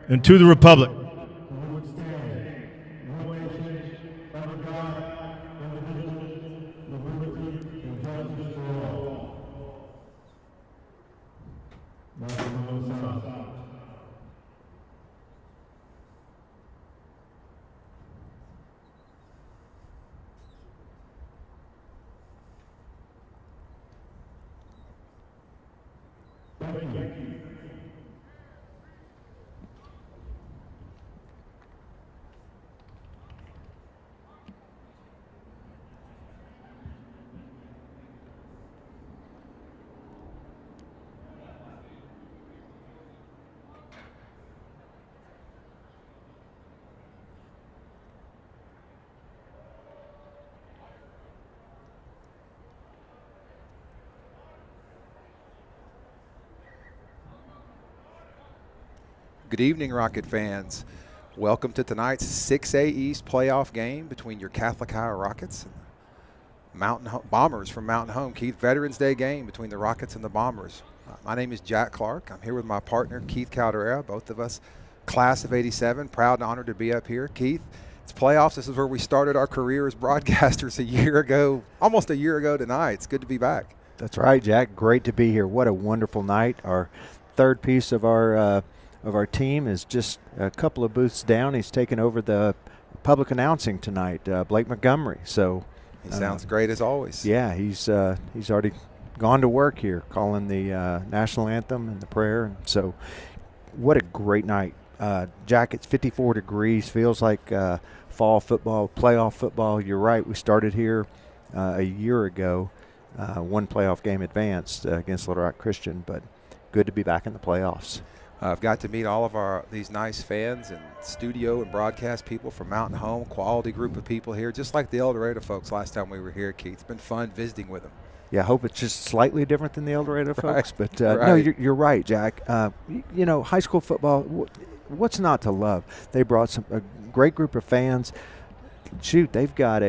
and to the republic Good evening, Rocket fans. Welcome to tonight's 6A East playoff game between your Catholic High Rockets and Bombers from Mountain Home. Keith, Veterans Day game between the Rockets and the Bombers. My name is Jack Clark. I'm here with my partner, Keith Caldera, both of us class of '87. Proud and honored to be up here. Keith, it's playoffs. This is where we started our career as broadcasters a year ago, almost a year ago tonight. It's good to be back. That's right, Jack. Great to be here. What a wonderful night. Our third piece of our team is just a couple of booths down. He's taken over the public announcing tonight, Blake Montgomery. So he sounds great as always. Yeah, he's already gone to work here, calling the national anthem and the prayer. And so, what a great night, Jack. It's 54 degrees. Feels like fall football, playoff football. You're right. We started here a year ago. One playoff game advanced against Little Rock Christian, but good to be back in the playoffs. I've got to meet all of these nice fans and studio and broadcast people from Mountain Home, quality group of people here, just like the El Dorado folks last time we were here, Keith. It's been fun visiting with them. Yeah, I hope it's just slightly different than the El Dorado folks. Right. But no, you're right, Jack. High school football, what's not to love? They brought a great group of fans. Shoot, they've got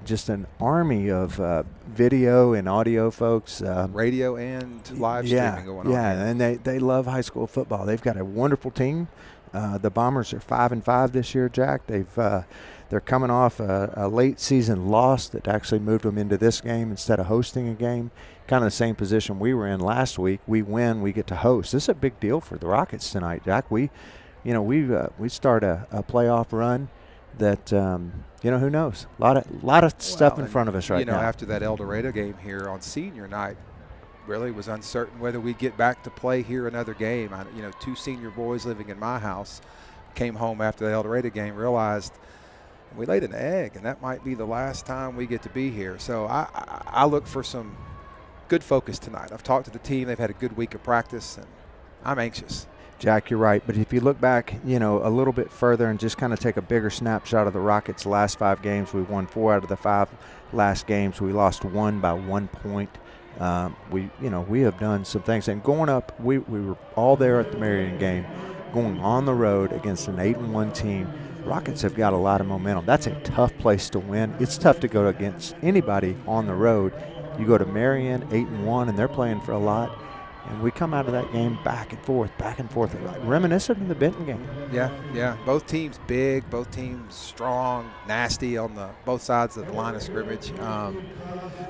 just an army of video and audio folks. Radio and live streaming going on. Yeah, and they love high school football. They've got a wonderful team. The Bombers are 5-5 this year, Jack. They're coming off a late season loss that actually moved them into this game instead of hosting a game. Kind of the same position we were in last week. We win, we get to host. This is a big deal for the Rockets tonight, Jack. We start a playoff run that who knows? A lot of stuff in front of us right now. After that El Dorado game here on senior night, really was uncertain whether we'd get back to play here another game. Two senior boys living in my house came home after the El Dorado game, realized we laid an egg, and that might be the last time we get to be here. So I look for some good focus tonight. I've talked to the team. They've had a good week of practice, and I'm anxious. Jack, you're right. But if you look back, a little bit further and just kind of take a bigger snapshot of the Rockets' last 5 games, we won 4 out of the 5 last games. We lost 1 by 1 point. We have done some things. And going up, we were all there at the Marion game, going on the road against an 8-1 team. Rockets have got a lot of momentum. That's a tough place to win. It's tough to go against anybody on the road. You go to Marion, 8-1, and they're playing for a lot. And we come out of that game back and forth, reminiscent of the Benton game. Yeah. Both teams big, both teams strong, nasty on both sides of the line of scrimmage.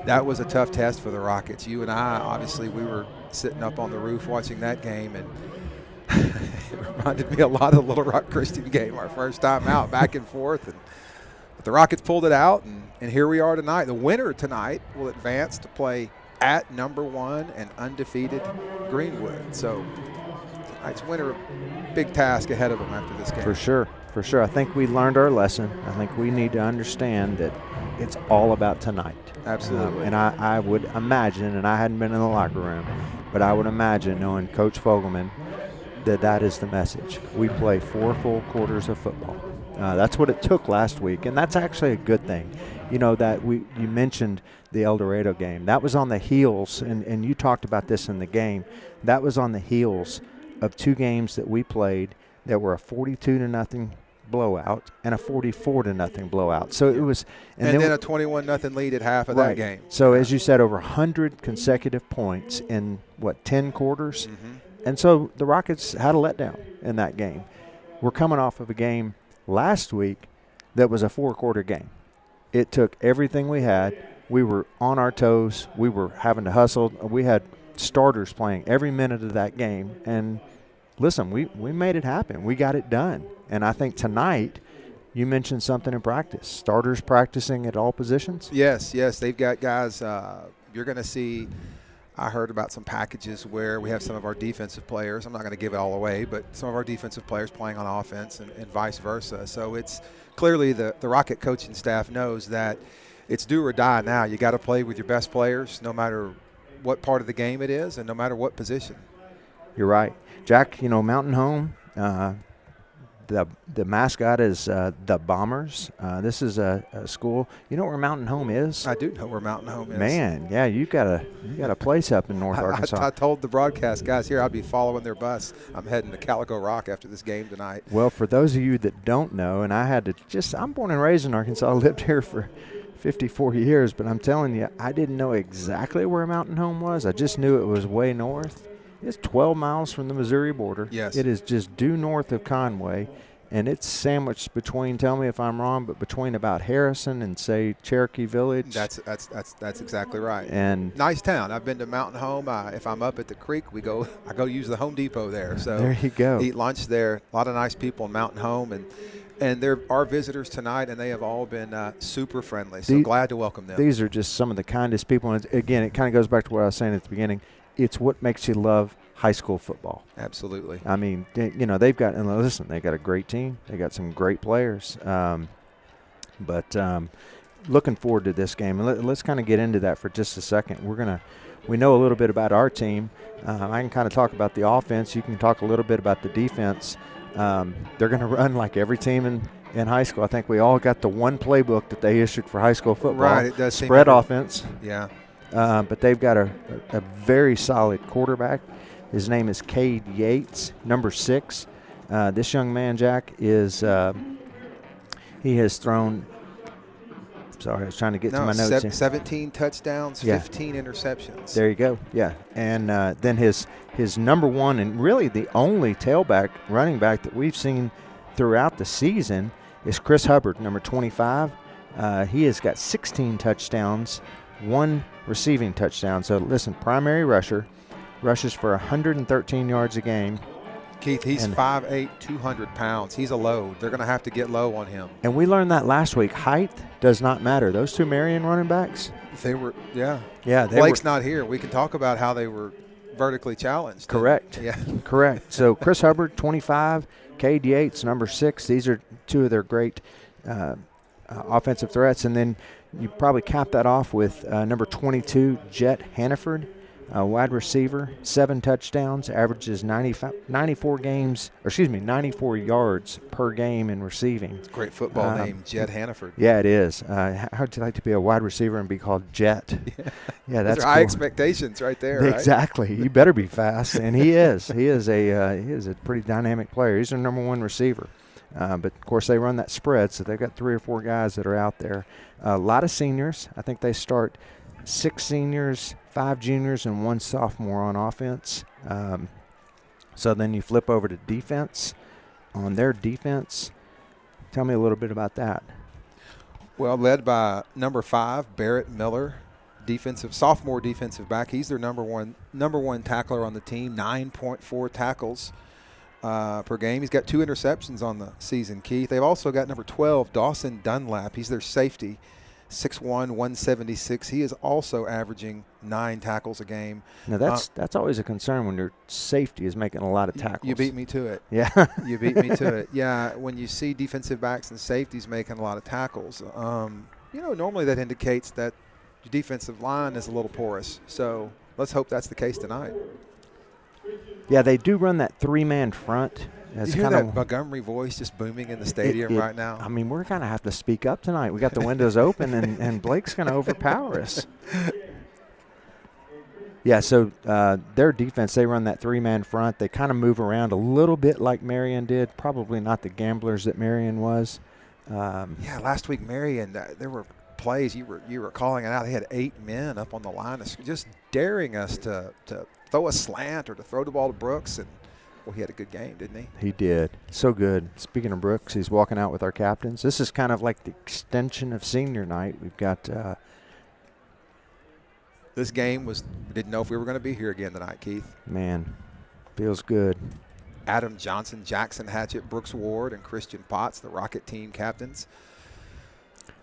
That was a tough test for the Rockets. You and I, obviously, we were sitting up on the roof watching that game, and it reminded me a lot of the Little Rock Christian game, our first time out, back and forth. But the Rockets pulled it out, and here we are tonight. The winner tonight will advance to play at number 1 and undefeated Greenwood. So tonight's winner, big task ahead of them after this game. For sure. I think we learned our lesson. I think we need to understand that it's all about tonight. Absolutely. And I would imagine, and I hadn't been in the locker room, but I would imagine, knowing Coach Fogelman, that is the message. We play 4 full quarters of football. That's what it took last week, and that's actually a good thing. You mentioned the El Dorado game. That was on the heels, and you talked about this in the game. That was on the heels of 2 games that we played that were a 42-0 blowout and a 44-0 blowout. So it was, and then a 21-0 lead at half of that game. So as you said, over 100 consecutive points in 10 quarters, and so the Rockets had a letdown in that game. We're coming off of a game last week that was a 4-quarter game. It took everything we had. We were on our toes. We were having to hustle. We had starters playing every minute of that game. And listen, we made it happen. We got it done. And I think tonight you mentioned something in practice. Starters practicing at all positions? Yes. They've got guys. You're going to see – I heard about some packages where we have some of our defensive players. I'm not going to give it all away, but some of our defensive players playing on offense and vice versa. So it's clearly the Rocket coaching staff knows that it's do or die now. You got to play with your best players no matter what part of the game it is and no matter what position. You're right. Jack, Mountain Home, the mascot is the Bombers. This is a school. You know where Mountain Home is? I do know where Mountain Home is. Man, yeah, you got a place up in North Arkansas. I told the broadcast guys here I'll be following their bus. I'm heading to Calico Rock after this game tonight. Well, for those of you that don't know, and I'm born and raised in Arkansas. I lived here for 54 years, but I'm telling you, I didn't know exactly where Mountain Home was. I just knew it was way north. It's 12 miles from the Missouri border. Yes. It is just due north of Conway, and it's sandwiched between, tell me if I'm wrong, but between about Harrison and, say, Cherokee Village. That's exactly right. And nice town. I've been to Mountain Home. If I'm up at the creek, I go use the Home Depot there. So there you go. Eat lunch there. A lot of nice people in Mountain Home, and there are visitors tonight, and they have all been super friendly. So glad to welcome them. These are just some of the kindest people. And again, it kind of goes back to what I was saying at the beginning. It's what makes you love high school football. Absolutely. I mean, they've got a great team. They got some great players. But looking forward to this game. And let's kind of get into that for just a second. We know a little bit about our team. I can kind of talk about the offense. You can talk a little bit about the defense. They're going to run like every team in high school. I think we all got the one playbook that they issued for high school football. Right, it does spread offense. Yeah. But they've got a very solid quarterback. His name is Cade Yates, number 6. This young man, Jack, is he has thrown – sorry, I was trying to get to my notes here. 17 touchdowns, 15 interceptions. There you go, yeah. And then his number 1 and really the only running back that we've seen throughout the season is Chris Hubbard, number 25. He has got 16 touchdowns, 1 receiving touchdown. So, listen, primary rusher, rushes for 113 yards a game. Keith, he's 5'8", 200 pounds. He's a load. They're going to have to get low on him. And we learned that last week. Height does not matter. Those two Marion running backs. They were, yeah. Yeah. Blake's not here. We can talk about how they were vertically challenged. Correct. Yeah. Correct. So, Chris Hubbard, 25. Cade Yates, number 6. These are two of their great offensive threats. And then you probably cap that off with number 22, Jet Hannaford, wide receiver, 7 touchdowns, averages 94 yards per game in receiving. It's a great football name, Jet Hannaford. Yeah, it is. How'd you like to be a wide receiver and be called Jet? Yeah, that's Those are cool. high expectations right there. Exactly. You better be fast, and he is. He is a pretty dynamic player. He's their number 1 receiver. But, of course, they run that spread, so they've got 3 or 4 guys that are out there. A lot of seniors. I think they start 6 seniors, 5 juniors, and 1 sophomore on offense. So then you flip over to defense. On their defense, tell me a little bit about that. Well, led by number 5, Barrett Miller, sophomore defensive back. He's their number one tackler on the team, 9.4 tackles per game. He's got 2 interceptions on the season, Keith. They've also got number 12, Dawson Dunlap. He's their safety, 6'1", 176. He is also averaging 9 tackles a game. Now, that's always a concern when your safety is making a lot of tackles. You beat me to it. Yeah. You beat me to it. Yeah, when you see defensive backs and safeties making a lot of tackles, normally that indicates that your defensive line is a little porous. So let's hope that's the case tonight. Yeah, they do run that 3-man front. You hear that Montgomery voice just booming in the stadium right now? I mean, we're going to have to speak up tonight. We got the windows open, and Blake's going to overpower us. Yeah, so their defense, they run that three-man front. They kind of move around a little bit like Marion did. Probably not the gamblers that Marion was. Yeah, last week Marion, there were plays you were calling it out. They had 8 men up on the line, just daring us to throw a slant or to throw the ball to Brooks. And well, he had a good game, didn't he? He did. So good. Speaking of Brooks, he's walking out with our captains. This is kind of like the extension of senior night. We've got this game we didn't know if we were going to be here again tonight, Keith. Man, feels good. Adam Johnson, Jackson Hatchett, Brooks Ward, and Christian Potts, the Rocket team captains.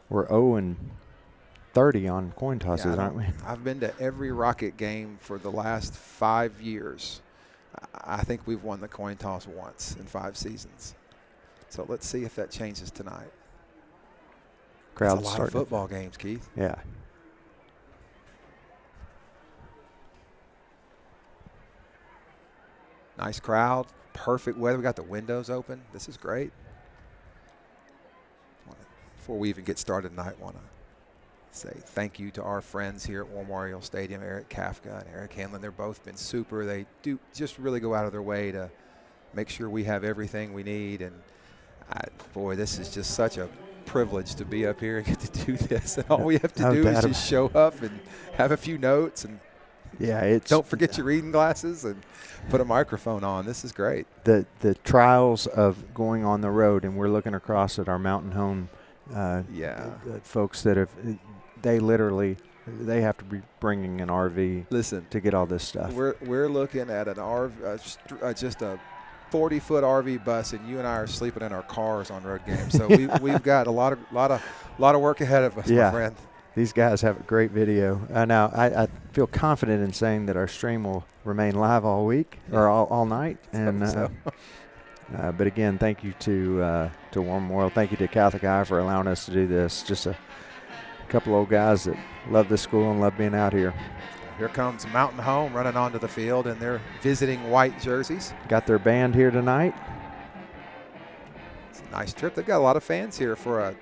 We're 0-30 on coin tosses, aren't we? I've been to every Rocket game for the last 5 years. I think we've won the coin toss once in 5 seasons. So let's see if that changes tonight. Crowd's That's a lot of football games, Keith. Yeah. Nice crowd, perfect weather. We got the windows open. This is great. Before we even get started tonight, I want to say thank you to our friends here at Memorial Stadium, Eric Kafka and Eric Hanlon. They've both been super. They do just really go out of their way to make sure we have everything we need. And boy, this is just such a privilege to be up here and get to do this. And all we have to do is just show up and have a few notes and don't forget your reading glasses and put a microphone on. This is great. The trials of going on the road, and we're looking across at our mountain home folks that have they have to be bringing an RV to get all this stuff. We're looking at an RV, just a 40-foot RV bus, and you and I are sleeping in our cars on road games. So we've got a lot of work ahead of us, my friend. These guys have a great video. Now, I feel confident in saying that our stream will remain live all week or all night. And but again, thank you to War Memorial. Thank you to Catholic Eye for allowing us to do this. Just a couple old guys that love this school and love being out here. Here comes Mountain Home running onto the field in their visiting white jerseys. Got their band here tonight. It's a nice trip. They've got a lot of fans here for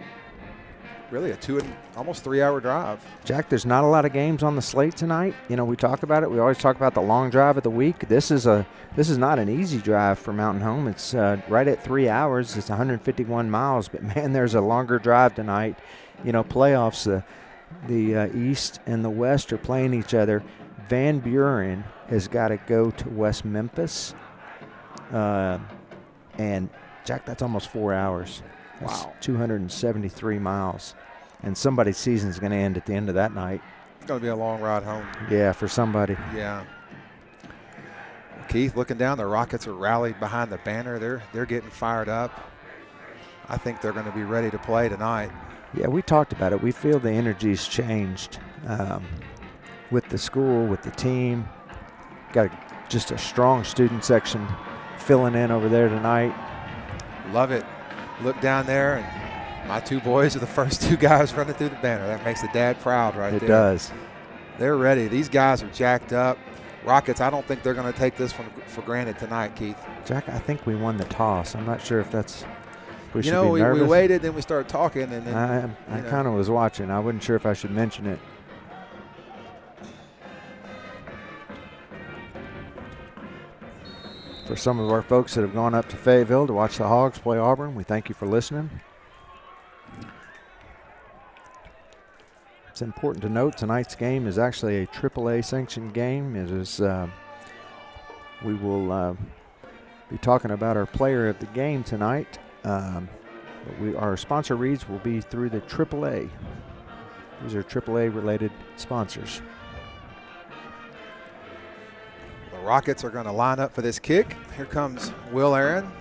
really a 2 and almost 3 hour drive. Jack, there's not a lot of games on the slate tonight. You know, we talk about it. We always talk about the long drive of the week. This is not an easy drive for Mountain Home. It's right at 3 hours. It's 151 miles. But man, there's a longer drive tonight. You know, playoffs. The East and the West are playing each other. Van Buren has got to go to West Memphis, and Jack, that's almost 4 hours. That's 273 miles. And somebody's season is going to end at the end of that night. It's going to be a long ride home. Yeah, for somebody. Yeah. Keith, looking down, the Rockets are rallied behind the banner. They're getting fired up. I think they're going to be ready to play tonight. Yeah, we talked about it. We feel the energy's changed with the school, with the team. Got just a strong student section filling in over there tonight. Love it. Look down there, and my 2 boys are the first 2 guys running through the banner. That makes the dad proud right there. It does. They're ready. These guys are jacked up. Rockets, I don't think they're going to take this for granted tonight, Keith. Jack, I think we won the toss. I'm not sure if that's we should be nervous. We waited, then we started talking. And then, I kind of was watching. I wasn't sure if I should mention it. For some of our folks that have gone up to Fayetteville to watch the Hogs play Auburn, we thank you for listening. It's important to note tonight's game is actually a AAA sanctioned game. It is. We will be talking about our player of the game tonight. Our sponsor reads will be through the AAA. These are AAA related sponsors. The Rockets are going to line up for this kick. Here comes Will Aaron.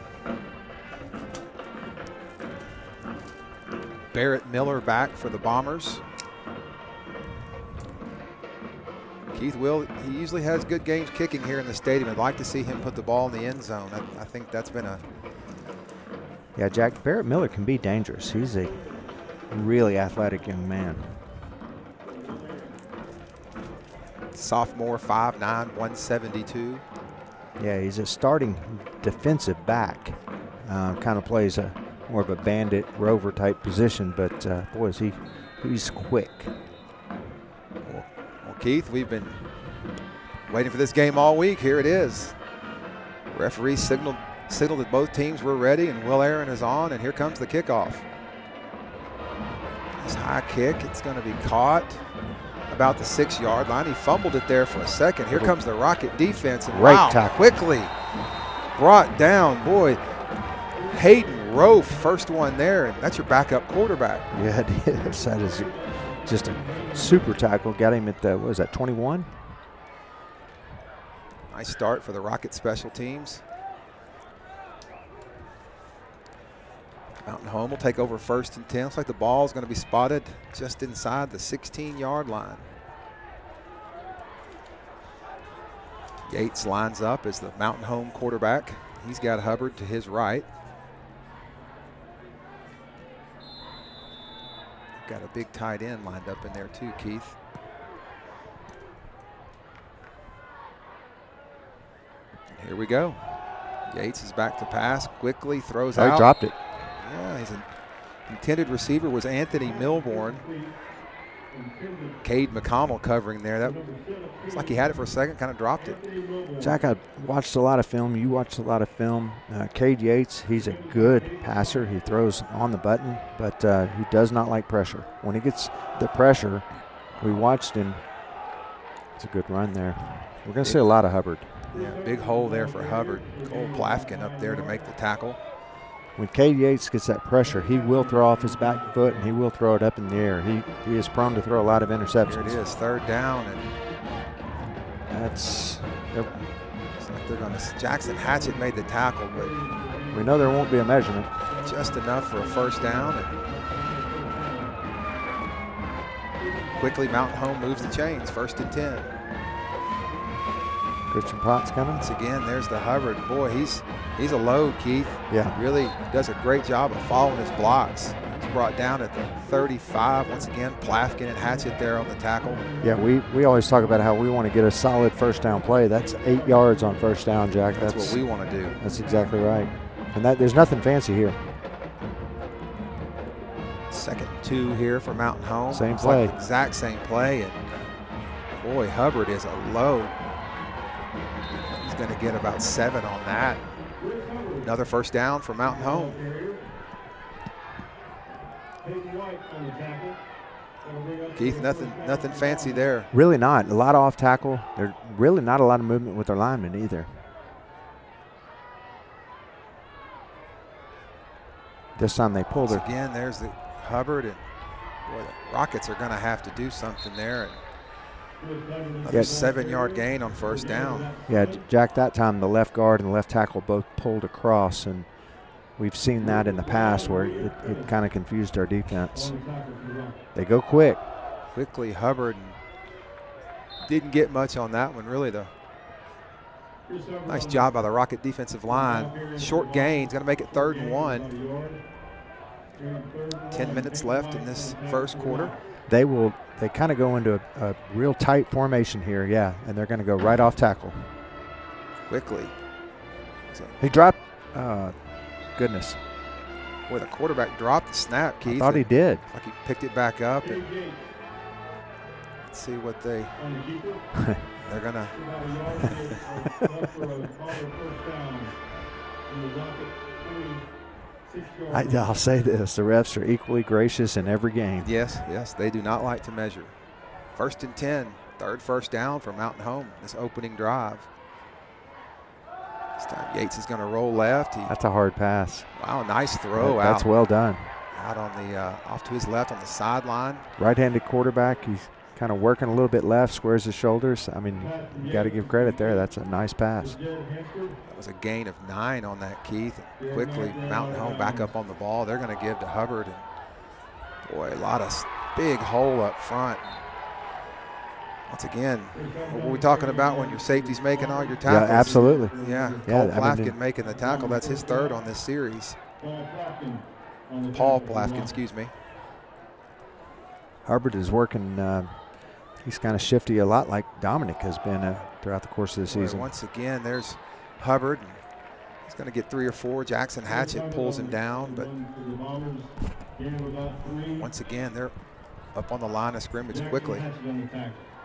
Barrett Miller back for the Bombers. Keith Will, he usually has good games kicking here in the stadium. I'd like to see him put the ball in the end zone. I think that's been a... Yeah, Jack, Barrett Miller can be dangerous. He's a really athletic young man. Sophomore, 5'9", 172. Yeah, he's a starting defensive back. Kind of plays more of a bandit rover type position, but boy, he's quick. Well, Keith, we've been Waiting for this game all week. Here it is. Referee signaled that both teams were ready, and Will Aaron is on, and here comes the kickoff. This high kick, it's going to be caught about the 6-yard line. He fumbled it there for a second. Here comes the Rocket defense, and Great wow, tackle. quickly brought down. Boy, Hayden Rofe, first one there, and that's your backup quarterback. Yeah, it is. That is just a super tackle. Got him at the, what was that, 21? Nice start for the Rocket special teams. Mountain Home will take over 1st and 10. Looks like the ball is going to be spotted just inside the 16-yard line. Yates lines up as the Mountain Home quarterback. He's got Hubbard to his right. Got a big tight end lined up in there too, Keith. And here we go. Yates is back to pass, quickly throws out. He dropped it. Yeah, his intended receiver was Anthony Milborn. Cade McConnell covering there. That looks like he had it for a second, kind of dropped it. Jack, I watched a lot of film. You watched a lot of film. Cade Yates, he's a good passer. He throws on the button, but he does not like pressure. When he gets the pressure, we watched him. It's a good run there. We're going to see a lot of Hubbard. Yeah, big hole there for Hubbard. Cole Plafkin up there to make the tackle. When Cade Yates gets that pressure, he will throw off his back foot and he will throw it up in the air. He is prone to throw a lot of interceptions. Here it is, 3rd down, and that's. it's like they're going to. Jackson Hatchett made the tackle, but We know there won't be a measurement. just enough for a 1st down. And quickly, Mountain Home moves the chains. 1st and 10. Christian Potts coming. Once again, there's the Hubbard. Boy, he's a load, Keith. Yeah. Really does a great job of following his blocks. He's brought down at the 35. Once again, Plafkin and Hatchett there on the tackle. Yeah, we always talk about how we want to get a solid 1st down play. That's 8 yards on 1st down, Jack. That's what we want to do. That's exactly right. And there's nothing fancy here. 2nd and 2 here for Mountain Home. Same It's play. like the exact same play. And boy, Hubbard is a load. He's going to get about 7 on that. Another 1st down for Mountain Home. Keith, nothing fancy there. Really not. A lot of off tackle. There's really not a lot of movement with their linemen either. This time they pulled Once her. again, there's the Hubbard, and boy, the Rockets are going to have to do something there. And another 7-yard gain on 1st down. Yeah, Jack, that time the left guard and the left tackle both pulled across, and we've seen that in the past where it kind of confused our defense. They go quick. Quickly, Hubbard didn't get much on that one. Really, the nice job by the Rocket defensive line. Short gains, going to make it 3rd and 1. 10 minutes left in this 1st quarter. They kind of go into a real tight formation here, yeah, and they're going to go right off tackle. Quickly. He dropped, goodness. Boy, the quarterback dropped the snap, Keith. I thought he did. Like he picked it back up. And let's see what they're going to. I'll say this, the refs are equally gracious in every game. Yes, they do not like to measure. 1st and 10, 3rd 1st down for Mountain Home, this opening drive. This time Yates is going to roll left. That's a hard pass. Wow, nice throw out. That's well done. Out on the, off to his left on the sideline. Right-handed quarterback, he's kind of working a little bit left, squares his shoulders. I mean, you got to give credit there. That's a nice pass. That was a gain of 9 on that, Keith. And quickly, Mountain Home back up on the ball. They're going to give to Hubbard. And boy, a lot of big hole up front. Once again, what were we talking about when your safety's making all your tackles? Yeah, absolutely. Yeah, Yeah, Cole I mean, Plafkin making the tackle. That's his 3rd on this series. Paul Plafkin, excuse me. Hubbard is working. He's kind of shifty, a lot like Dominic has been throughout the course of the season. Once again, there's Hubbard. He's going to get 3 or 4. Jackson Hatchett pulls him down, but once again, they're up on the line of scrimmage quickly.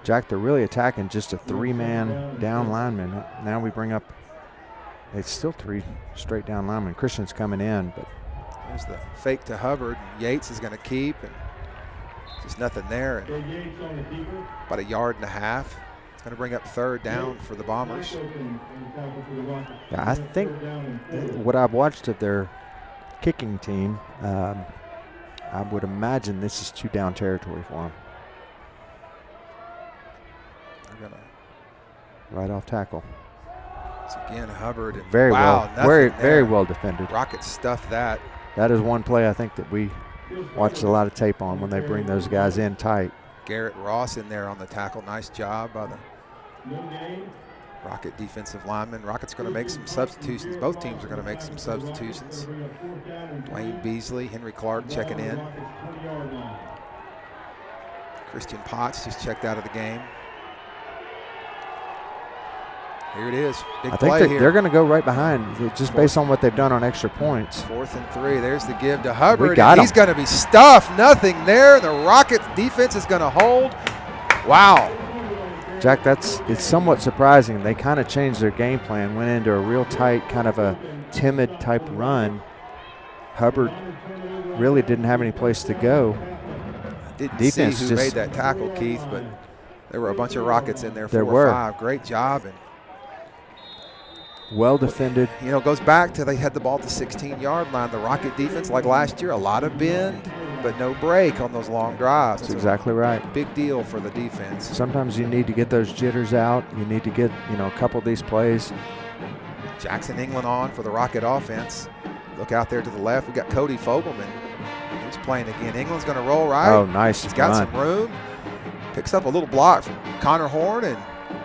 Jack, they're really attacking just a 3-man down lineman. Now we bring up, it's still 3 straight down linemen. Christian's coming in, but there's the fake to Hubbard. Yates is going to keep, and just nothing there. And about 1.5 yards. It's going to bring up 3rd down for the Bombers. Yeah, I think what I've watched of their kicking team, I would imagine this is 2-down territory for them. They're going to right off tackle. So again, Hubbard. And very wow, well, very well defended. Rockets stuffed that. That is one play I think that we watched a lot of tape on when they bring those guys in tight. Garrett Ross in there on the tackle. Nice job by the Rocket defensive lineman. Rocket's going to make some substitutions. Both teams are going to make some substitutions. Dwayne Beasley, Henry Clark checking in. Christian Potts just checked out of the game. Here it is. Big I think play here. They're going to go right behind, just based on what they've done on extra points. 4th and 3. There's the give to Hubbard. He's going to be stuffed. Nothing there. The Rockets defense is going to hold. Wow. Jack, it's somewhat surprising. They kind of changed their game plan, went into a real tight, kind of a timid type run. Hubbard really didn't have any place to go. Didn't see who made that tackle, Keith, but there were a bunch of Rockets in there. 4 or 5. Great job. And well defended. You know, it goes back to they had the ball at the 16-yard line. The Rocket defense, like last year, a lot of bend, but no break on those long drives. That's exactly right. Big deal for the defense. Sometimes you need to get those jitters out. You need to get, a couple of these plays. Jackson England on for the Rocket offense. Look out there to the left. We got Cody Fogelman. He's playing again. England's going to roll right. Oh, nice. He's got some room. Picks up a little block from Connor Horn, and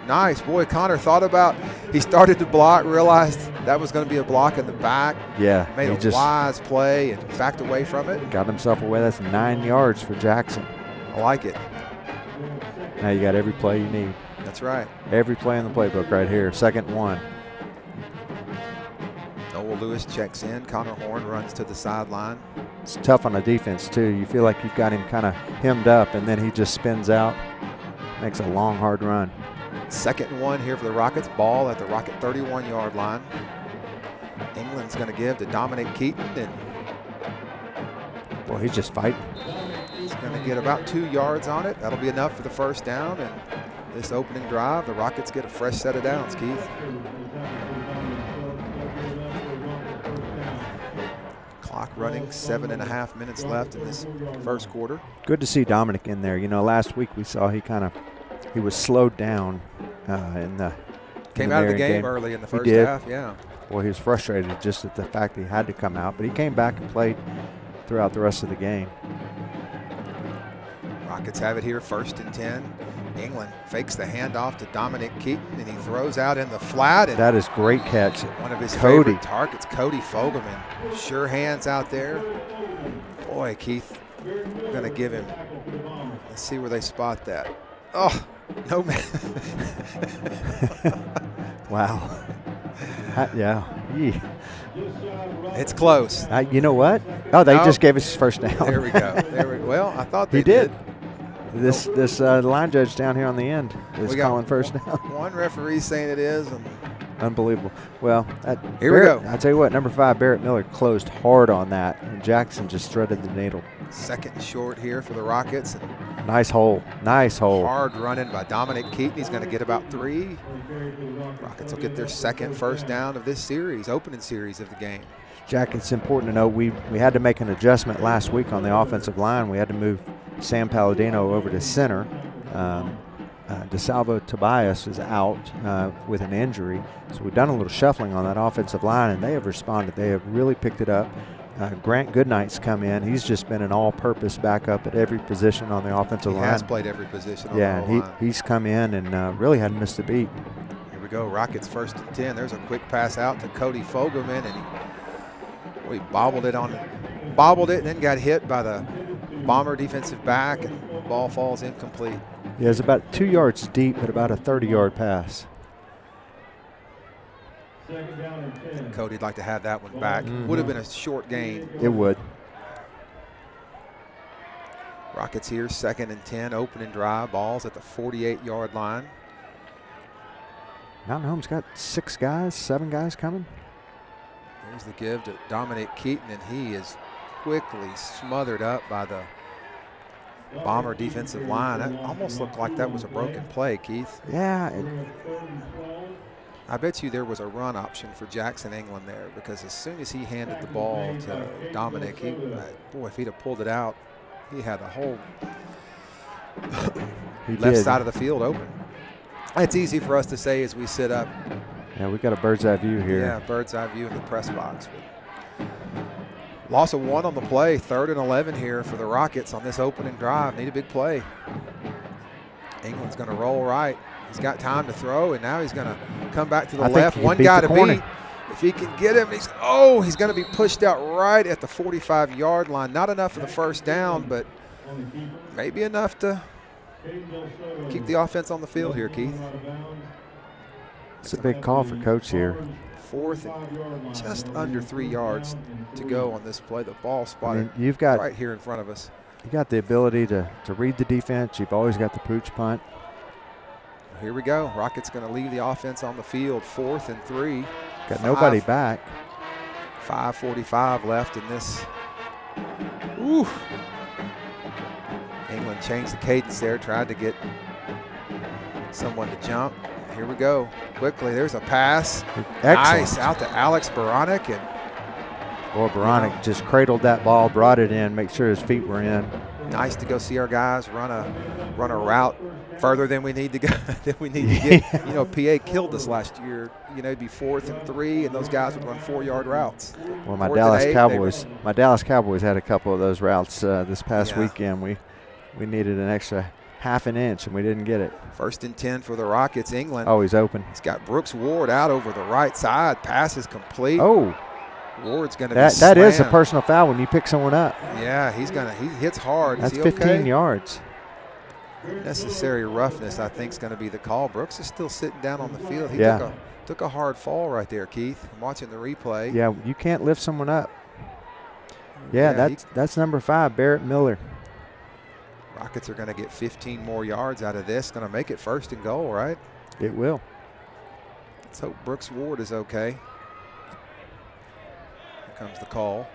nice. Boy, Connor thought about, he started to block, realized that was going to be a block in the back. Yeah. Made a wise play and backed away from it. Got himself away. That's 9 yards for Jackson. I like it. Now you got every play you need. That's right. Every play in the playbook right here. 2nd and 1. Noel Lewis checks in. Connor Horn runs to the sideline. It's tough on the defense, too. You feel like you've got him kind of hemmed up, and then he just spins out. Makes a long, hard run. 2nd and 1 here for the Rockets. Ball at the Rocket 31-yard line. England's going to give to Dominic Keaton. And boy, he's just fighting. He's going to get about 2 yards on it. That'll be enough for the 1st down. And this opening drive, the Rockets get a fresh set of downs, Keith. Clock running, 7.5 minutes left in this 1st quarter. Good to see Dominic in there. Last week we saw he was slowed down in the came out of the game early in the 1st half. Yeah. Boy, he was frustrated just at the fact that he had to come out, but he came back and played throughout the rest of the game. Rockets have it here, 1st and 10. England fakes the handoff to Dominic Keaton, and he throws out in the flat. And that is great catch. One of his favorite targets, Cody Fogelman. Sure hands out there. Boy, Keith, going to give him. Let's see where they spot that. Oh, no man. Wow. Yeah. It's close. You know what? Oh, they just gave us his 1st down. There we go. Well, I thought they did. This line judge down here on the end is calling 1st down. One referee saying it is. And unbelievable. Well, here we go. I tell you what, number 5, Barrett Miller closed hard on that, and Jackson just threaded the needle. 2nd short here for the Rockets. Nice hole. Nice hole. Hard running by Dominic Keaton. He's going to get about 3. Rockets will get their 2nd 1st down of this series, opening series of the game. Jack, it's important to know we had to make an adjustment last week on the offensive line. We had to move Sam Palladino over to center. DeSalvo Tobias is out with an injury. So we've done a little shuffling on that offensive line, and they have responded. They have really picked it up. Grant Goodnight's come in. He's just been an all-purpose backup at every position on the offensive line. He has played every position on the line. Yeah, and he's come in and really hadn't missed a beat. Here we go, Rockets 1st and 10. There's a quick pass out to Cody Fogelman, and he bobbled it and then got hit by the Bomber defensive back, and the ball falls incomplete. Yeah, it's about 2 yards deep, but about a 30-yard pass. Cody'd like to have that one back. Would have been a short gain. It would. Rockets here, 2nd and 10, open and drive. Ball's at the 48-yard line. Mountain Home's got 7 guys coming. Here's the give to Dominic Keaton, and he is quickly smothered up by the Bomber defensive line. That almost looked like that was a broken play, Keith. Yeah. I bet you there was a run option for Jackson England there, because as soon as he handed the ball to Dominic, boy, if he'd have pulled it out, he had the whole left side of the field open. It's easy for us to say as we sit up. Yeah, we got a bird's eye view here. Yeah, bird's eye view in the press box. Loss of 1 on the play, 3rd and 11 here for the Rockets on this opening drive. Need a big play. England's going to roll right. He's got time to throw, and now he's going to come back to the left. One guy to beat. If he can get him, he's going to be pushed out right at the 45-yard line. Not enough for the first down, but maybe enough to keep the offense on the field here, Keith. It's a big call for Coach here. 4th and just under 3 yards to go on this play. The ball spotted you've got right here in front of us. You got the ability to read the defense. You've always got the pooch punt. Here we go. Rockets going to leave the offense on the field. 4th and 3. Got nobody back. 5:45 left in this. Ooh. England changed the cadence there, tried to get someone to jump. Here we go. Quickly, there's a pass. Excellent. Nice, out to Alex Baranek. And boy, Baranek just cradled that ball, brought it in, make sure his feet were in. Nice to go see our guys run a route further than we need to go. Get. You know, PA killed us last year. You know, it'd be 4th and 3, and those guys would run 4-yard routes. Well, my Dallas Cowboys had a couple of those routes this past weekend. We needed an extra half an inch, and we didn't get it. 1st and 10 for the Rockets. England. Oh, he's open. He's got Brooks Ward out over the right side. Pass is complete. Oh. Ward's going to be that is a personal foul when you pick someone up. Yeah, he hits hard. That's is he 15 okay? yards. Necessary roughness, I think, is going to be the call. Brooks is still sitting down on the field. He took a hard fall right there, Keith. I'm watching the replay. Yeah, you can't lift someone up. Yeah, that's number 5, Barrett Miller. Rockets are going to get 15 more yards out of this. Going to make it 1st and goal, right? It will. Let's hope Brooks Ward is okay. Here comes the call.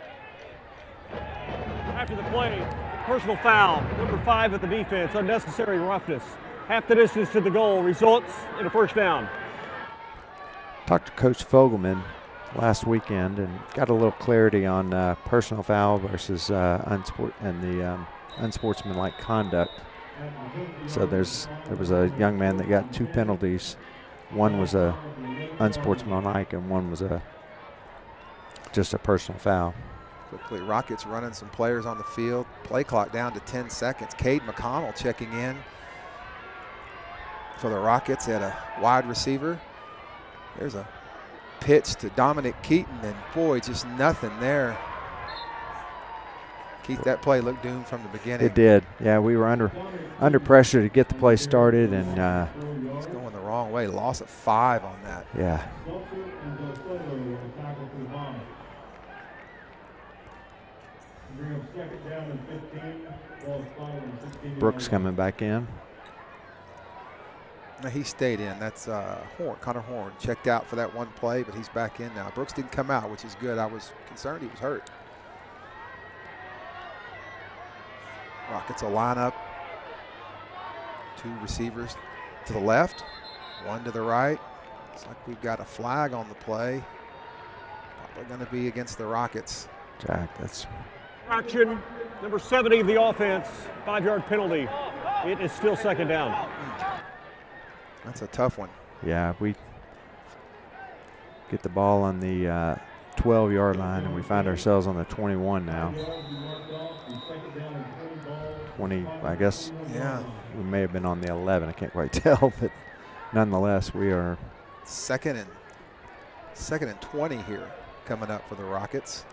After the play, personal foul, number 5 at the defense, unnecessary roughness. Half the distance to the goal results in a 1st down. Talked to Coach Fogelman last weekend and got a little clarity on personal foul versus unsportsmanlike conduct. So there was a young man that got 2 penalties. One was a unsportsmanlike and one was just a personal foul. Quickly, Rockets running some players on the field. Play clock down to 10 seconds. Cade McConnell checking in for the Rockets at a wide receiver. There's a pitch to Dominic Keaton, and boy, just nothing there. Keith, that play looked doomed from the beginning. It did. Yeah, we were under pressure to get the play started, and it's going the wrong way. Loss of 5 on that. Yeah. Brooks coming back in. No, he stayed in. That's Connor Horn checked out for that one play, but he's back in now. Brooks didn't come out, which is good. I was concerned he was hurt. Rockets will line up. 2 receivers to the left, 1 to the right. Looks like we've got a flag on the play. Probably going to be against the Rockets. Jack, that's... Action, number 70 of the offense, 5-yard penalty. It is still 2nd down. That's a tough one. Yeah, we get the ball on the 12-yard line, and we find ourselves on the 21 now. 20, I guess. Yeah. We may have been on the 11. I can't quite tell, but nonetheless, we are second and 20 here coming up for the Rockets.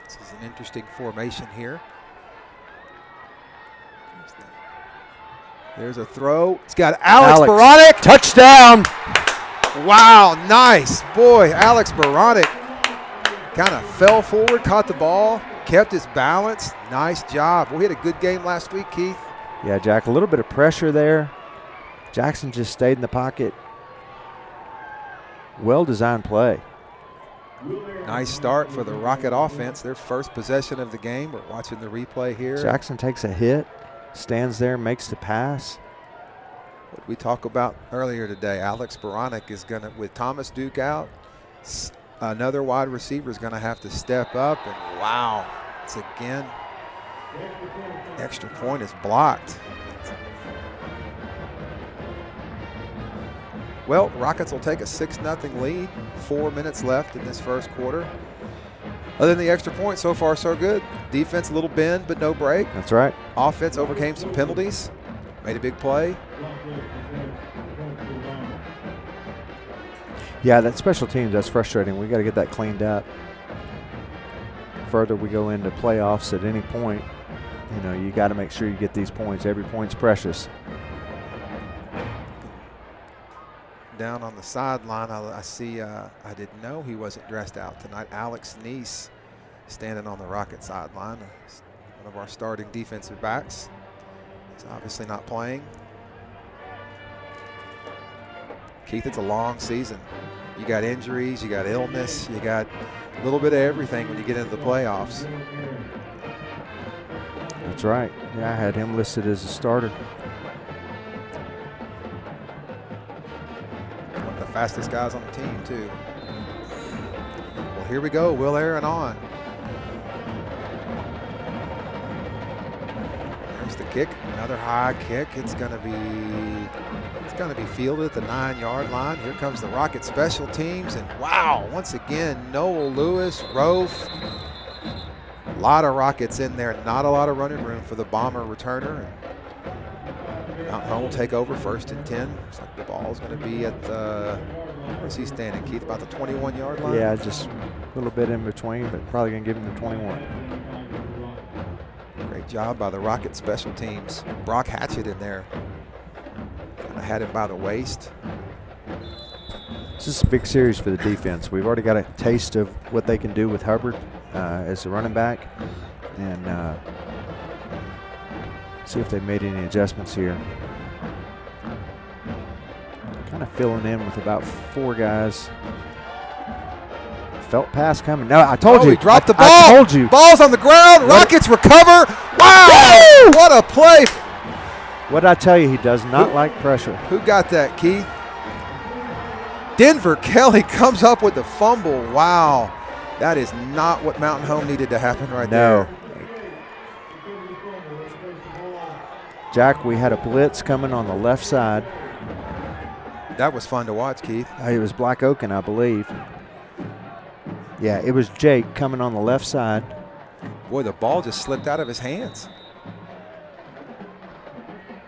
This is an interesting formation here. There's a throw. It's got Alex Baranek. Touchdown. Wow, nice. Boy, Alex Baranek kind of fell forward, caught the ball. kept his balance. Nice job. We had a good game last week, Keith. Yeah, Jack, a little bit of pressure there. Jackson just stayed in the pocket. Well-designed play. Nice start for the Rocket offense. Their first possession of the game. We're watching the replay here. Jackson takes a hit, stands there, makes the pass. What we talked about earlier today, Alex Baranek is going to, with Thomas Duke out, another wide receiver is going to have to step up. And wow, it's again, extra point is blocked. Well, Rockets will take a 6-0 lead. 4 minutes left in this first quarter. Other than the extra point, so far so good. Defense a little bend, but no break. That's right. Offense overcame some penalties. Made a big play. Yeah, that special teams, that's frustrating. We got to get that cleaned up. Further we go into playoffs at any point, you know, you got to make sure you get these points. Every point's precious. Down on the sideline, I see, I didn't know he wasn't dressed out tonight. Alex Neese standing on the Rocket sideline. One of our starting defensive backs. He's obviously not playing. Keith, it's a long season. You got injuries, you got illness, you got a little bit of everything when you get into the playoffs. That's right. Yeah, I had him listed as a starter. One of the fastest guys on the team, too. Well, here we go. Will Aaron on. There's the kick. Another high kick. It's going to be fielded at the 9-yard line. Here comes the Rocket special teams. And wow, once again, Noel Lewis, Rofe. A lot of Rockets in there. Not a lot of running room for the Bomber returner. Mountain Home will take over 1st and 10. Looks like the ball's going to be at the, where's he standing, Keith? About the 21-yard line? Yeah, just a little bit in between, but probably going to give him the 21. Great job by the Rocket special teams. Brock Hatchett in there. Kind of had him by the waist. This is a big series for the defense. We've already got a taste of what they can do with Hubbard as a running back. And see if they've made any adjustments here. Kind of filling in with about 4 guys. Felt pass coming. No, I told you. He dropped the ball. I told you. Ball's on the ground. Rockets recover. Wow! What a play. What did I tell you? He does not like pressure. Who got that, Keith? Denver Kelly comes up with the fumble. Wow. That is not what Mountain Home needed to happen right there. Jack, we had a blitz coming on the left side. That was fun to watch, Keith. It was Black Oaken, I believe. Yeah, it was Jake coming on the left side. Boy, the ball just slipped out of his hands.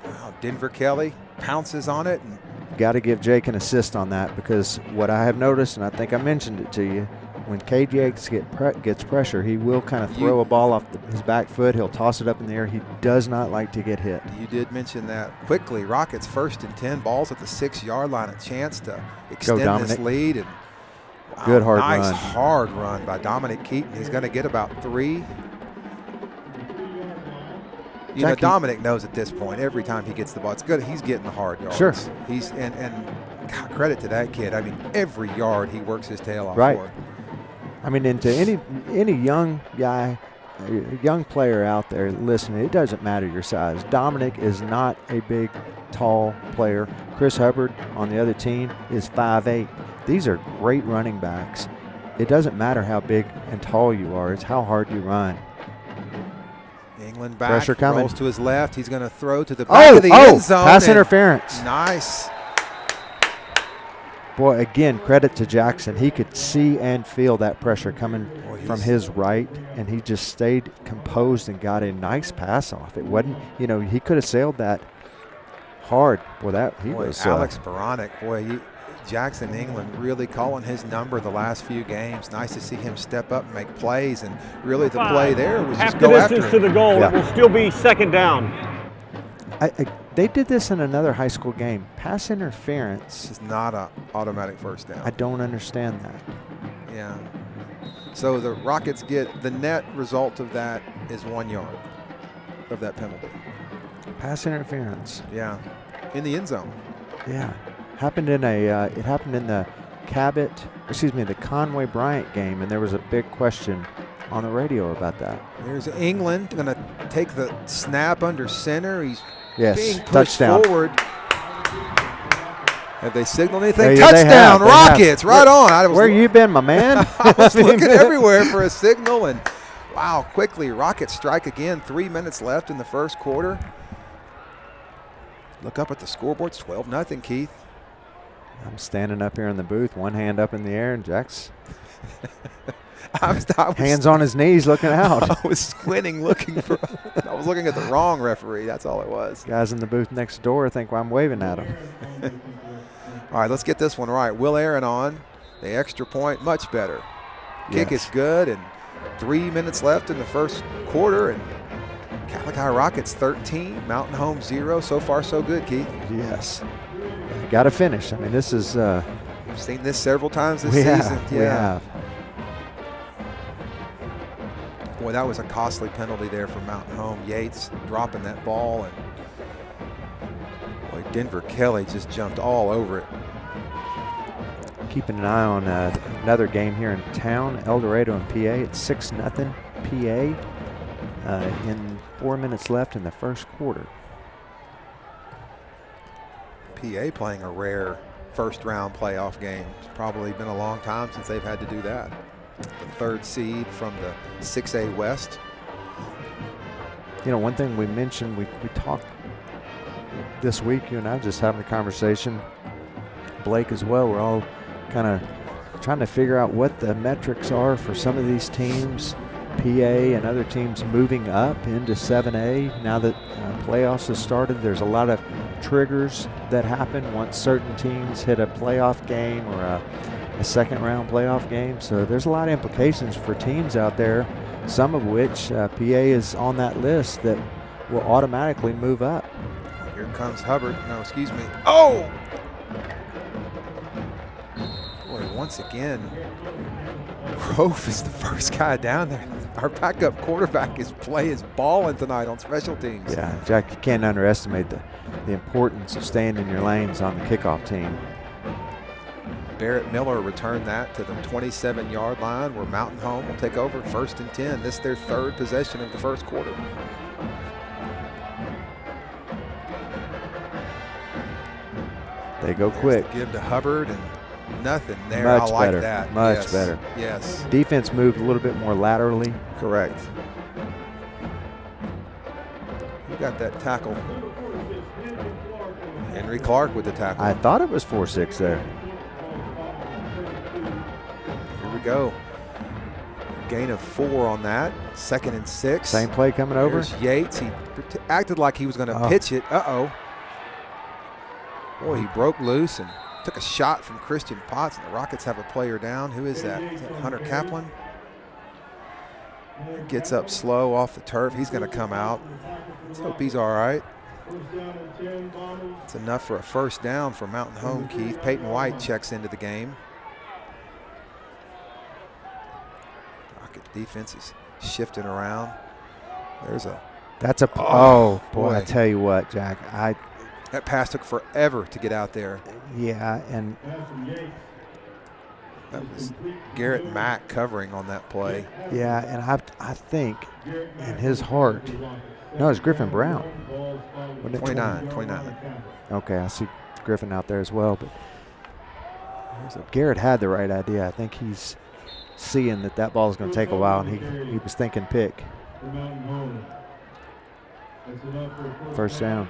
Wow, Denver Kelly pounces on it. Got to give Jake an assist on that, because what I have noticed, and I think I mentioned it to you, when KJ gets pressure, he will kind of throw a ball off his back foot. He'll toss it up in the air. He does not like to get hit. You did mention that. Quickly, Rockets 1st and 10, balls at the 6-yard line, a chance to extend this lead. And wow, good hard run. Nice hard run by Dominic Keaton. He's going to get about 3. You know, Dominic knows at this point, every time he gets the ball, it's good. He's getting the hard yards. Sure. He's and credit to that kid. I mean, every yard he works his tail off for. I mean, into any young guy, young player out there listening, it doesn't matter your size. Dominic is not a big, tall player. Chris Hubbard on the other team is 5'8". These are great running backs. It doesn't matter how big and tall you are. It's how hard you run. England back, pressure coming. Rolls to his left. He's going to throw to the back of the end zone. Pass interference. Nice. Boy, again, credit to Jackson. He could see and feel that pressure coming from his right, and he just stayed composed and got a nice pass off. It wasn't, you know, he could have sailed that hard. Boy, Alex Baranek, boy, Jackson England really calling his number the last few games. Nice to see him step up and make plays, and really the play there was just go after distance to the goal. Yeah. It will still be 2nd down. They did this in another high school game. Pass interference is not an automatic 1st down. I don't understand that. Yeah. So the Rockets get the net result of that is 1 yard of that penalty. Pass interference. Yeah, in the end zone. Yeah, happened in it happened in the the Conway Bryant game, and there was a big question on the radio about that. There's England going to take the snap under center. He's being pushed touchdown. forward. Have they signaled anything? They Touchdown, have. Rockets! Right on. Where you been, my man? I was looking everywhere for a signal, and wow, quickly Rockets strike again. 3 minutes left in the first quarter. Look up at the scoreboard. It's 12-0, Keith. I'm standing up here in the booth, one hand up in the air, and Jack's hands on his knees looking out. I was squinting looking for – I was looking at the wrong referee. That's all it was. Guys in the booth next door think I'm waving at them. All right, let's get this one right. Will Aaron on. The extra point, much better. Kick Yes. is good, and 3 minutes left in the first quarter, and Catholic High Rockets 13, Mountain Home 0. So far, so good, Keith. Yes. Got to finish. I mean, this is We've seen this several times this we season. have. We have. Boy, that was a costly penalty there for Mountain Home. Yates dropping that ball, and boy, Denver Kelly just jumped all over it. Keeping an eye on another game here in town, El Dorado and PA. It's 6-0 PA in 4 minutes left in the first quarter. PA playing a rare first-round playoff game. It's probably been a long time since they've had to do that. The third seed from the 6A West. You know, one thing we mentioned, we talked this week, you and I just having a conversation, Blake as well, we're all kind of trying to figure out what the metrics are for some of these teams, PA and other teams moving up into 7A. Now that playoffs have started, there's a lot of triggers that happen once certain teams hit a playoff game or a second round playoff game. So there's a lot of implications for teams out there, some of which PA is on that list that will automatically move up. Here comes Hubbard. No, excuse me. Oh! Boy, once again, Grove is the first guy down there. Our backup quarterback is balling tonight on special teams. Yeah, Jack, you can't underestimate the importance of staying in your lanes on the kickoff team. Barrett Miller returned that to the 27-yard line where Mountain Home will take over 1st and 10. This is their third possession of the first quarter. They go There's quick. the give to Hubbard, and nothing there. Much I like better. that. Much Yes. better. Yes. Defense moved a little bit more laterally. Correct. Who got that tackle? Henry Clark with the tackle. I thought it was 4-6 there. Here we go. Gain of 4 on that. 2nd and 6. Same play coming over. There's Yates. He acted like he was going to pitch it. Uh-oh. Boy, he broke loose and took a shot from Christian Potts. And the Rockets have a player down. Who is that? Is that Hunter Kaplan? Gets up slow off the turf. He's going to come out. Let's hope he's all right. It's enough for a first down for Mountain Home, Keith. Peyton White checks into the game. Rocket defense is shifting around. That's a boy. Boy. I tell you what, Jack. That pass took forever to get out there. Yeah, and That was Garrett Mack covering on that play. yeah, and I think in his heart, no, it's Griffin Brown. Wasn't it 29. Okay, I see Griffin out there as well, but Garrett had the right idea. I think he's seeing that ball is going to take a while, and he was thinking pick. First down.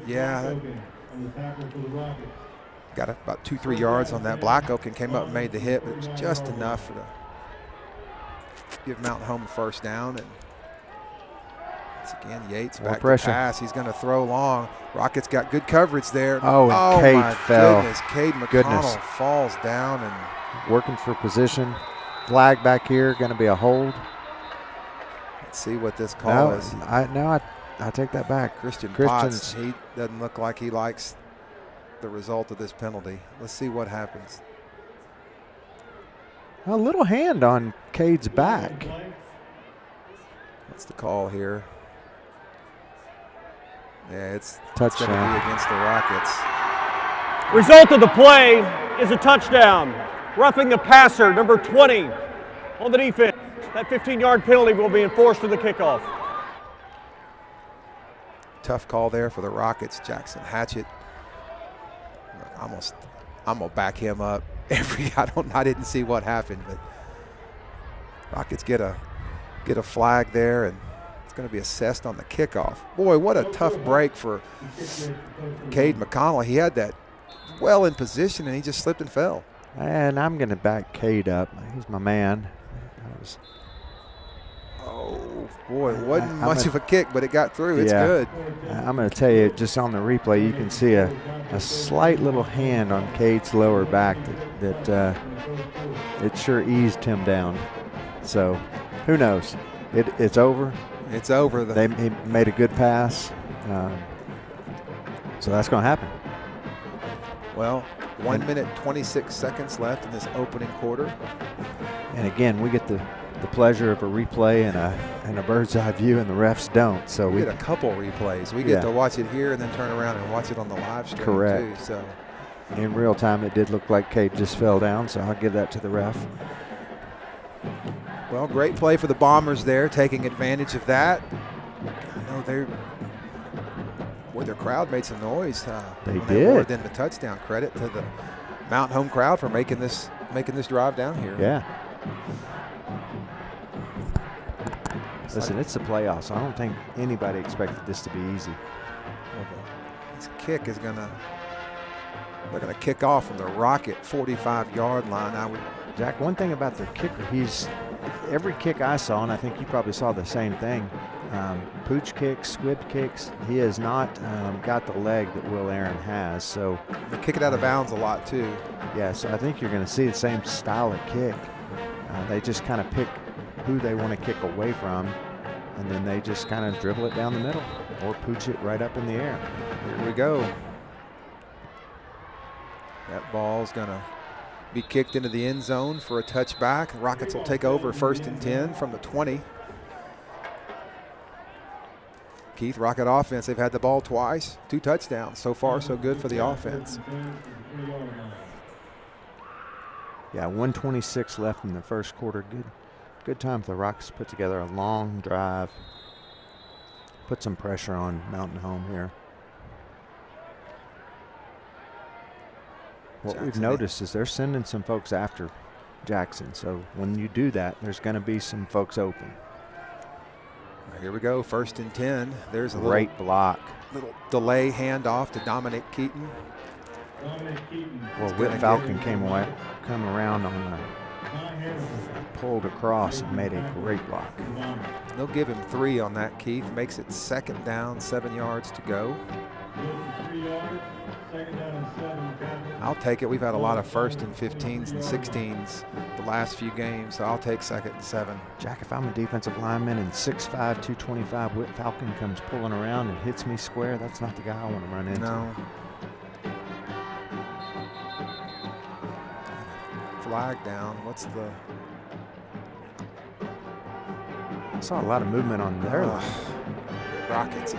Yeah. Got about 2-3 yards on that. Black Oak and came up and made the hit, but it was just enough to give Mountain Home a first down. And once again, Yates More back pressure. to pass. He's going to throw long. Rockets got good coverage there. Oh, and Cade my fell. goodness. Cade McConnell Goodness. falls down. And Working for position. Flag back here, going to be a hold. let's see what this call is. I take that back. Christian Christian's- Potts, he doesn't look like he likes the result of this penalty. Let's see what happens. A little hand on Cade's back. What's the call here? Yeah, it's Touchdown. going to be against the Rockets. Result of the play is a touchdown. Roughing the passer, number 20, on the defense. That 15-yard penalty will be enforced in the kickoff. Tough call there for the Rockets. Jackson Hatchett. I'm gonna back him up. I didn't see what happened, but Rockets get a flag there, and it's going to be assessed on the kickoff. Boy, what a tough break for Cade McConnell. He had that well in position, and he just slipped and fell. And I'm going to back Cade up. He's my man. Oh, boy, it wasn't much of a kick, but it got through. It's Yeah. good. I'm going to tell you, just on the replay, you can see a slight little hand on Cade's lower back that it sure eased him down. So, who knows? It's over. It's over. He made a good pass. So that's going to happen. Well, 1 minute, 26 seconds left in this opening quarter. And again, we get the pleasure of a replay and a bird's eye view, and the refs don't. So we get a couple replays. We get to watch it here and then turn around and watch it on the live stream. Correct. Too. So in real time, it did look like Cade just fell down. So I'll give that to the ref. Well, great play for the Bombers there, taking advantage of that. I know their crowd made some noise. They when did. awarded them the touchdown. Credit to the Mountain Home crowd for making this drive down here. Yeah. Listen, it's the playoffs. So I don't think anybody expected this to be easy. This kick is they're gonna kick off from the Rocket 45-yard line. Jack, one thing about their kicker, every kick I saw, and I think you probably saw the same thing, pooch kicks, squib kicks, he has not got the leg that Will Aaron has. So they kick it out of bounds a lot too. Yeah, so I think you're going to see the same style of kick. They just kind of pick who they want to kick away from, and then they just kind of dribble it down the middle or pooch it right up in the air. Here we go. That ball's going to be kicked into the end zone for a touchback. Rockets will take over 1st and 10 from the 20. Keith, Rocket offense, they've had the ball twice, 2 touchdowns. So far, so good for the offense. Yeah, 1:26 left in the first quarter. Good time for the Rockets to put together a long drive. Put some pressure on Mountain Home here. What we've noticed is they're sending some folks after Jackson. So when you do that, there's going to be some folks open. Here we go, 1st and 10. There's a great block. Little delay handoff to Dominic Keaton. Well, Whit Falcon come around on pulled across and made a great block. They'll give him 3 on that, Keith. Makes it 2nd down, 7 yards to go. I'll take it. We've had a lot of 1st and 15s and 16s the last few games, so I'll take 2nd and 7. Jack, if I'm a defensive lineman and 6'5", 225, Whit Falcon comes pulling around and hits me square, that's not the guy I want to run into. No. Flag down. What's the... I saw a lot of movement on their line. Rockets.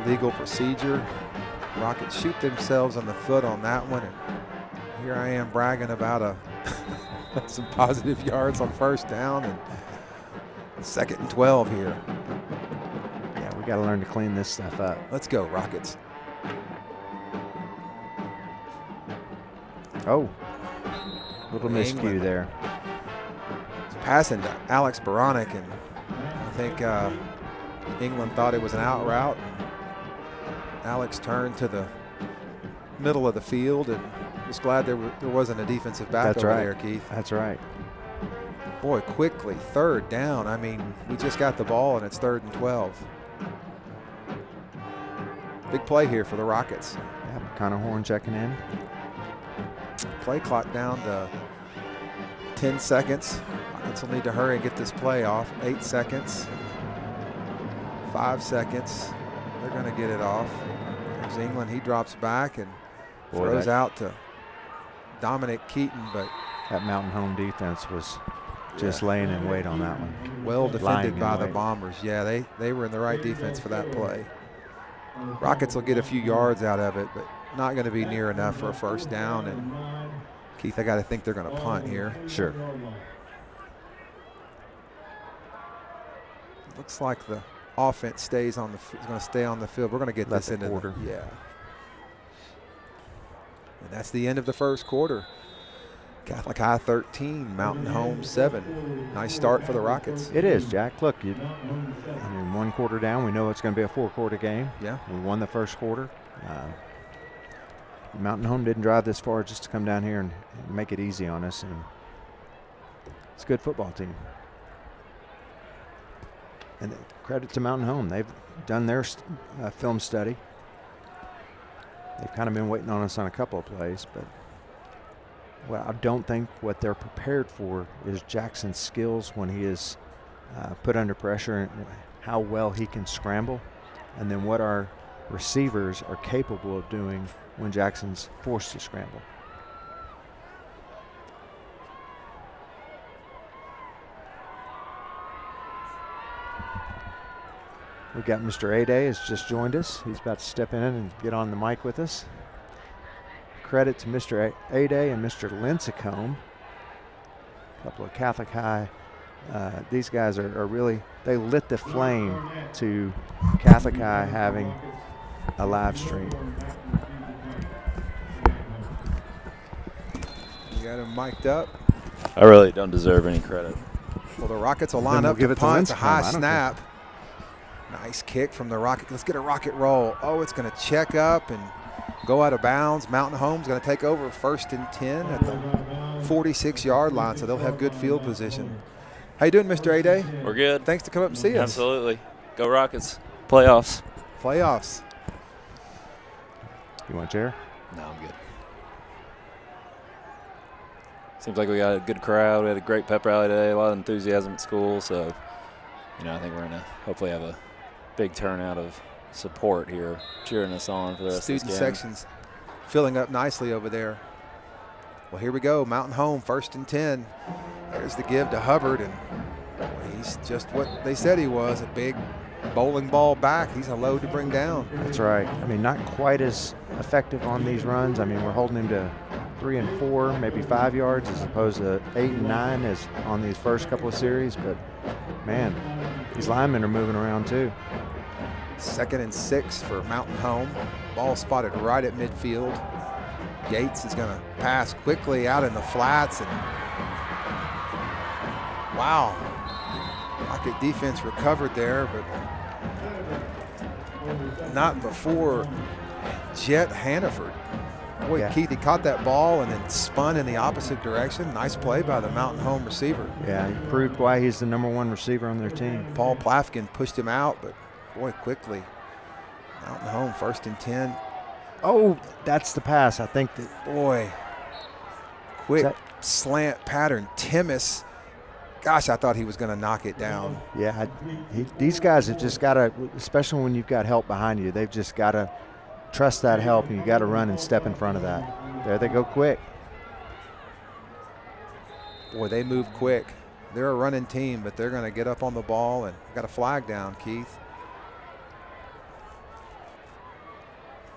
Illegal procedure. Rockets shoot themselves on the foot on that one. And here I am bragging about some positive yards on 1st down and 2nd and 12 here. Yeah, we got to learn to clean this stuff up. Let's go, Rockets. Oh, little miscue there. Passing to Alex Baranek, and I think England thought it was an out route. Alex turned to the middle of the field and was glad there wasn't a defensive back there, Keith. That's right. Boy, quickly, 3rd down. I mean, we just got the ball and it's 3rd and 12. Big play here for the Rockets. Yeah, Connor Horn checking in. Play clock down to 10 seconds. Rockets will need to hurry and get this play off. 8 seconds. 5 seconds. They're going to get it off. There's England. He drops back and throws out to Dominic Keaton, but that Mountain Home defense was just laying in wait on that one. Well defended by the wait. Bombers. Yeah, they were in the right defense for that play. Rockets will get a few yards out of it, but not going to be near enough for a first down. And Keith, I got to think they're going to punt here. Sure. Looks like the offense is going to stay on the field. We're going to get this into quarter. Yeah. And that's the end of the first quarter. Catholic High 13, Mountain Home 7. Nice start for the Rockets. It is, Jack. Look, one quarter down. We know it's going to be a 4-quarter game. Yeah. We won the first quarter. Mountain Home didn't drive this far just to come down here and make it easy on us. And it's a good football team. And credit to Mountain Home. They've done their film study. They've kind of been waiting on us on a couple of plays, but well, I don't think what they're prepared for is Jackson's skills when he is put under pressure and how well he can scramble, and then what our receivers are capable of doing when Jackson's forced to scramble. We've got Mr. A-Day has just joined us. He's about to step in and get on the mic with us. Credit to Mr. A-Day and Mr. Lincecum. A couple of Catholic High. These guys are really, they lit the flame to Catholic High having a live stream. You got him mic'd up. I really don't deserve any credit. Well, the Rockets will line we'll up give to it to punt. It's a Lincecum. high I don't snap. Nice kick from the Rocket. Let's get a Rocket roll. Oh, it's going to check up and go out of bounds. Mountain Home's going to take over 1st and 10 at the 46-yard line, so they'll have good field position. How you doing, Mr. A-Day? We're good. Thanks to come up and see us. Absolutely. Go Rockets. Playoffs. Playoffs. You want a chair? No, I'm good. Seems like we got a good crowd. We had a great pep rally today, a lot of enthusiasm at school. So, I think we're going to hopefully have a big turnout of support here cheering us on for the rest Student of this game. sections filling up nicely over there. Well, here we go. Mountain Home, 1st and 10. There's the give to Hubbard, and he's just what they said he was, a big bowling ball back. He's a load to bring down. That's right. Not quite as effective on these runs. We're holding him to 3 and 4, maybe 5 yards, as opposed to 8 and 9 as on these first couple of series. But, man, these linemen are moving around too. 2nd and 6 for Mountain Home. Ball spotted right at midfield. Gates is going to pass quickly out in the flats, and wow, Rocket defense recovered there, but not before Jet Hannaford. Boy, Yeah. Keith, he caught that ball and then spun in the opposite direction. Nice play by the Mountain Home receiver. Yeah, he proved why he's the #1 receiver on their team. Paul Plafkin pushed him out, but boy, quickly. Mountain Home, 1st and 10. Oh, that's the pass. I think that. Boy, quick That- slant pattern. Timmis, gosh, I thought he was going to knock it down. Yeah, these guys have just got to, especially when you've got help behind you, they've just got to trust that help, and you got to run and step in front of that. There they go quick. Boy, they move quick. They're a running team, but they're going to get up on the ball, and got a flag down, Keith.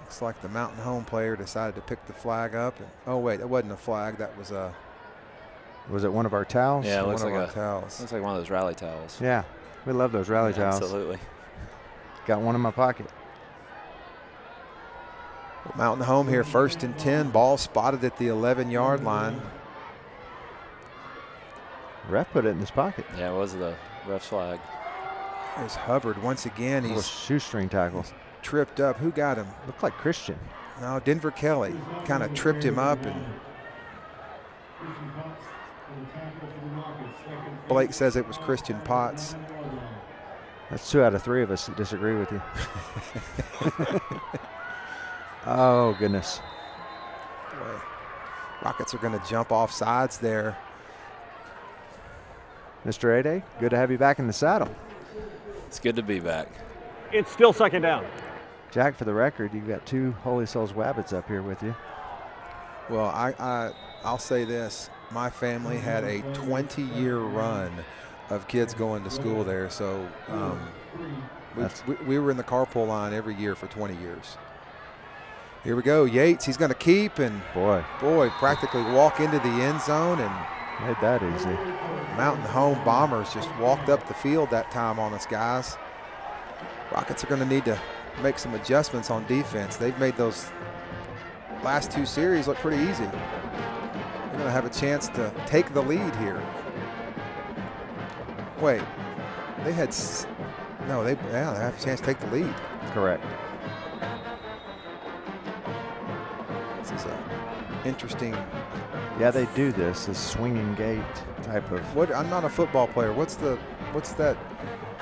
Looks like the Mountain Home player decided to pick the flag up. And, oh, wait, that wasn't a flag. That was a Was it one of our towels? Yeah, it one looks of like our towels. Looks like one of those rally towels. Yeah, we love those rally towels. Absolutely. Got one in my pocket. Mountain Home here, 1st and 10. Ball spotted at the 11-yard line. Ref put it in his pocket. Yeah, it was the ref's flag. There's Hubbard once again. Little He's shoestring tackle. tripped up. Who got him? Looked like Christian. No, Denver Kelly kind of tripped him up, and Blake says it was Christian Potts. That's 2 out of 3 of us that disagree with you. Oh, goodness. Boy, Rockets are going to jump off sides there. Mr. A-Day, good to have you back in the saddle. It's good to be back. It's still 2nd down. Jack, for the record, you've got 2 Holy Souls Wabbits up here with you. Well, I'll say this. My family had a 20-year run of kids going to school there. So we were in the carpool line every year for 20 years. Here we go. Yates, he's going to keep, and boy, practically walk into the end zone, and made that easy. Mountain Home Bombers just walked up the field that time on us, guys. Rockets are going to need to make some adjustments on defense. They've made those last 2 series look pretty easy. They're going to have a chance to take the lead here. Wait, they have a chance to take the lead. Correct. This is an interesting. Yeah, they do this swinging gate type of. I'm not a football player. What's that?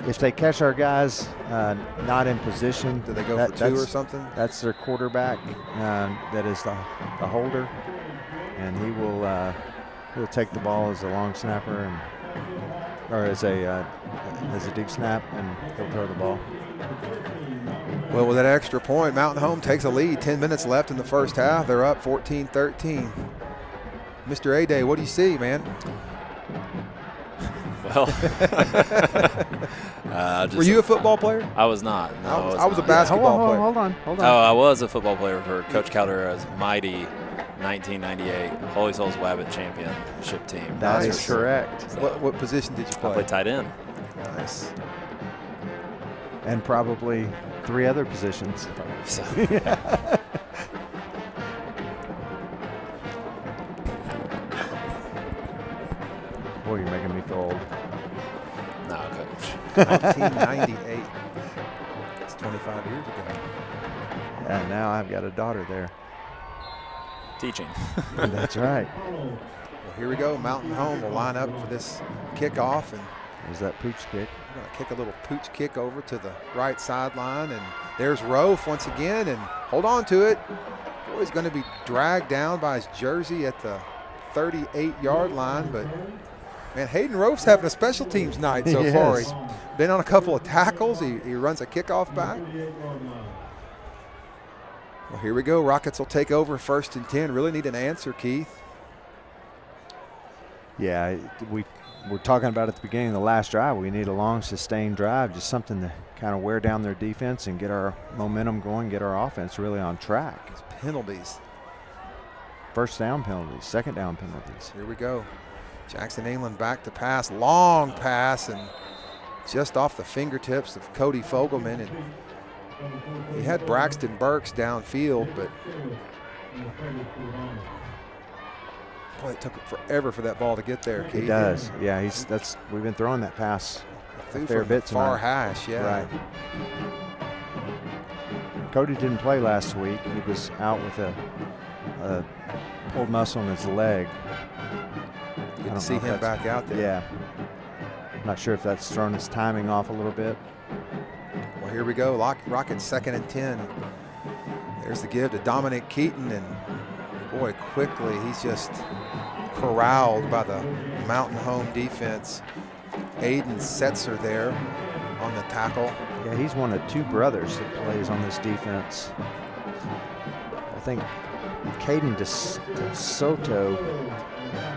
If they catch our guys not in position, do they go for 2 or something? That's their quarterback. That is the holder, and he'll take the ball as a long snapper or as a deep snap, and he'll throw the ball. Well, with that extra point, Mountain Home takes a lead. 10 minutes left in the first half. They're up 14-13. Mr. A-Day, what do you see, man? Well, were you a football player? I was not. No, I was a basketball player. Hold on. Oh, I was a football player for Coach Caldera's mighty 1998 Holy Souls Wabbit championship team. That is correct. So what position did you play? I played tight end. Nice. And probably 3 other positions. Probably so. Boy, you're making me feel old. No, Coach. 1998. It's 25 years ago. Yeah, now I've got a daughter there. Teaching. That's right. Well, here we go. Mountain Home will line up for this kickoff, and there's that pooch kick. We're going to kick a little pooch kick over to the right sideline, and there's Rofe once again, and hold on to it. Boy, he's going to be dragged down by his jersey at the 38-yard line, but man, Hayden Rofe's having a special teams night so far. He's been on a couple of tackles. He runs a kickoff back. Well, here we go. Rockets will take over 1st and 10. Really need an answer, Keith. Yeah, we were talking about at the beginning of the last drive. We need a long, sustained drive, just something to kind of wear down their defense and get our momentum going, get our offense really on track. It's penalties. 1st down penalties, 2nd down penalties. Here we go. Jackson England back to pass. Long pass, and just off the fingertips of Cody Fogelman. And he had Braxton Burks downfield, but boy, it took forever for that ball to get there, Keith. It does. Yeah, we've been throwing that pass a fair bit tonight. Far hash, yeah. Right. Cody didn't play last week. He was out with a pulled muscle in his leg. Good to see him back out there. Yeah. Not sure if that's thrown his timing off a little bit. Well, here we go. Rockets 2nd and 10. There's the give to Dominic Keaton, and boy, quickly he's just corralled by the Mountain Home defense. Aiden Setzer there on the tackle. Yeah, he's one of 2 brothers that plays on this defense. I think Caden DeSoto,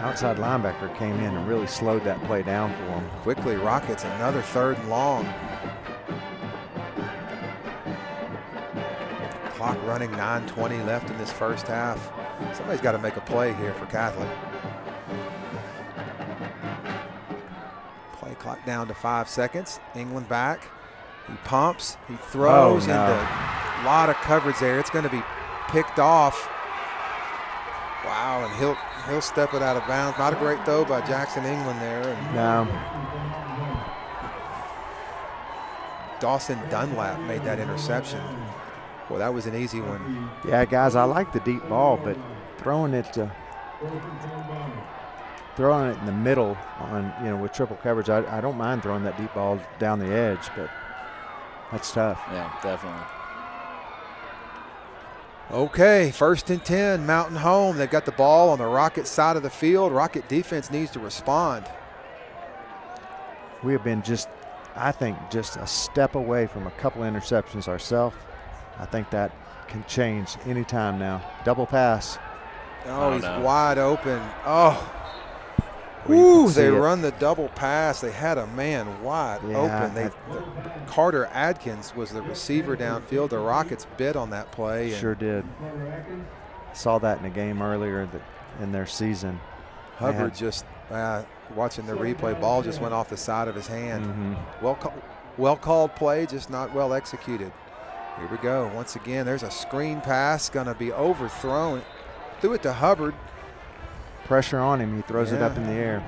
outside linebacker, came in and really slowed that play down for him. Quickly, Rockets another 3rd and long. Clock running, 9:20 left in this first half. Somebody's got to make a play here for Catholic. Play clock down to 5 seconds. England back. He pumps. He throws into a lot of coverage there. It's going to be picked off. Wow, and he'll step it out of bounds. Not a great throw by Jackson England there. And no. Dawson Dunlap made that interception. Well, that was an easy one. Yeah, guys, I like the deep ball, but throwing it in the middle on with triple coverage, I don't mind throwing that deep ball down the edge, but that's tough. Yeah, definitely. Okay, 1st and 10, Mountain Home. They've got the ball on the Rocket side of the field. Rocket defense needs to respond. We have been I think, just a step away from a couple interceptions ourselves. I think that can change anytime now. Double pass. Oh, he's no. wide open. Oh. Well, you Ooh, can see they it. run the double pass. They had a man wide open. Carter Adkins was the receiver downfield. The Rockets bid on that play. And Sure did. Saw that in a game earlier in their season. Hubbard just watching the replay, ball just went off the side of his hand. Well called play, just not well executed. Here we go. Once again, there's a screen pass going to be overthrown. Threw it to Hubbard. Pressure on him. He throws it up in the air.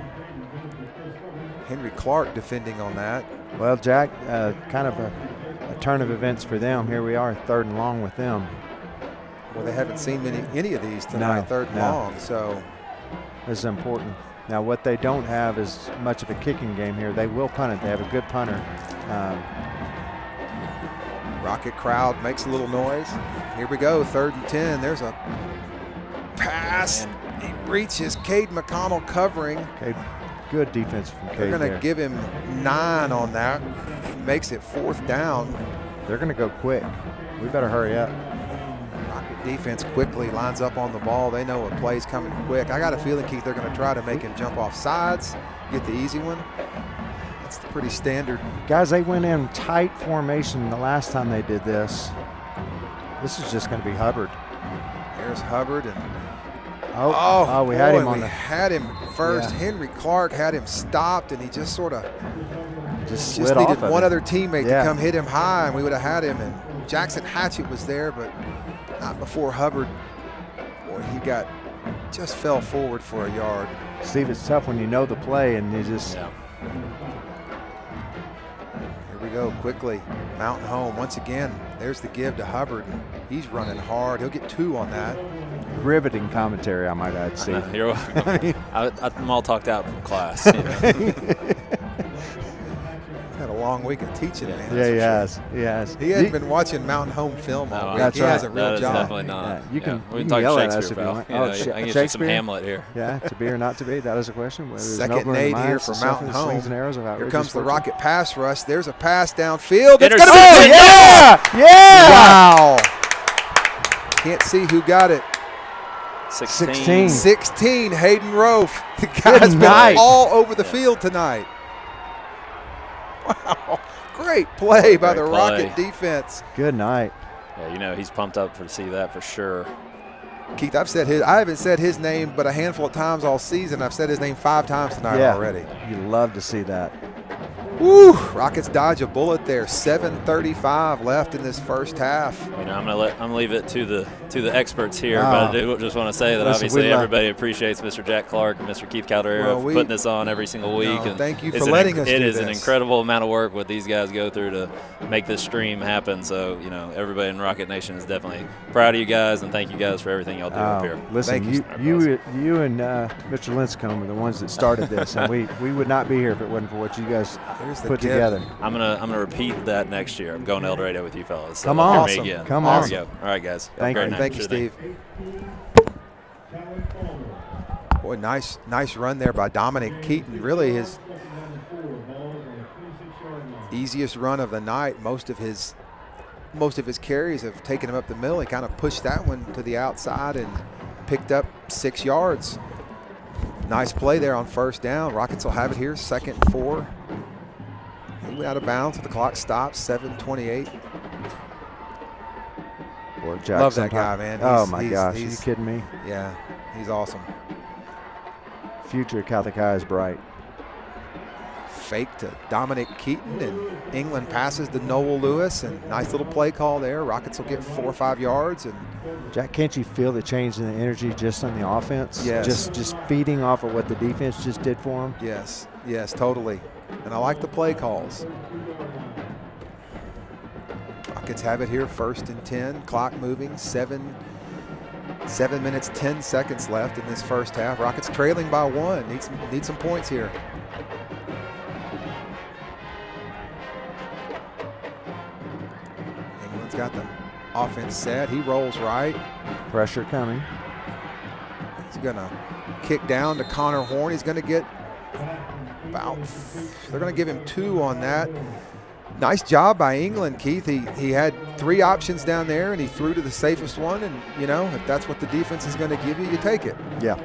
Henry Clark defending on that. Well, Jack, kind of a turn of events for them. Here we are, 3rd and long with them. Well, they haven't seen any of these tonight, 3rd and long. So this is important. Now, what they don't have is much of a kicking game here. They will punt it. They have a good punter. Rocket crowd makes a little noise. Here we go, 3rd and 10. There's a pass. He reaches. Cade McConnell covering. Okay, good defense from Cade. They're going to give him 9 on that. Makes it 4th down. They're going to go quick. We better hurry up. Rocket defense quickly lines up on the ball. They know a play's coming quick. I got a feeling, Keith, they're going to try to make him jump off sides, get the easy one. That's pretty standard. Guys, they went in tight formation the last time they did this. This is just going to be Hubbard. There's Hubbard and we had him on we had him first. Yeah. Henry Clark had him stopped, and he just sort of just needed off of one him. other teammate to come hit him high, and we would have had him. And Jackson Hatchett was there, but not before Hubbard. Boy, he just fell forward for a yard. Steve, it's tough when you know the play and you just. Here we go quickly. Mountain home once again. There's the give to Hubbard. He's running hard. He'll get 2 on that. Riveting commentary, I might add, Steve. You're welcome. I'm all talked out from class. You know. Had a long week of teaching, man. Yeah, he has. He has. He hasn't been watching Mountain Home film all week. That's he has a right. real That job. is definitely not. You can, we you can can talk yell at us Shakespeare, if you pal. want. You know, I can get you some Shakespeare? Hamlet here. Yeah, to be or not to be, that is a question. There's Second nobler and 8 in here minds, for the Mountain slings Home. and arrows of Here outrageous comes the fortune. Rocket pass rush. There's a pass downfield. It's Intercepted. gonna be Yeah! Wow. Can't see who got it. 16. 16, Hayden Rofe. The guy's been night. all over the field tonight. Wow. Great play by the Great Rocket play. defense. Good night. Yeah, you know, he's pumped up to see that for sure. Keith, I haven't said his name but a handful of times all season. I've said his name 5 times tonight already. You love to see that. Woo! Rockets dodge a bullet there. 7:35 left in this first half. You know, I'm gonna leave it to the experts here, Oh. but I do just want to say that Listen, obviously we love- everybody appreciates Mr. Jack Clark and Mr. Keith Calderera Well, for putting this on every single week. And thank you it's for letting us It do is an this. incredible amount of work what these guys go through to make this stream happen. So, you know, everybody in Rocket Nation is definitely proud of you guys, and thank you guys for everything y'all do up here. Listen, Thank you and Mr. Linscomb are the ones that started this, and we would not be here if it wasn't for what you guys Here's the put give. together. I'm gonna repeat that next year. I'm going to El Dorado with you fellas. So Come look on. for me Awesome. again. Come There on. we go. All right, guys. Thank Great you. night. Thank you, Sure thing. Steve. Boy, nice run there by Dominic Keaton. Really his easiest run of the night. Most of his carries have taken him up the middle. He kind of pushed that one to the outside and picked up 6 yards. Nice play there on first down. Rockets will have it here, 2nd and 4. He went out of bounds. The clock stops, 7:28. Boy, Jack Love that somehow- guy, man. Oh, He's- my he's- gosh. Are you he's- kidding me? Yeah, he's awesome. Future of Catholic High is bright. Fake to Dominic Keaton, and England passes to Noel Lewis, and nice little play call there. Rockets will get 4 or 5 yards, and Jack, can't you feel the change in the energy just on the offense? Yes. Just feeding off of what the defense just did for them? yes, totally. And I like the play calls. Rockets have it here, 1st and 10. Clock moving, 7 minutes, 10 seconds left in this first half. Rockets trailing by 1. Need some points here. England's got the offense set. He rolls right. Pressure coming. He's going to kick down to Connor Horn. He's going to get they're going to give him 2 on that. Nice job by England, Keith. He had 3 options down there, and he threw to the safest one. And, you know, if that's what the defense is going to give you, you take it. Yeah.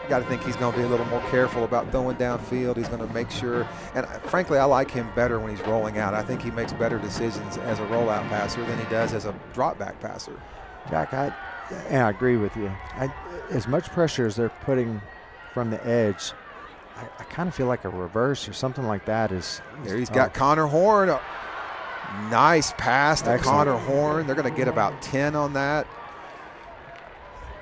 Got to think he's going to be a little more careful about throwing downfield. He's going to make sure. And, frankly, I like him better when he's rolling out. I think he makes better decisions as a rollout passer than he does as a drop back passer. Jack, I agree with you. As much pressure as they're putting from the edge, I kind of feel like a reverse or something like that is there. He's got Connor Horn. Nice pass to Excellent. Connor Horn. They're going to get about 10 on that.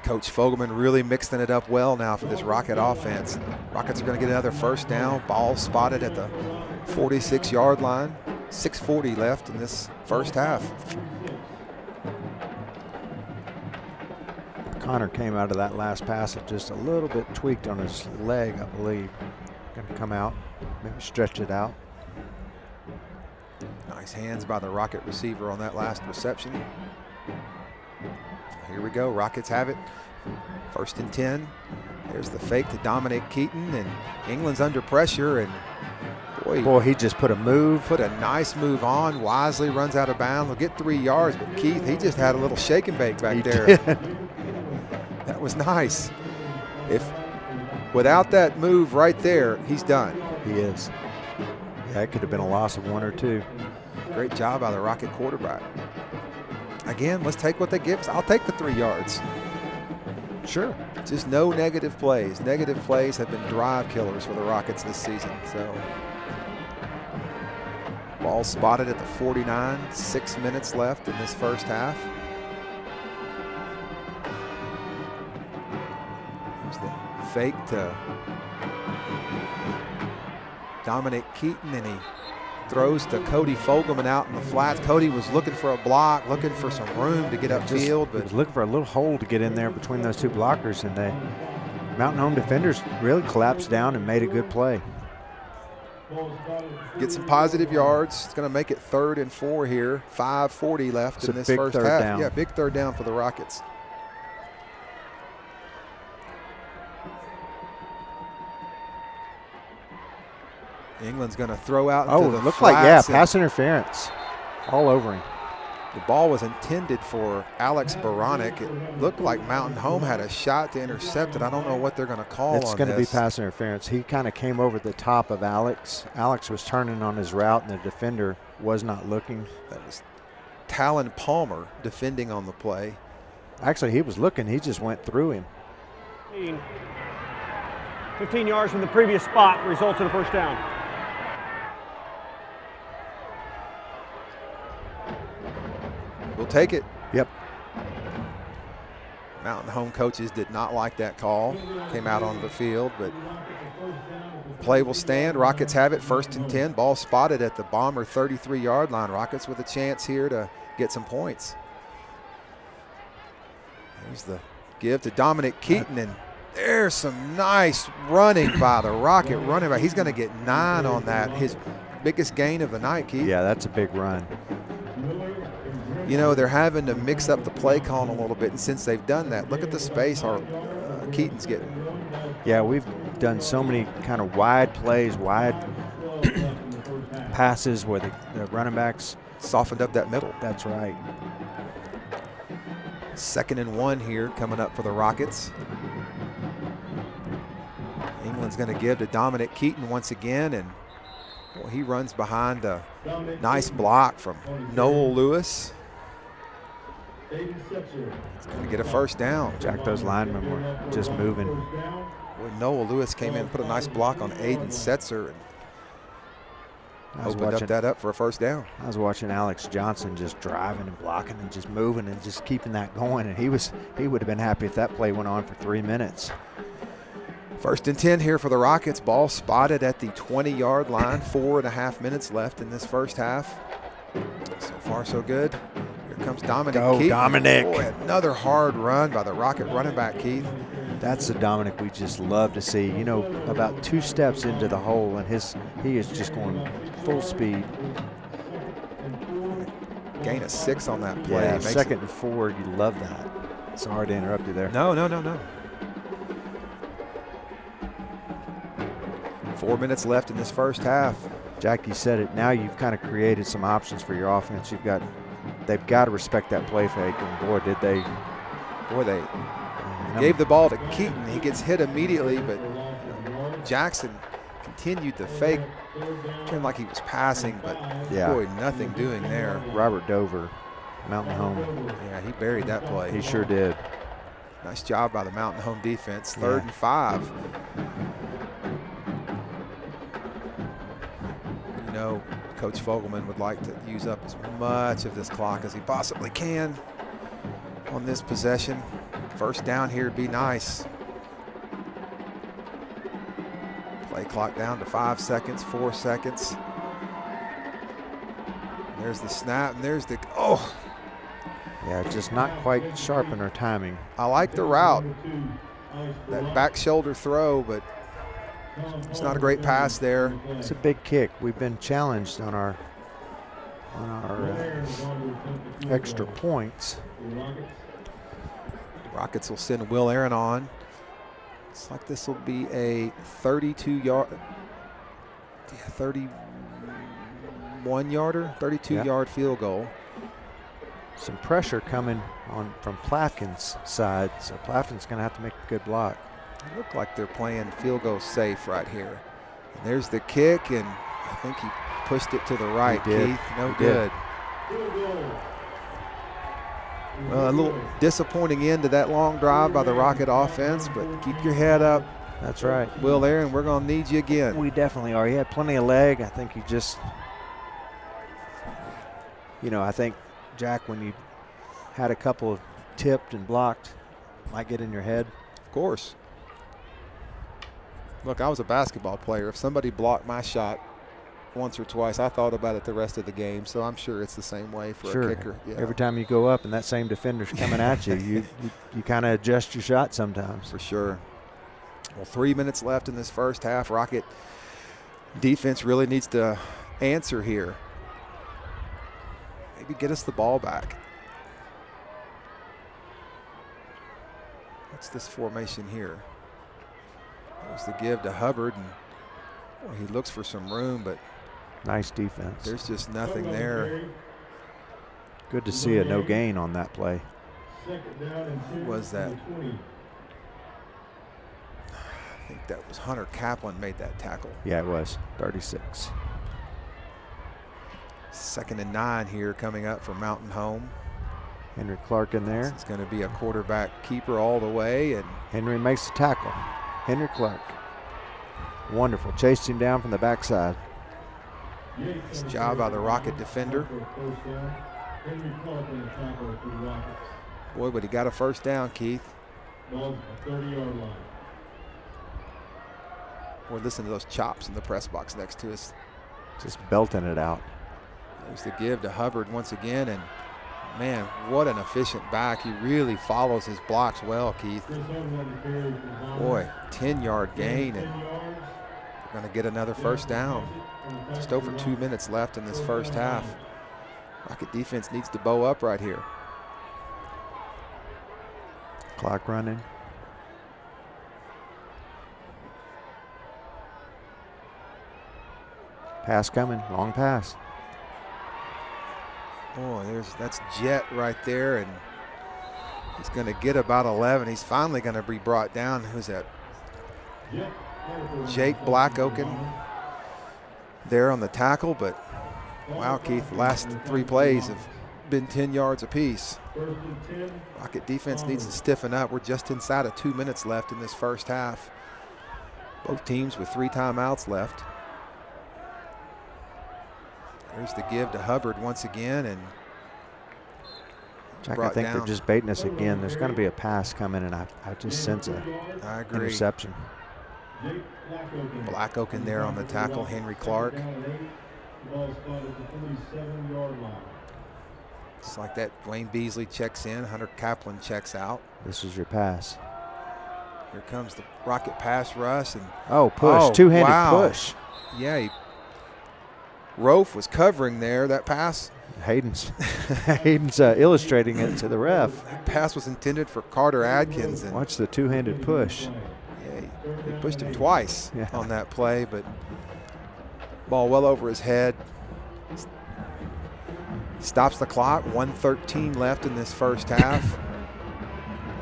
Coach Fogelman really mixing it up well now for this Rocket offense. Rockets are going to get another first down. Ball spotted at the 46-yard line. 6:40 left in this first half. Connor came out of that last pass just a little bit tweaked on his leg, I believe. Going to come out, maybe stretch it out. Nice hands by the Rocket receiver on that last reception. Here we go. Rockets have it. 1st and 10. There's the fake to Dominic Keaton, and England's under pressure. And boy, he just put a nice move on. Wisely runs out of bounds. He'll get 3 yards, but Keith, he just had a little shake and bake back there. That was nice. Without that move right there, he's done. He is. Yeah, it could have been a loss of 1 or 2. Great job by the Rocket quarterback. Again, let's take what they give us. I'll take the 3 yards. Sure. Just no negative plays. Negative plays have been drive killers for the Rockets this season. So, ball spotted at the 49. 6 minutes left in this first half. There's the fake to Dominic Keaton, and he throws to Cody Fogelman out in the flats. Cody was looking for a block, looking for some room to get upfield. But was looking for a little hole to get in there between those 2 blockers, and the Mountain Home defenders really collapsed down and made a good play. Get some positive yards. It's going to make it 3rd and 4 here. 5:40 left in this first half. Down. Yeah, big 3rd down for the Rockets. England's going to throw out into the it looked flats, like, yeah, pass interference all over him. The ball was intended for Alex Baranek. It looked like Mountain Home had a shot to intercept it. I don't know what they're going to call on this. It's going to be pass interference. He kind of came over the top of Alex. Alex was turning on his route, and the defender was not looking. That was Talon Palmer defending on the play. Actually, he was looking. He just went through him. 15 yards from the previous spot results in a first down. We'll take it. Yep. Mountain Home coaches did not like that call. Came out onto the field, but play will stand. Rockets have it. 1st and 10. Ball spotted at the Bomber 33-yard line. Rockets with a chance here to get some points. There's the give to Dominic Keaton, and there's some nice running by the Rocket running back. He's going to get 9 on that. His biggest gain of the night, Keith. Yeah, that's a big run. You know, they're having to mix up the play calling a little bit, and since they've done that, look at the space Keaton's getting. Yeah, we've done so many kind of wide plays, wide passes where the running backs softened up that middle. That's right. 2nd and 1 here coming up for the Rockets. England's going to give to Dominic Keaton once again, and well, he runs behind a nice block from Noel Lewis. He's going to get a first down. Jack, those linemen were just moving. Boy, Noel Lewis came in and put a nice block on Aiden Setzer and opened that up for a first down. I was watching Alex Johnson just driving and blocking and just moving and just keeping that going, and he would have been happy if that play went on for 3 minutes. 1st and 10 here for the Rockets. Ball spotted at the 20-yard line. 4.5 minutes left in this first half. So far, so good. Here comes Dominic Keaton. Dominic. Boy, another hard run by the Rocket running back, Keith. That's the Dominic we just love to see. You know, about 2 steps into the hole, and he is just going full speed. Gain of 6 on that play. Yeah, 2nd and 4. You love that. Sorry to interrupt you there. No. 4 minutes left in this first half. Jack, you said it. Now you've kind of created some options for your offense. They've got to respect that play fake, and boy, did they. Boy, they gave the ball to Keaton. He gets hit immediately, but Jackson continued to fake. Seemed like he was passing, but boy, nothing doing there. Robert Dover, Mountain Home. Yeah, he buried that play. He sure did. Nice job by the Mountain Home defense. 3rd and 5. You know, Coach Fogelman would like to use up as much of this clock as he possibly can on this possession. First down here would be nice. Play clock down to 5 seconds, 4 seconds. There's the snap, and there's the, Yeah, just not quite sharp in her timing. I like the route. That back shoulder throw, but it's not a great pass there. It's a big kick. We've been challenged on our extra points. Rockets will send Will Aaron on. Looks like this will be a 32-yard field goal. Some pressure coming on from Plafkin's side, so Plafkin's going to have to make a good block. It looked like they're playing field goal safe right here. And there's the kick, and I think he pushed it to the right, Keith. No good. Well, a little disappointing end to that long drive by the Rocket offense, but keep your head up. That's right. Will Aaron, we're going to need you again. We definitely are. He had plenty of leg. I think he just, I think, Jack, when you had a couple of tipped and blocked, might get in your head. Of course. Look, I was a basketball player. If somebody blocked my shot once or twice, I thought about it the rest of the game, so I'm sure it's the same way for a kicker. Yeah. Every time you go up and that same defender's coming at you, you kind of adjust your shot sometimes. For sure. Well, 3 minutes left in this first half. Rocket defense really needs to answer here. Maybe get us the ball back. What's this formation here? There's the give to Hubbard, and he looks for some room, but nice defense. There's just nothing there. Good to see a no gain on that play. Who was that? I think that was Hunter Kaplan made that tackle. Yeah, it was. 36. 2nd and 9 here coming up for Mountain Home. Henry Clark in there. It's going to be a quarterback keeper all the way, and Henry makes the tackle. Henry Clark. Wonderful. Chased him down from the backside. Nice job by the Rocket defender. Boy, but he got a first down, Keith. Boy, listen to those chops in the press box next to us. Just belting it out. There's the give to Hubbard once again, and man, what an efficient back. He really follows his blocks well, Keith. Boy, 10-yard gain, and we're going to get another first down. Just over 2 minutes left in this first half. Rocket defense needs to bow up right here. Clock running. Pass coming, long pass. Oh, that's Jet right there, and he's going to get about 11. He's finally going to be brought down. Who's that? Jake Blackoken there on the tackle, but wow, Keith, the last 3 plays have been 10 yards apiece. Rocket defense needs to stiffen up. We're just inside of 2 minutes left in this first half. Both teams with 3 timeouts left. There's the give to Hubbard once again, and Jack, I think they're just baiting us again. There's going to be a pass coming, and I just sense a interception. Blackoken there on the tackle, Henry Clark. Just like that, Dwayne Beasley checks in, Hunter Kaplan checks out. This is your pass. Here comes the Rocket pass rush, and push, two-handed push. Yeah, Rofe was covering there. That pass. Hayden's illustrating it to the ref. That pass was intended for Carter Adkins. And watch the two-handed push. Yeah, He pushed him twice Yeah. on that play, but ball well over his head. Stops the clock. 1:13 left in this first half.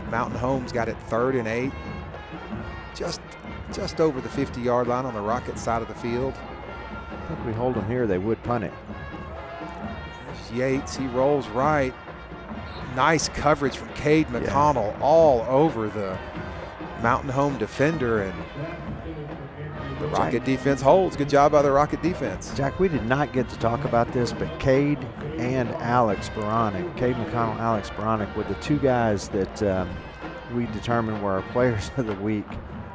Mountain Home's got it 3rd and 8. Just over the 50-yard line on the Rocket side of the field. I think we hold them here, they would punt it. There's Yates, he rolls right. Nice coverage from Cade McConnell all over the Mountain Home defender, and the Rocket defense holds. Good job by the Rocket defense. Jack, we did not get to talk about this, but Cade and Alex Baronic, Cade McConnell, Alex Baronic were the two guys that we determined were our players of the week,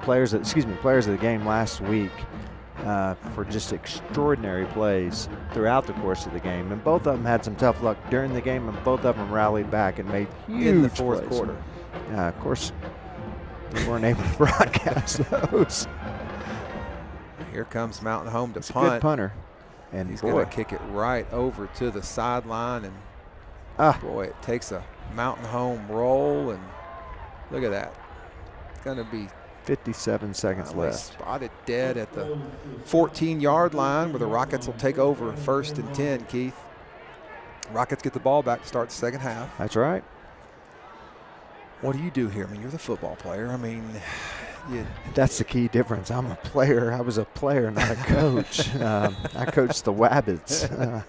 players of the game last week for just extraordinary plays throughout the course of the game. And both of them had some tough luck during the game, and both of them rallied back and made huge in the fourth plays. quarter. Of course, we weren't able to broadcast those. Here comes Mountain Home to It's a punt. good punter. And He's boy, going to kick it right over to the sideline, and boy, it takes a Mountain Home roll, and look at that. It's going to be 57 seconds left. spotted dead at the 14-yard line, where the Rockets will take over 1st and 10, Keith. Rockets get the ball back to start the second half. That's right. What do you do here? I mean, you're the football player. I mean, That's the key difference. I'm a player. I was a player, not a coach. I coached the Wabbits.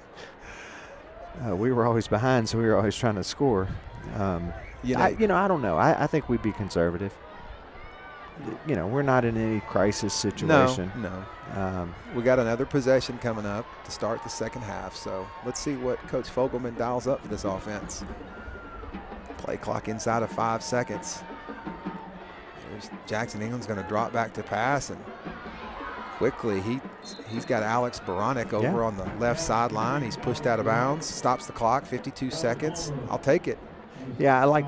We were always behind, so we were always trying to score. I don't know. I think we'd be conservative. We're not in any crisis situation. No. We got another possession coming up to start the second half, so let's see what Coach Fogelman dials up for this offense. Play clock inside of 5 seconds. There's Jackson England's going to drop back to pass, and quickly he's got Alex Baronic over on the left sideline. He's pushed out of bounds, stops the clock, 52 seconds. I'll take it. Yeah, I like.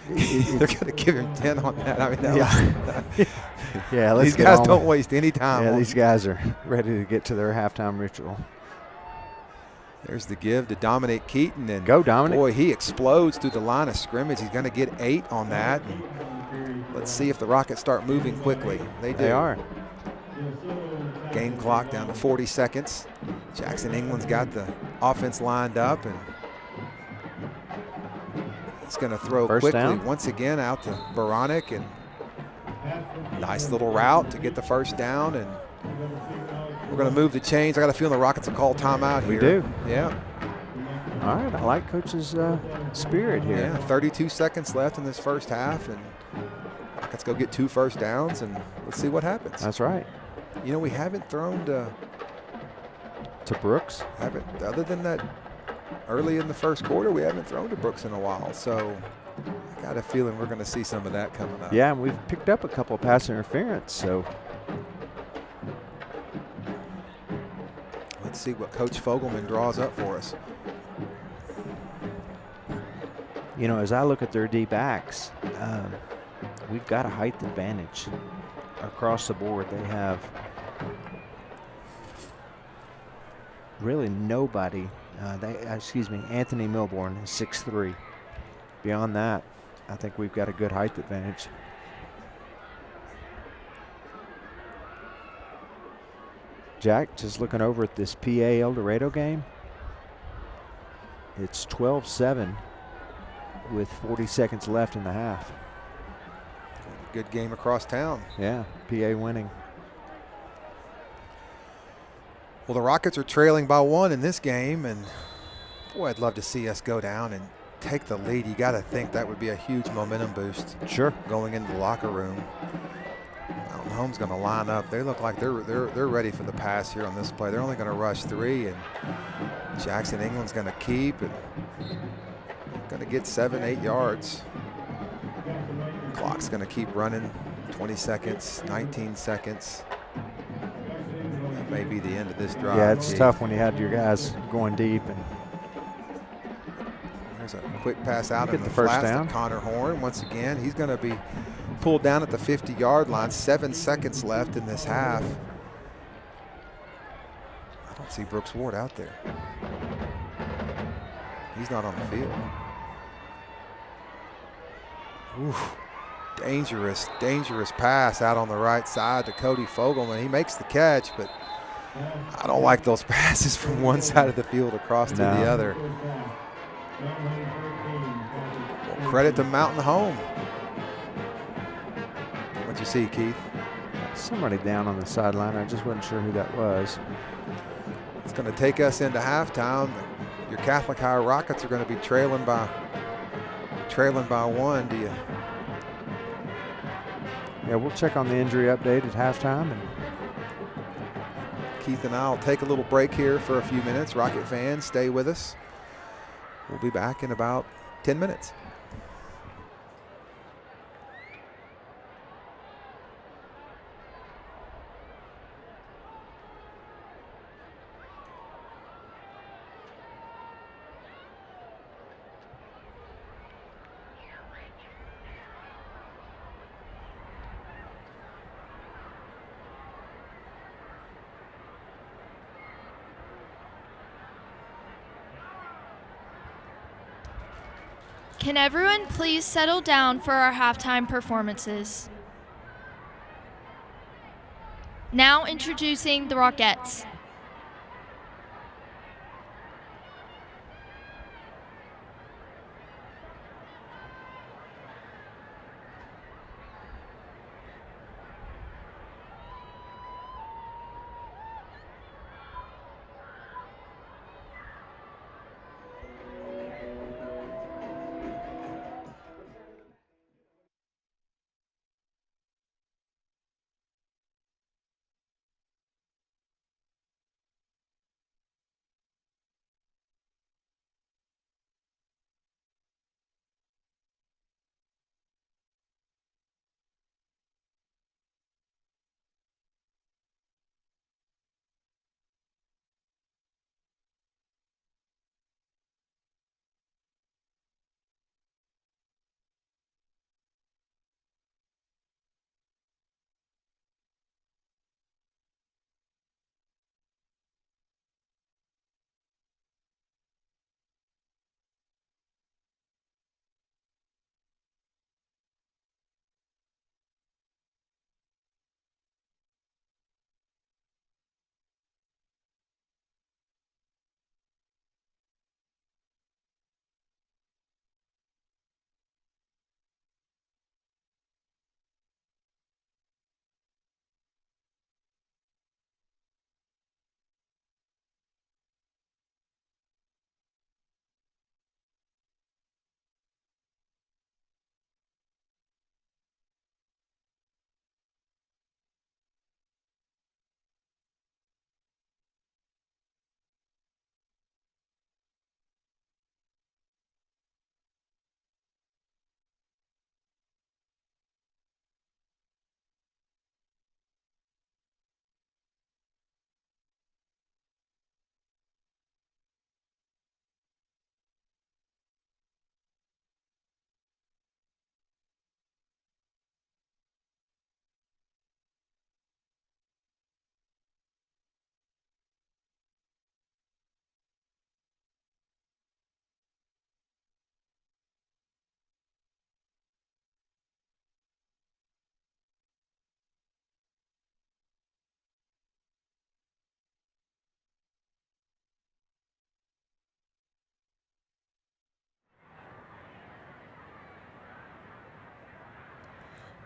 They're going to give him 10 on that. I mean, let's these get guys on don't with- waste any time. Yeah, these guys are ready to get to their halftime ritual. There's the give to Dominic Keaton, and Go, Dominic. boy, he explodes through the line of scrimmage. He's going to get 8 on that. And let's see if the Rockets start moving quickly. They do. They are. Game clock down to 40 seconds. Jackson England's got the offense lined up, and he's going to throw First quickly down. once again out to Baronic, and nice little route to get the first down. And we're going to move the chains. I got a feeling the Rockets will call timeout here. We do. Yeah. All right, I like Coach's spirit here. Yeah, 32 seconds left in this first half, and Rockets go get 2 first downs, and let's see what happens. That's right. We haven't thrown to Brooks. other than that early in the first quarter, we haven't thrown to Brooks in a while. So I got a feeling we're going to see some of that coming up. Yeah, and we've picked up a couple of pass interference, so Let's see what Coach Fogelman draws up for us. as I look at their D backs, we've got a height advantage across the board. They have really nobody. Anthony Milborn is 6'3". Beyond that, I think we've got a good height advantage. Jack, just looking over at this PA El Dorado game, it's 12-7 with 40 seconds left in the half. Good game across town. Yeah, PA winning. Well, the Rockets are trailing by 1 in this game, and boy, I'd love to see us go down and take the lead. You got to think that would be a huge momentum boost. Sure. Going into the locker room. Mountain Home's going to line up. They look like they're ready for the pass here on this play. They're only going to rush 3, and Jackson England's going to keep and going to get 7-8 yards. Clock's going to keep running. 20 seconds, 19 seconds. That may be the end of this drive. Yeah, it's tough when you had your guys going deep. And there's a quick pass out Get in the the first flats down. to Connor Horn. Once again, he's going to be pulled down at the 50-yard line. 7 seconds left in this half. I don't see Brooks Ward out there. He's not on the field. Oof. dangerous pass out on the right side to Cody Fogelman. He makes the catch, but I don't like those passes from one side of the field across to the other. Well, credit to Mountain Home. What'd you see, Keith? Somebody down on the sideline. I just wasn't sure who that was. It's going to take us into halftime. Your Catholic High Rockets are going to be trailing by one. Do you? Yeah, we'll check on the injury update at halftime. And Keith and I will take a little break here for a few minutes. Rocket fans, stay with us. We'll be back in about 10 minutes. Can everyone please settle down for our halftime performances? Now introducing the Rockettes.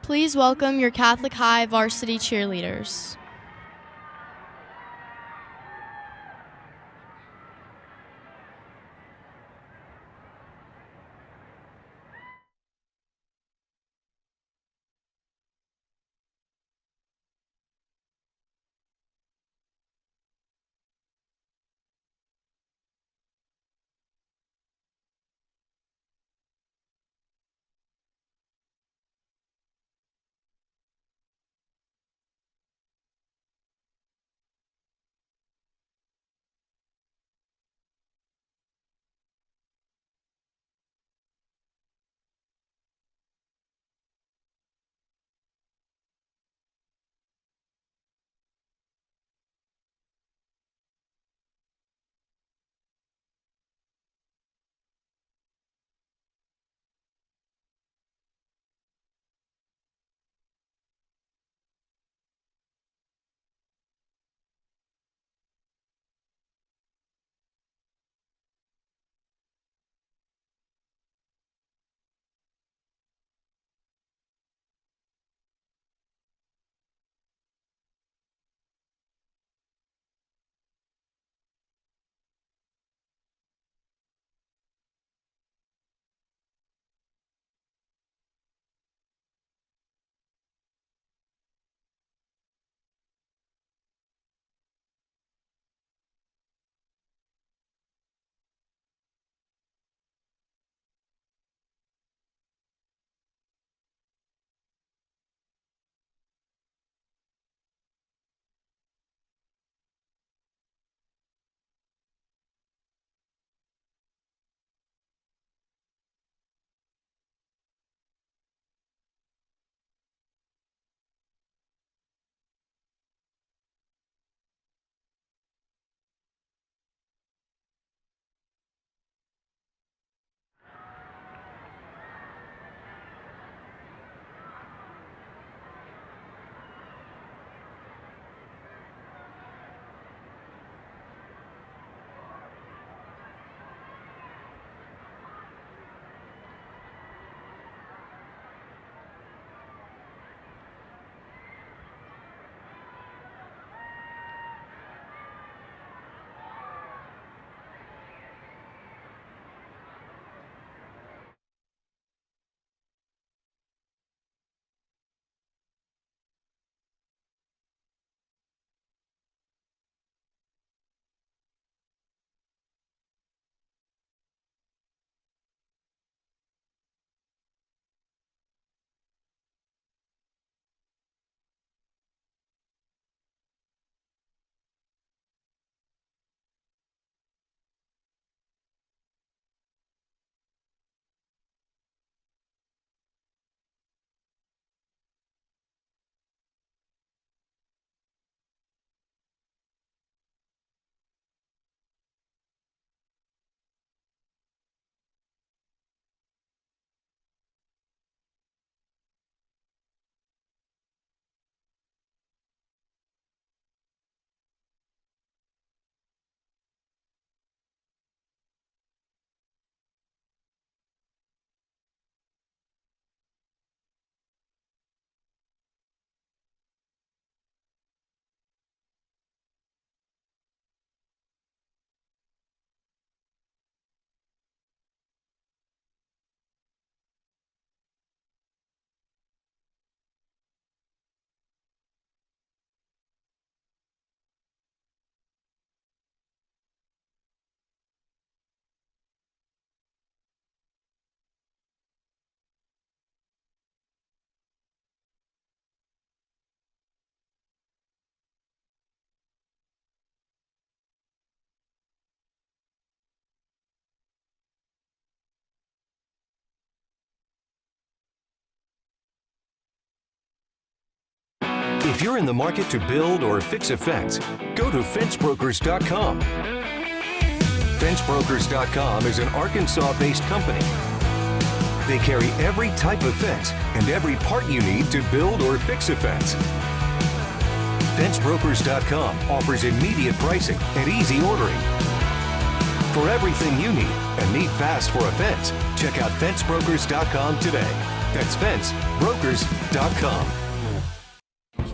Please welcome your Catholic High varsity cheerleaders. If you're in the market to build or fix a fence, go to fencebrokers.com. Fencebrokers.com is an Arkansas-based company. They carry every type of fence and every part you need to build or fix a fence. Fencebrokers.com offers immediate pricing and easy ordering. For everything you need and need fast for a fence, check out fencebrokers.com today. That's fencebrokers.com.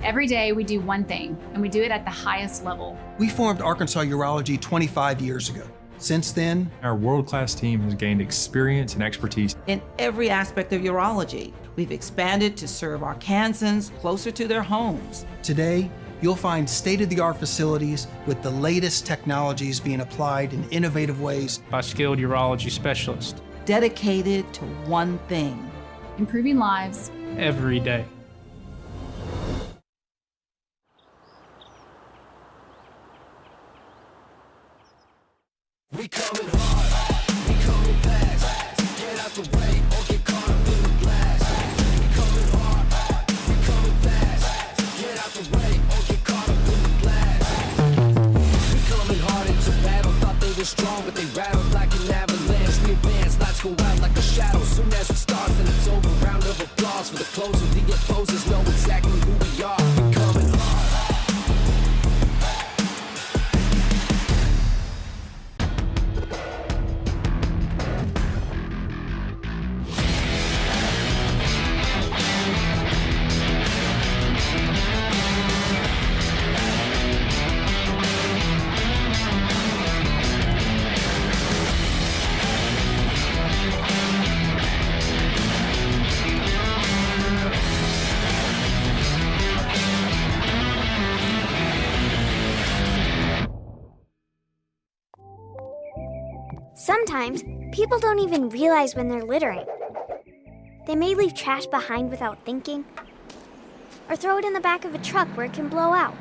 Every day we do one thing, and we do it at the highest level. We formed Arkansas Urology 25 years ago. Since then, our world-class team has gained experience and expertise in every aspect of urology. We've expanded to serve Arkansans closer to their homes. Today, you'll find state-of-the-art facilities with the latest technologies being applied in innovative ways by skilled urology specialists. Dedicated to one thing. Improving lives. Every day. We coming hard, we coming fast. Get out the way or get caught up in the blast. We coming hard, we coming fast. Get out the way or get caught up in the blast. We coming hard into battle, thought they were strong, but they rattled like an avalanche. We advance, lights go out like a shadow. Soon as it starts, then it's over. Round of applause for the closer. The opposers know exactly who we are. We coming hard. Sometimes, people don't even realize when they're littering. They may leave trash behind without thinking, or throw it in the back of a truck where it can blow out.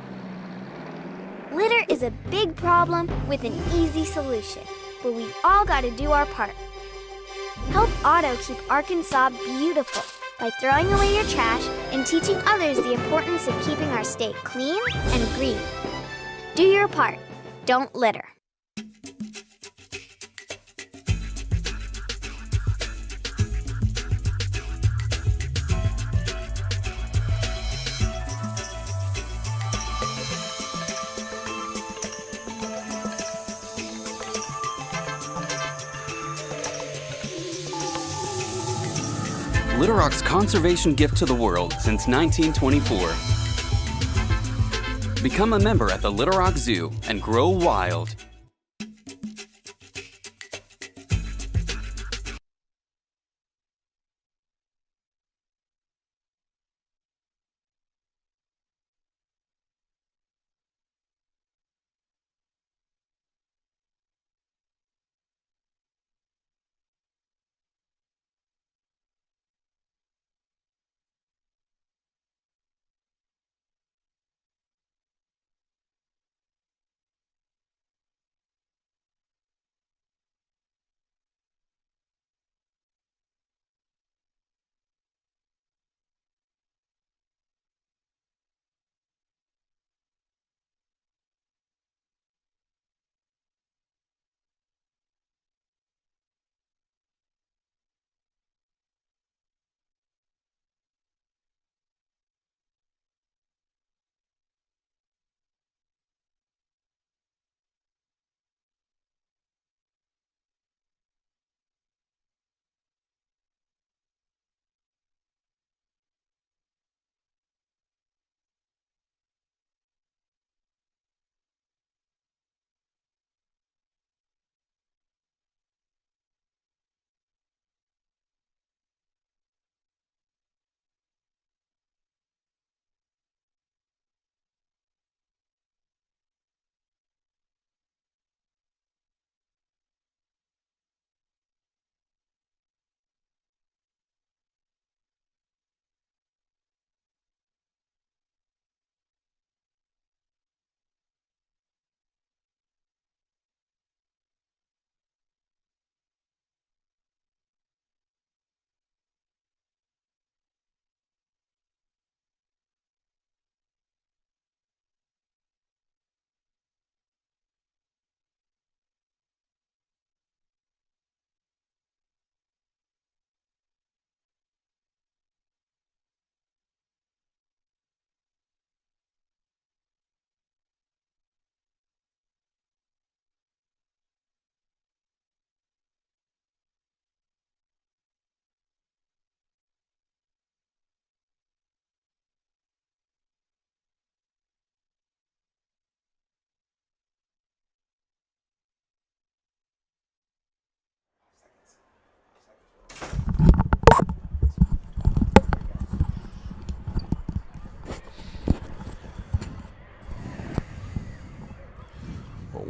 Litter is a big problem with an easy solution, but we've all got to do our part. Help Otto keep Arkansas beautiful by throwing away your trash and teaching others the importance of keeping our state clean and green. Do your part. Don't litter. Little Rock's conservation gift to the world since 1924. Become a member at the Little Rock Zoo and grow wild.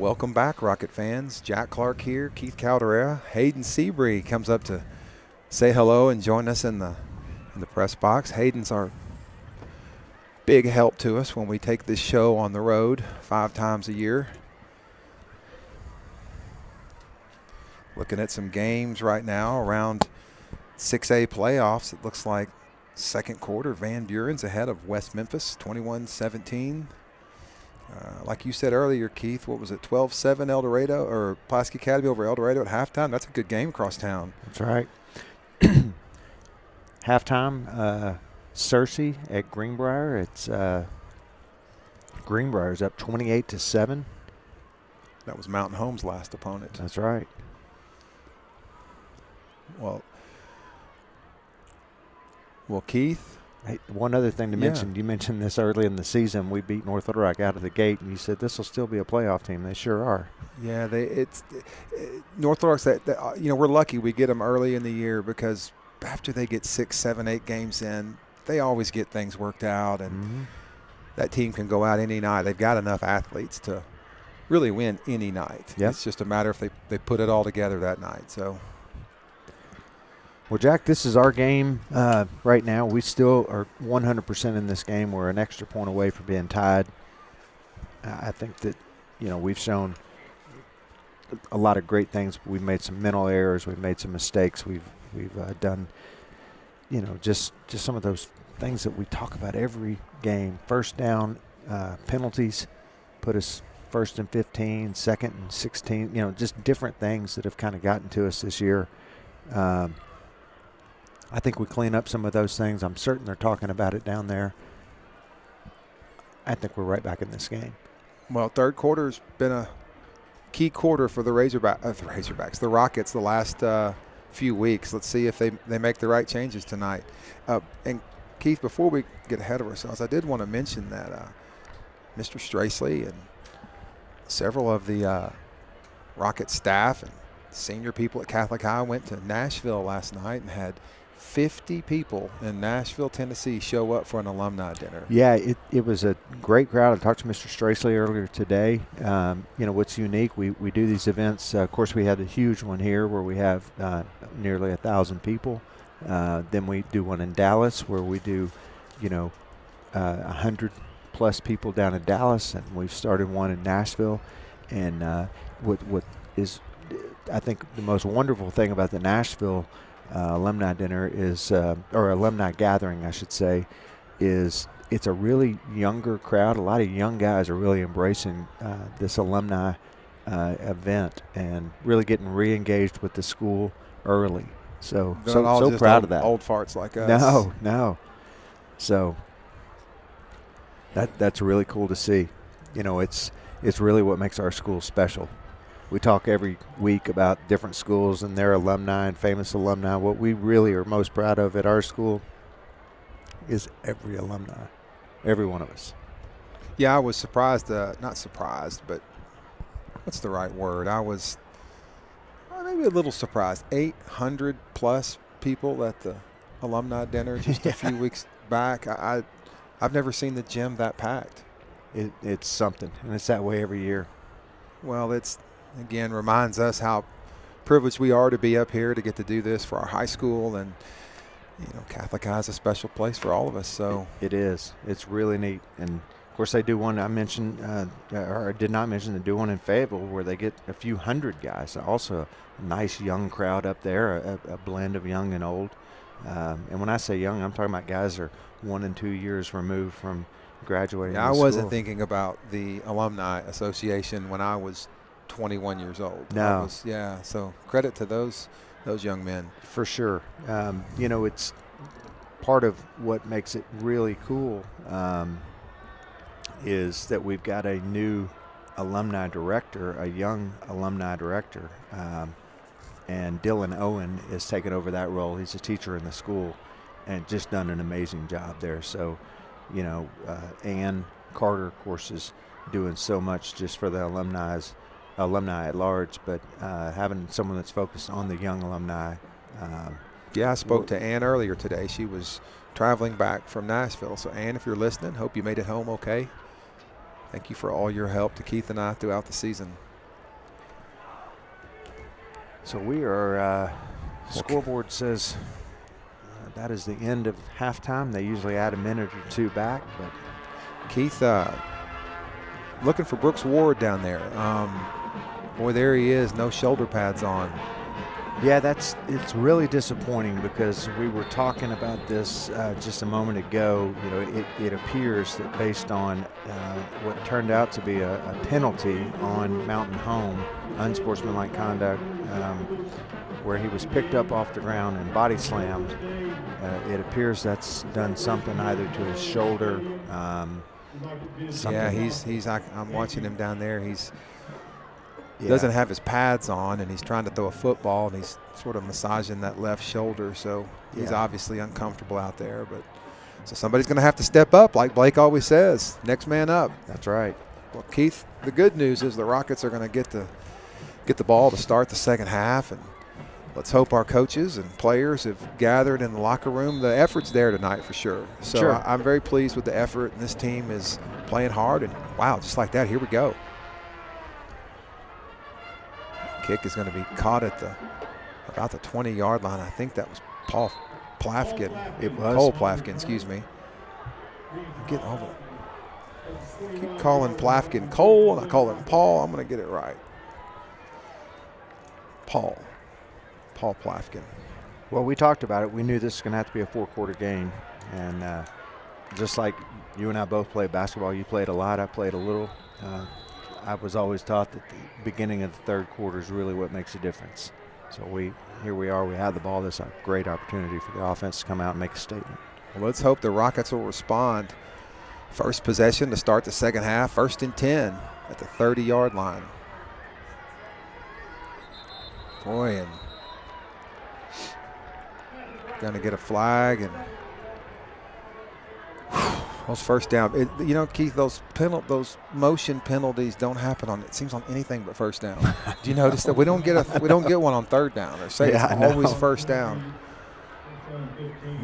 Welcome back, Rocket fans. Jack Clark here, Keith Caldera. Hayden Seabree comes up to say hello and join us in the press box. Hayden's our big help to us when we take this show on the road 5 times a year. Looking at some games right now around 6A playoffs. It looks like second quarter, Van Buren's ahead of West Memphis, 21-17. Like you said earlier, Keith, what was it, 12-7 El Dorado or Pulaski Academy over El Dorado at halftime? That's a good game across town. That's right. Halftime, Cersei at Greenbrier. It's Greenbrier's up 28-7. That was Mountain Home's last opponent. That's right. Well, Keith. Hey, one other thing to mention. You mentioned this early in the season. We beat North Little Rock out of the gate, and you said this will still be a playoff team. They sure are. Yeah, North Little Rock's we're lucky we get them early in the year because after they get 6, 7, 8 games in, they always get things worked out, and that team can go out any night. They've got enough athletes to really win any night. Yep. It's just a matter if they put it all together that night. So. Well, Jack, this is our game right now. We still are 100% in this game. We're an extra point away from being tied. I think that, we've shown a lot of great things. We've made some mental errors. We've made some mistakes. We've done, just some of those things that we talk about every game. First down penalties put us first and 15, second and 16, just different things that have kind of gotten to us this year. I think we clean up some of those things. I'm certain they're talking about it down there. I think we're right back in this game. Well, third quarter's been a key quarter for the Razorbacks, the Rockets, the last few weeks. Let's see if they make the right changes tonight. And Keith, before we get ahead of ourselves, I did want to mention that Mr. Stracely and several of the Rocket staff and senior people at Catholic High went to Nashville last night and had 50 people in Nashville, Tennessee show up for an alumni dinner. Yeah, it was a great crowd. I talked to Mr. Stracely earlier today. What's unique, we do these events. Of course, we had a huge one here where we have nearly 1,000 people. Then we do one in Dallas where we do, 100-plus people down in Dallas, and we've started one in Nashville. And what is, I think, the most wonderful thing about the Nashville alumni dinner is, or alumni gathering, I should say, is it's a really younger crowd. A lot of young guys are really embracing this alumni event and really getting re-engaged with the school early. So proud of that. Old farts like us. No. So that's really cool to see. It's really what makes our school special. We talk every week about different schools and their alumni and famous alumni. What we really are most proud of at our school is every alumni, every one of us. Yeah, I was surprised, not surprised, but what's the right word? I was maybe a little surprised. 800-plus people at the alumni dinner just a few weeks back. I've never seen the gym that packed. It's something, and it's that way every year. Well, again, reminds us how privileged we are to be up here to get to do this for our high school, and Catholic High is a special place for all of us. So it is. It's really neat, and of course they do one. I mentioned, or I did not mention, they do one in Fayetteville where they get a few hundred guys. Also, a nice young crowd up there, a blend of young and old. And when I say young, I'm talking about guys that are 1 and 2 years removed from graduating. Yeah, I wasn't thinking about the Alumni Association when I was 21 years old. No. So credit to those young men. For sure. It's part of what makes it really cool is that we've got a new alumni director, a young alumni director, and Dylan Owen is taking over that role. He's a teacher in the school and just done an amazing job there. So, Ann Carter, of course, is doing so much just for the alumni at large, but having someone that's focused on the young alumni. I spoke to Ann earlier today. She was traveling back from Nashville. So, Ann, if you're listening, hope you made it home okay. Thank you for all your help to Keith and I throughout the season. So we are, scoreboard says that is the end of halftime. They usually add a minute or two back, but Keith looking for Brooks Ward down there. Boy, there he is, no shoulder pads on. yeah, it's really disappointing because we were talking about this just a moment ago. You know, it appears that based on what turned out to be a penalty on Mountain Home, unsportsmanlike conduct, where he was picked up off the ground and body slammed. It appears that's done something either to his shoulder. Yeah, I'm watching him down there. Doesn't have his pads on, and he's trying to throw a football, and he's sort of massaging that left shoulder, so he's obviously uncomfortable out there. But so somebody's going to have to step up, like Blake always says. Next man up. That's right. Well, Keith, the good news is the Rockets are going to get the ball to start the second half, and let's hope our coaches and players have gathered in the locker room. The effort's there tonight for sure. So Sure. I'm very pleased with the effort, and this team is playing hard. And wow, just like that, here we go. Kick is going to be caught at about the 20-yard line. I think that was Paul Plafkin. It was. Cole Plafkin, excuse me. Get over. Keep calling Plafkin Cole, and I call him Paul. I'm going to get it right. Paul Plafkin. Well, we talked about it. We knew this was going to have to be a four-quarter game. And just like you and I both played basketball, you played a lot, I played a little. I was always taught that the beginning of the third quarter is really what makes a difference. So here we are. We had the ball. This is a great opportunity for the offense to come out and make a statement. Well, let's hope the Rockets will respond. First possession to start the second half. 1st and 10 at the 30-yard line. Boy, and going to get a flag, and those first down. You know, Keith, those motion penalties don't happen it seems on anything but first down. Do you notice that we don't get one on third down? Or say it's always first down.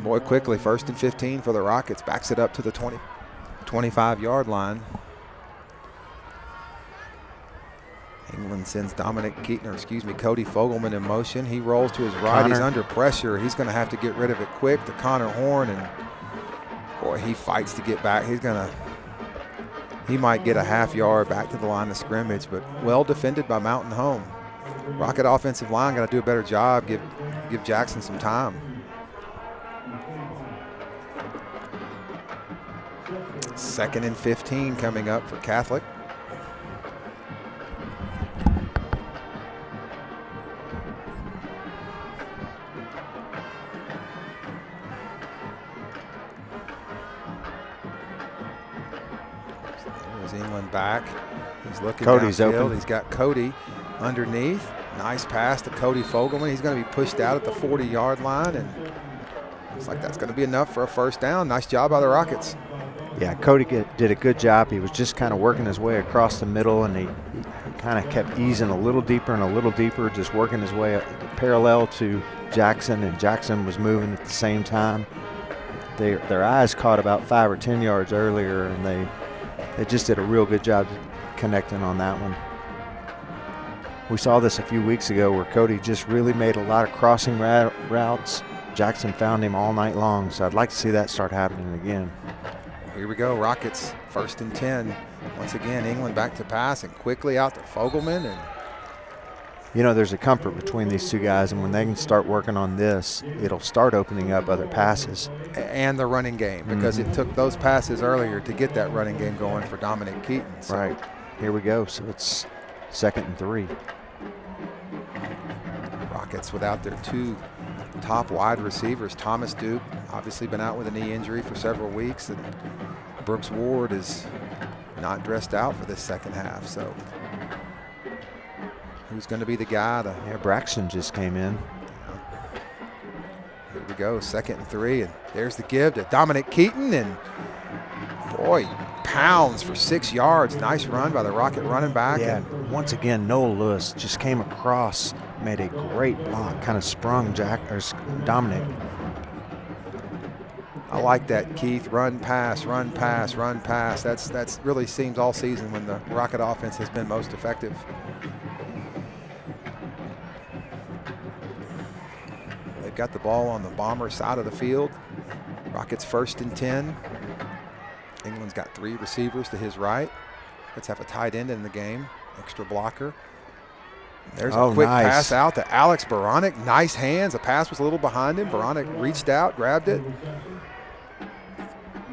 Boy, quickly, 1st and 15 for the Rockets. Backs it up to the 25-yard line. England sends Cody Fogelman in motion. He rolls to his right. Connor. He's under pressure. He's going to have to get rid of it quick to Connor Horn, and boy, he fights to get back. He might get a half yard back to the line of scrimmage, but well defended by Mountain Home. Rocket offensive line got to do a better job. Give Jackson some time. Second and 15 coming up for Catholic. England back. He's looking Cody's downfield. open. He's got Cody underneath. Nice pass to Cody Fogelman. He's going to be pushed out at the 40-yard line, and looks like that's going to be enough for a first down. Nice job by the Rockets. Yeah, Cody did a good job. He was just kind of working his way across the middle, and he kind of kept easing a little deeper and a little deeper, just working his way parallel to Jackson, and Jackson was moving at the same time. Their eyes caught about 5 or 10 yards earlier, and they just did a real good job connecting on that one. We saw this a few weeks ago where Cody just really made a lot of crossing routes. Jackson found him all night long, so I'd like to see that start happening again. Here we go, Rockets, 1st and 10. Once again, England back to pass and quickly out to Fogelman. And you know, there's a comfort between these two guys, and when they can start working on this, it'll start opening up other passes. And the running game, because it took those passes earlier to get that running game going for Dominic Keaton. So. Right. Here we go. So it's 2nd and 3. Rockets without their two top wide receivers. Thomas Duke, obviously been out with a knee injury for several weeks, and Brooks Ward is not dressed out for this second half. So who's going to be the guy to... Yeah, Braxton just came in. Here we go, 2nd and 3, and there's the give to Dominic Keaton, and boy, pounds for 6 yards. Nice run by the Rocket running back. Yeah, and once again, Noah Lewis just came across, made a great block, kind of sprung Dominic. I like that, Keith. Run, pass, run, pass, run, pass. That's really seems all season when the Rocket offense has been most effective. got the ball on the Bomber side of the field. Rockets 1st and 10. England's got 3 receivers to his right. Let's have a tight end in the game, extra blocker. There's a quick pass out to Alex Baranek. Nice hands. The pass was a little behind him. Baranek reached out, grabbed it.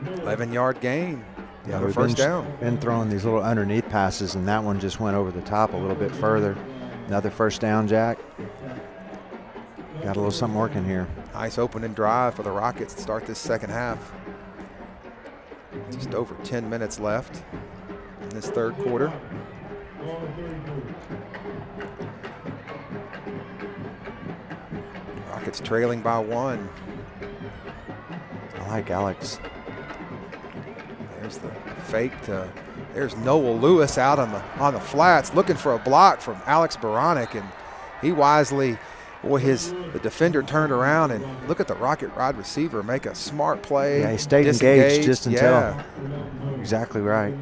11-yard gain. Yeah, we've first down. Been throwing these little underneath passes, and that one just went over the top a little bit further. Another first down, Jack. Got a little something working here. Nice opening drive for the Rockets to start this second half. Just over 10 minutes left in this third quarter. Rockets trailing by 1. I like Alex. There's the fake to, there's Noel Lewis out on the flats looking for a block from Alex Baranek, and he wisely, the defender turned around, and look at the Rocket wide receiver make a smart play. Yeah, he stayed engaged just until. Yeah. Exactly right.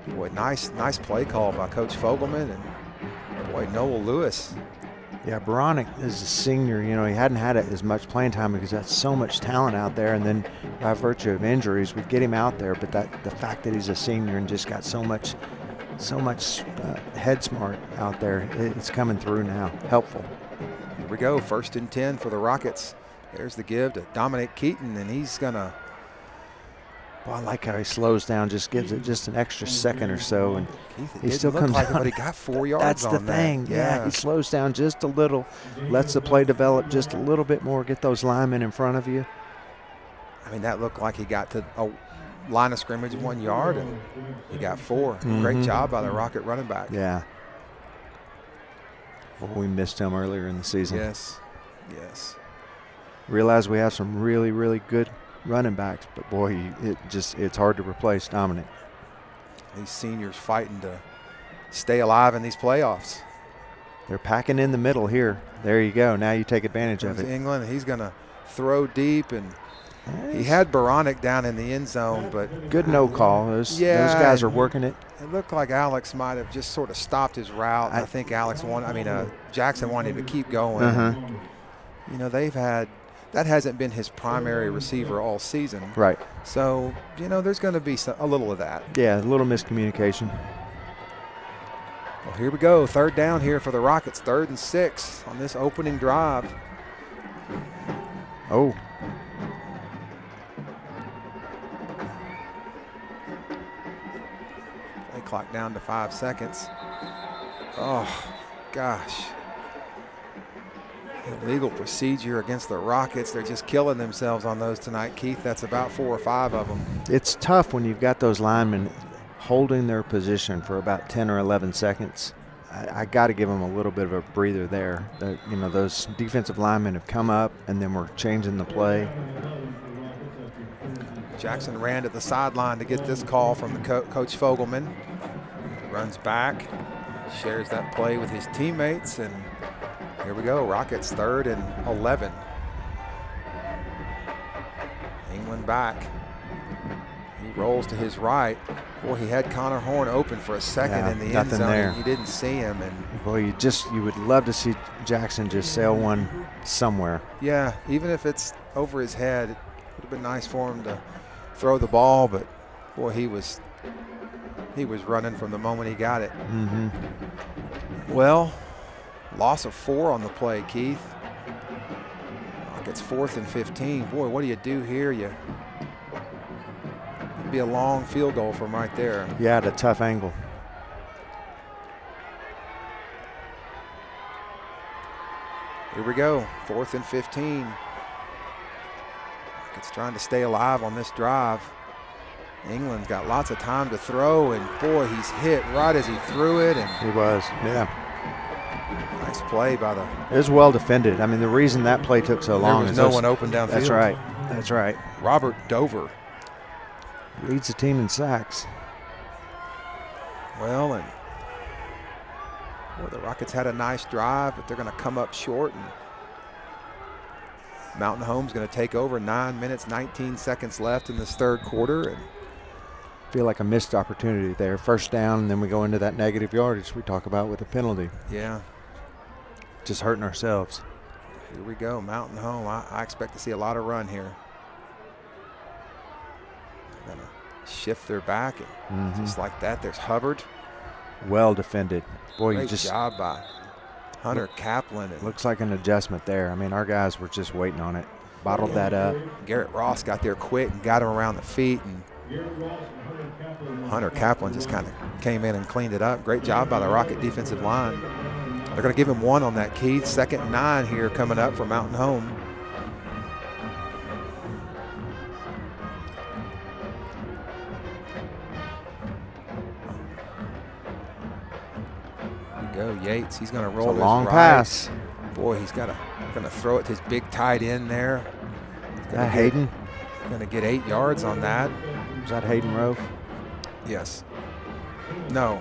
Boy, nice play call by Coach Fogelman, and boy, Noel Lewis. Yeah, Baranek is a senior. You know, he hadn't had as much playing time because that's so much talent out there, and then by virtue of injuries, we get him out there. But the fact that he's a senior and just got so much head smart out there, it's coming through now. Helpful. Here we go, 1st and 10 for the Rockets. There's the give to Dominic Keaton, and he's gonna. Well, I like how he slows down, just gives it just an extra second or so, and he still comes like out. But he got 4 yards. That's the thing. Yeah, he slows down just a little, lets the play develop just a little bit more, get those linemen in front of you. I mean, that looked like he got to a line of scrimmage 1 yard, and he got 4. Mm-hmm. Great job by the Rocket running back. Yeah. Well, we missed him earlier in the season. Yes. Realize we have some really, really good running backs, but boy, it's hard to replace Dominic. These seniors fighting to stay alive in these playoffs. They're packing in the middle here. There you go. Now you take advantage of it. England, he's going to throw deep, and he had Baranek down in the end zone, but good no call. Those guys are working it. It looked like Alex might have just sort of stopped his route. I think Jackson wanted him to keep going. You know, that hasn't been his primary receiver all season. Right. So, you know, there's going to be a little of that. Yeah, a little miscommunication. Well, here we go. 3rd down here for the Rockets. 3rd and 6 on this opening drive. Oh. Play clock down to 5 seconds. Oh, gosh. Illegal procedure against the Rockets. They're just killing themselves on those tonight, Keith. That's about 4 or 5 of them. It's tough when you've got those linemen holding their position for about 10 or 11 seconds. I got to give them a little bit of a breather there. You know, those defensive linemen have come up, and then we're changing the play. Jackson ran to the sideline to get this call from the Coach Fogelman. Runs back, shares that play with his teammates, and here we go, Rockets 3rd and 11. England back. He rolls to his right. Boy, he had Connor Horn open for a second in the end zone. There. He didn't see him. And boy, you would love to see Jackson just sail one somewhere. Yeah, even if it's over his head, it would have been nice for him to throw the ball, but boy, he was running from the moment he got it. Well, loss of 4 on the play, Keith. Rockets 4th and 15. Boy, what do you do here? It'd be a long field goal from right there. Yeah, at a tough angle. Here we go, 4th and 15. Rockets trying to stay alive on this drive. England's got lots of time to throw, and boy, he's hit right as he threw it. And he was, yeah. Nice play by the. It was well defended. I mean, the reason that play took so long is no one open downfield. That's right. That's right. Robert Dover leads the team in sacks. Well, and boy, the Rockets had a nice drive, but they're going to come up short. And Mountain Home's going to take over. 9 minutes, 19 seconds left in this third quarter. And feel like a missed opportunity there. First down, and then we go into that negative yardage we talk about with a penalty. Yeah. Just hurting ourselves. Here we go, Mountain Home. I expect to see a lot of run here. They're going to shift their back, and just like that, there's Hubbard. Well defended. Boy, Great you just job by Hunter Kaplan. Looks like an adjustment there. I mean, our guys were just waiting on it. Bottled that up. Garrett Ross got there quick and got him around the feet, and Hunter Kaplan just kind of came in and cleaned it up. Great job by the Rocket defensive line. They're going to give him one on that, Keith. 2nd and 9 here coming up for Mountain Home. Here we go, Yates. He's going to roll It's a this long right. pass. Boy, he's going to throw it to his big tight end there. Hayden? Going to get 8 yards on that. Is that Hayden Rove? Yes. No.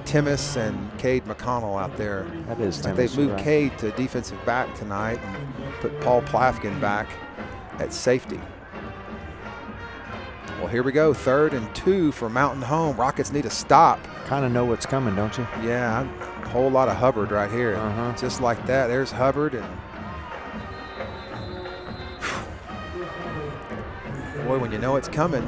Timmis and Cade McConnell out there. That is Timmis. Timmis, They've moved right. Cade to defensive back tonight and put Paul Plafkin back at safety. Well, here we go. 3rd and 2 for Mountain Home. Rockets need a stop. Kind of know what's coming, don't you? Yeah, a whole lot of Hubbard right here. Just like that. There's Hubbard, and boy, when you know it's coming.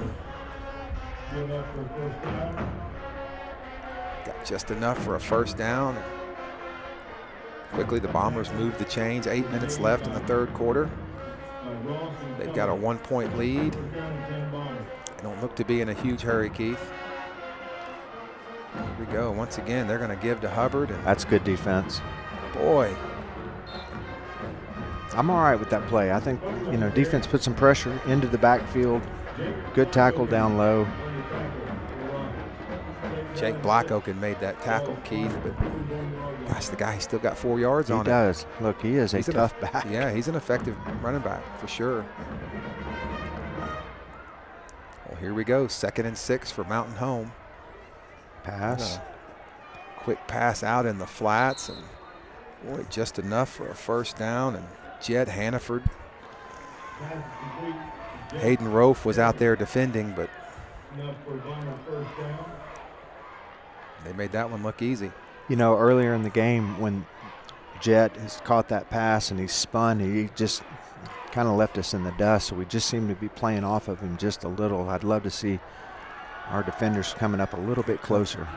Got just enough for a first down. Quickly, the Bombers move the chains. 8 minutes left in the 3rd quarter. They've got a 1-point lead. They don't look to be in a huge hurry, Keith. Here we go. Once again, they're going to give to Hubbard. And that's good defense. Boy. I'm all right with that play. I think, defense put some pressure into the backfield. Good tackle down low. Jake Blackoken made that tackle, Keith, but gosh, the guy still got 4 yards on it. He does. Look, he is a tough back. Yeah, he's an effective running back for sure. Well, here we go. 2nd and 6 for Mountain Home. Pass. Quick pass out in the flats, and boy, just enough for a first down. And Jed Hannaford. Hayden Rofe was out there defending, but they made that one look easy. Earlier in the game when Jet has caught that pass and he spun, he just kind of left us in the dust. So we just seem to be playing off of him just a little. I'd love to see our defenders coming up a little bit closer.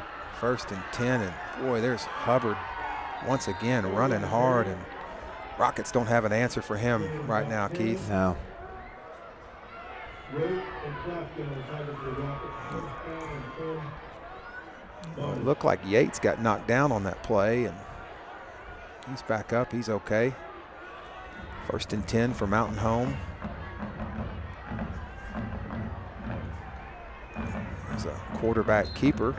1st and 10, and boy, there's Hubbard once again running hard, and Rockets don't have an answer for him right now, Keith. No. Well, it looked like Yates got knocked down on that play, and he's back up. He's okay. 1st and 10 for Mountain Home. There's a quarterback keeper.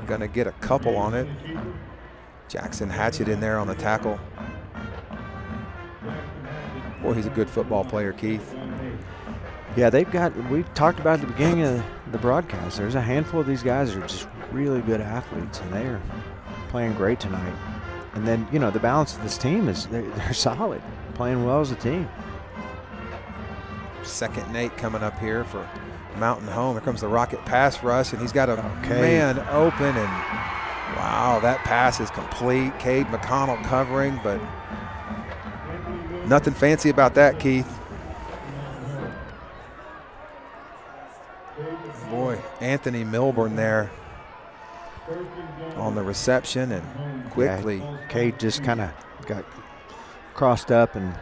Going to get a couple on it. Jackson Hatchett in there on the tackle. Boy, he's a good football player, Keith. Yeah, we talked about at the beginning of the broadcast, there's a handful of these guys that are just really good athletes, and they are playing great tonight. And then, the balance of this team is they're solid, playing well as a team. 2nd and 8 coming up here for Mountain Home. Here comes the Rocket pass rush, and he's got a man open, and wow, that pass is complete. Cade McConnell covering, but nothing fancy about that, Keith. Boy, Anthony Milburn there on the reception, and quickly. Yeah, Cade just kind of got crossed up, and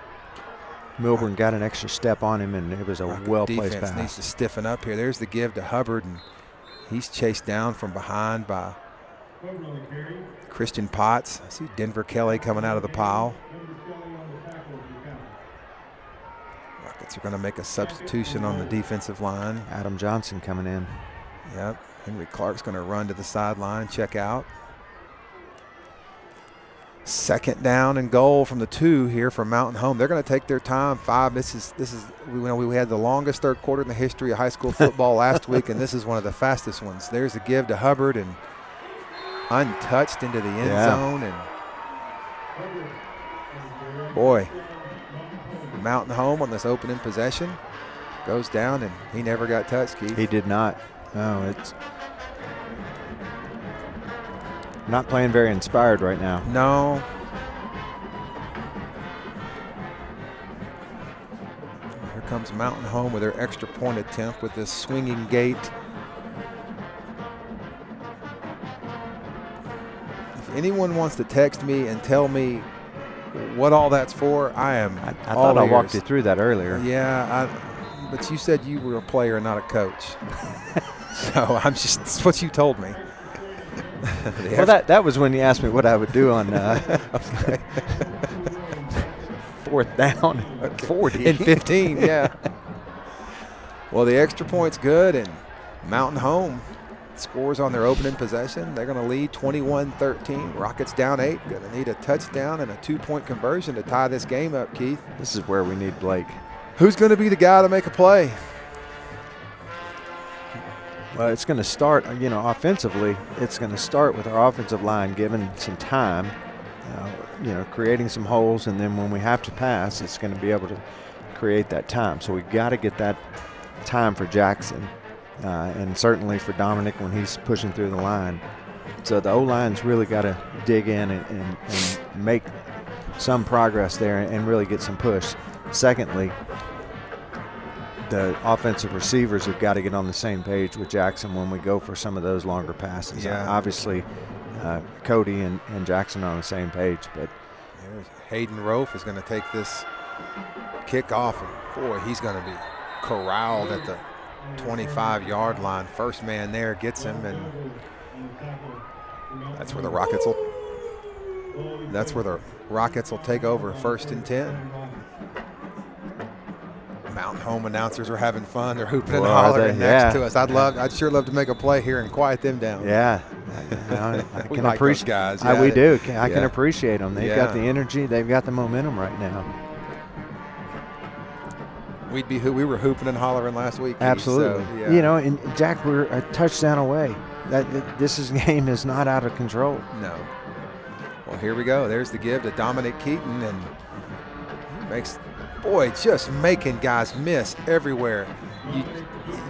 Milburn got an extra step on him, and it was a well-placed Defense pass. needs to stiffen up here. There's the give to Hubbard, and he's chased down from behind by Christian Potts. I see Denver Kelly coming out of the pile. Rockets are going to make a substitution on the defensive line. Adam Johnson coming in. Yep. Henry Clark's going to run to the sideline, check out. 2nd down and goal from the 2 here from Mountain Home. They're going to take their time. 5. This is we had the longest 3rd quarter in the history of high school football last week, and this is one of the fastest ones. There's a give to Hubbard, and untouched into the end zone, and boy, Mountain Home on this opening possession goes down, and he never got touched, Keith. He did not. No, it's not playing very inspired right now. No. comes Mountain Home with their extra point attempt with this swinging gate. If anyone wants to text me and tell me what all that's for, I thought I walked you through that earlier. Yeah, but you said you were a player, not a coach. So that's what you told me. Well, that was when you asked me what I would do on fourth down, 40. In 15, yeah. Well, the extra point's good, and Mountain Home scores on their opening possession. They're going to lead 21-13. Rockets down 8. Going to need a touchdown and a 2-point conversion to tie this game up, Keith. This is where we need Blake. Who's going to be the guy to make a play? Well, it's going to start, offensively, it's going to start with our offensive line given some time, creating some holes, and then when we have to pass, it's going to be able to create that time. So we got to get that time for Jackson, and certainly for Dominic when he's pushing through the line. So the O-line's really got to dig in and make some progress there and really get some push. Secondly, the offensive receivers have got to get on the same page with Jackson when we go for some of those longer passes. Yeah. Obviously, Cody and Jackson are on the same page, but Hayden Rofe is going to take this kick off, and boy, he's going to be corralled at the 25-yard line. First man there gets him, and that's where the Rockets will take over, 1st and 10. Mountain Home announcers are having fun. They're hooping and hollering next to us. I'd sure love to make a play here and quiet them down. Yeah, I can like appreciate those guys. Yeah, we do. I can appreciate them. They've got Yeah. the energy. They've got the momentum right now. We were hooping and hollering last week. Keith, Absolutely. so, yeah. And Jack, we're a touchdown away. This game is not out of control. No. Well, here we go. There's the give to Dominic Keaton, and he makes. Boy, just making guys miss everywhere.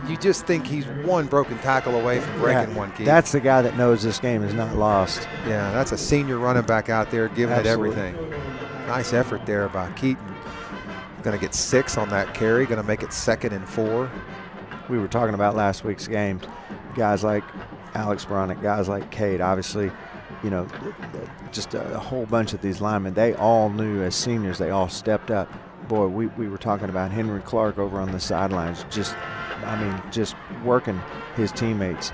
You just think he's one broken tackle away from breaking one, Keith. That's the guy that knows this game is not lost. Yeah, that's a senior running back out there giving Absolutely. it everything. Nice effort there by Keaton. Going to get 6 on that carry. Going to make it 2nd and 4. We were talking about last week's games. Guys like Alex Bronick, guys like Cade, obviously, just a whole bunch of these linemen. They all knew as seniors. They all stepped up. Boy, we were talking about Henry Clark over on the sidelines, just working his teammates.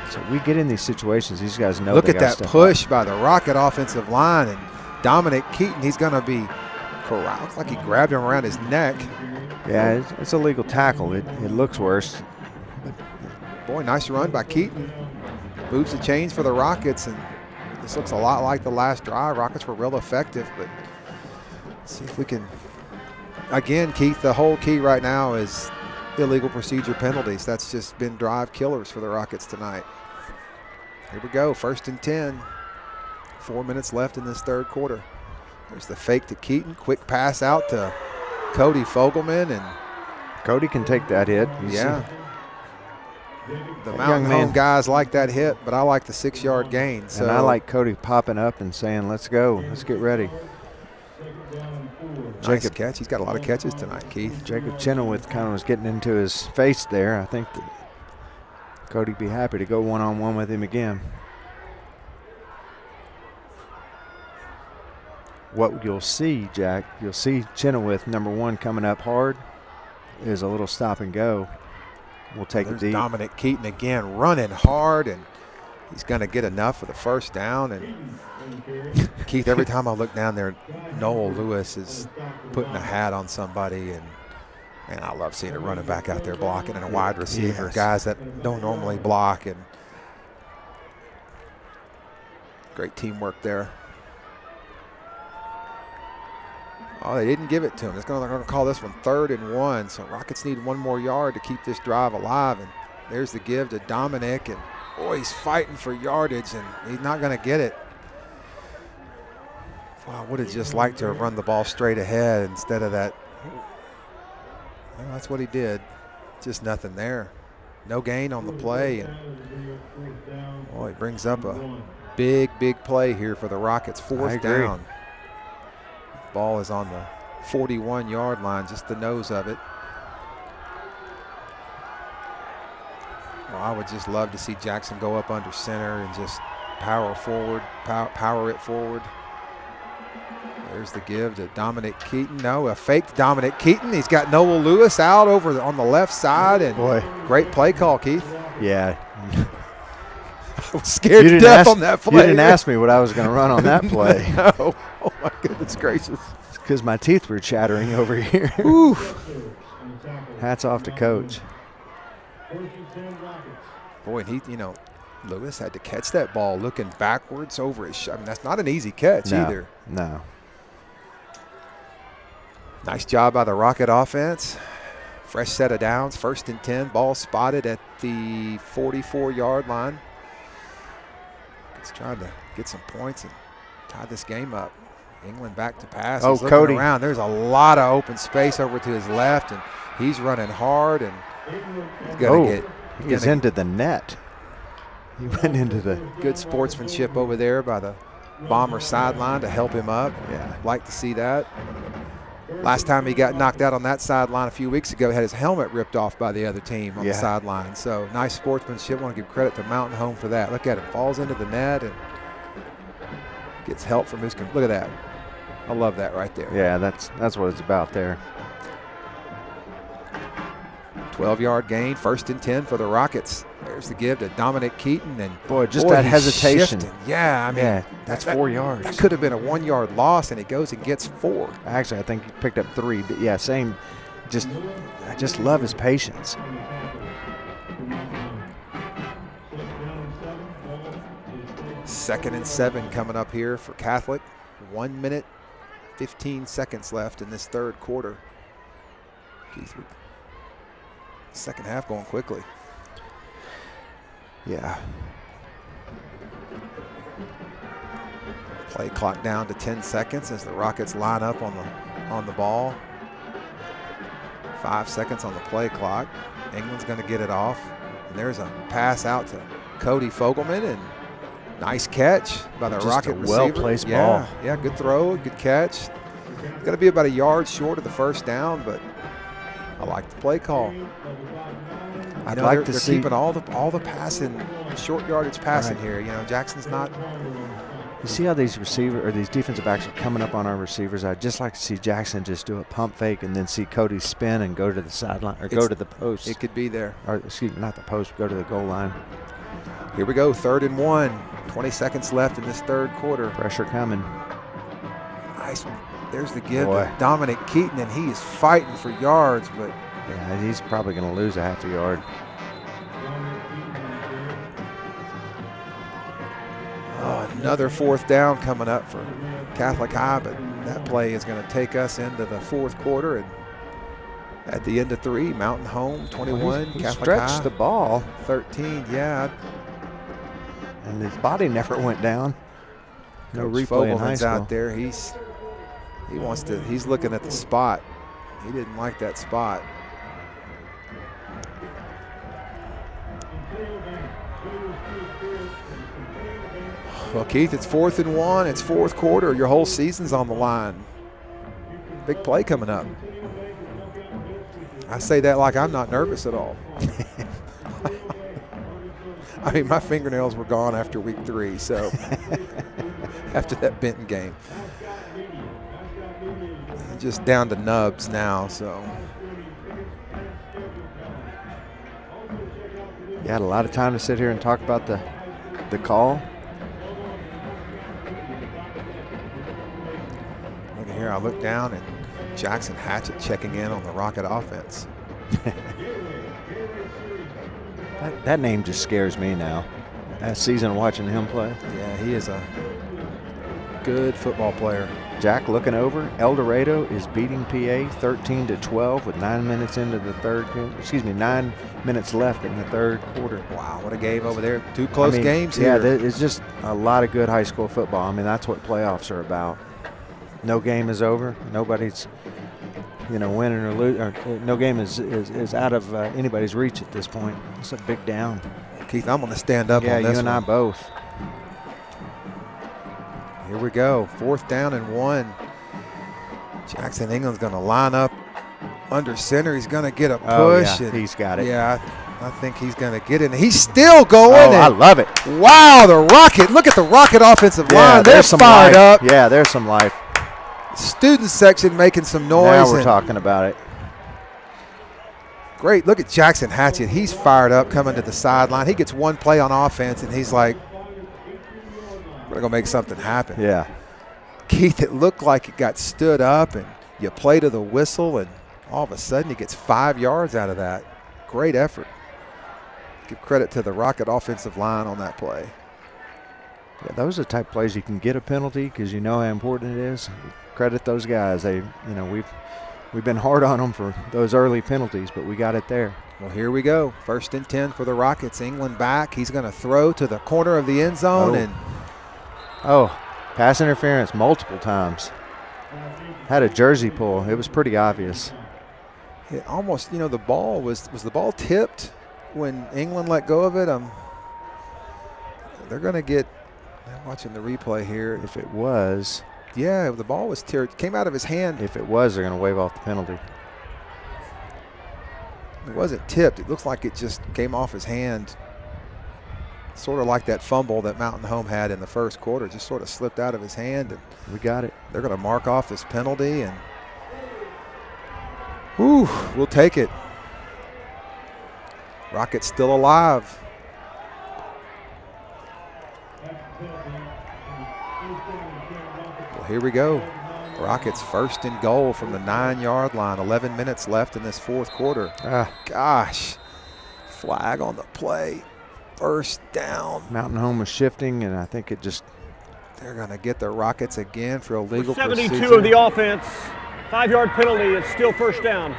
So we get in these situations, these guys know. Look at that push by the Rocket offensive line, and Dominic Keaton, he's going to be corralled. Looks like he grabbed him around his neck. Yeah, it's a legal tackle. It looks worse. Boy, nice run by Keaton. Moves the chains for the Rockets, and this looks a lot like the last drive. Rockets were real effective, but let's see if we can. Again, Keith, the whole key right now is illegal procedure penalties. That's just been drive killers for the Rockets tonight. Here we go, 1st and 10. 4 minutes left in this third quarter. There's the fake to Keaton. Quick pass out to Cody Fogelman, and Cody can take that hit. The Mountain Home guys like that hit, but I like the 6-yard gain. So and I like Cody popping up and saying, let's go, let's get ready. Nice catch. He's got a lot of catches tonight, Keith. Jacob Chenoweth kind of was getting into his face there. I think that Cody'd be happy to go one-on-one with him again. What you'll see, Jack, you'll see Chenoweth, number 1, coming up hard, is a little stop and go. We'll take it deep. Dominic Keaton again running hard, and he's going to get enough for the first down. And Keith, every time I look down there, Noel Lewis is putting a hat on somebody, and I love seeing a running back out there blocking and a wide receiver, guys that don't normally block, and great teamwork there. Oh, they didn't give it to him. They're going to call this one 3rd and 1. So Rockets need 1 more yard to keep this drive alive. And there's the give to Dominic. And, boy, he's fighting for yardage, and he's not going to get it. Wow, I would have just liked to have run the ball straight ahead instead of that. Well, that's what he did. Just nothing there. No gain on the play. And, boy, he brings up a big play here for the Rockets. 4th down. Ball is on the 41-yard line, just the nose of it. Well, I would just love to see Jackson go up under center and just power forward, power it forward. There's the give to Dominic Keaton. No, a fake Dominic Keaton. He's got Noel Lewis out over on the left side, and great play call, Keith. Yeah. I was scared to death on that play. You didn't ask me what I was going to run on that play. No. Oh, my goodness gracious. It's because my teeth were chattering over here. Hats off to Coach. Boy, and Lewis had to catch that ball looking backwards over his I mean, that's not an easy catch either. No. Nice job by the Rocket offense. Fresh set of downs, 1st and 10. Ball spotted at the 44-yard line. It's trying to get some points and tie this game up. England back to pass. Oh, he's looking Cody. around. There's a lot of open space over to his left, and he's running hard. And he's into the net. He went into the good sportsmanship over there by the Bomber sideline to help him up. Yeah, like to see that. Last time he got knocked out on that sideline a few weeks ago, had his helmet ripped off by the other team on the sideline. So nice sportsmanship. Want to give credit to Mountain Home for that. Look at him, falls into the net and gets help from his. Look at that. I love that right there. Yeah, that's what it's about there. 12-yard gain, 1st and 10 for the Rockets. There's the give to Dominic Keaton, and that hesitation. Shifting. Yeah, I mean, that's 4 yards. That could have been a 1-yard loss, and he goes and gets 4. Actually, I think he picked up 3. But yeah, same. I just love his patience. Second and 7 coming up here for Catholic. 1 minute, 15 seconds left in this third quarter. Keith, second half going quickly. Yeah. Play clock down to 10 seconds as the Rockets line up on the ball. 5 seconds on the play clock. England's going to get it off. And there's a pass out to Cody Fogelman, and nice catch by the Rocket receiver. Well-placed ball. Yeah, good throw, good catch. Going to be about a yard short of the first down, but I like the play call. I'd like to they're see keeping all the passing, short yardage passing here. Jackson's not. You see how these defensive backs are coming up on our receivers? I'd just like to see Jackson just do a pump fake and then see Cody spin and go to the sideline or go to the post. It could be there. Or excuse me, not the post. Go to the goal line. Here we go, 3rd and 1. 20 seconds left in this third quarter. Pressure coming. Nice. There's the give to Dominic Keaton, and he is fighting for yards, but yeah, he's probably going to lose a half a yard. Another 4th down coming up for Catholic High, but that play is going to take us into the 4th quarter. And at the end of 3, Mountain Home 21, he Catholic stretched High the ball 13. Yeah, and his body never went down. No replay in high school. Out there. He's looking at the spot. He didn't like that spot. Well, Keith, it's 4th and 1. It's 4th quarter. Your whole season's on the line. Big play coming up. I say that like I'm not nervous at all. I mean, my fingernails were gone after week 3, so after that Benton game. Just down to nubs now, so. You had a lot of time to sit here and talk about the call. Look here, I look down and Jackson Hatchett checking in on the Rocket offense. That name just scares me now. That season watching him play. Yeah, he is a good football player. Jack looking over. El Dorado is beating PA 13-12 with 9 minutes into the 9 minutes left in the third quarter. Wow, what a game over there. 2 close games here. Yeah, it's just a lot of good high school football. I mean, that's what playoffs are about. No game is over. Nobody's, winning or losing. No game is out of anybody's reach at this point. It's a big down. Keith, I'm going to stand up on this Yeah, you and one. I both. Here we go, 4th down and 1. Jackson England's going to line up under center. He's going to get a push. Oh, yeah, he's got it. Yeah, I think he's going to get it. He's still going. Oh, I love it. Wow, the Rocket. Look at the Rocket offensive line. They're some fired life. up. Yeah, there's some life. Student section making some noise. Now we're talking about it. Great. Look at Jackson Hatchett. He's fired up coming to the sideline. He gets one play on offense, and he's like, we're going to make something happen. Yeah. Keith, it looked like it got stood up, and you play to the whistle, and all of a sudden he gets 5 yards out of that. Great effort. Give credit to the Rocket offensive line on that play. Yeah, those are the type of plays you can get a penalty because you know how important it is. Credit those guys. They, we've been hard on them for those early penalties, but we got it there. Well, here we go. 1st and 10 for the Rockets. England back. He's going to throw to the corner of the end zone. Pass interference multiple times. Had a jersey pull. It was pretty obvious. It almost, the ball was the ball tipped when England let go of it? They're going to get. I'm watching the replay here. If it was. Yeah, the ball was came out of his hand. If it was, they're going to waive off the penalty. It wasn't tipped. It looks like it just came off his hand. Sort of like that fumble that Mountain Home had in the first quarter. Just sort of slipped out of his hand. And we got it. They're going to mark off this penalty. And we'll take it. Rockets still alive. Well, here we go. Rockets 1st and goal from the 9-yard line. 11 minutes left in this 4th quarter. Gosh. Flag on the play. 1st down. Mountain Home was shifting, and I think it just. They're going to get the Rockets again for illegal 72 procedure. of the offense. 5-yard penalty. It's still 1st down.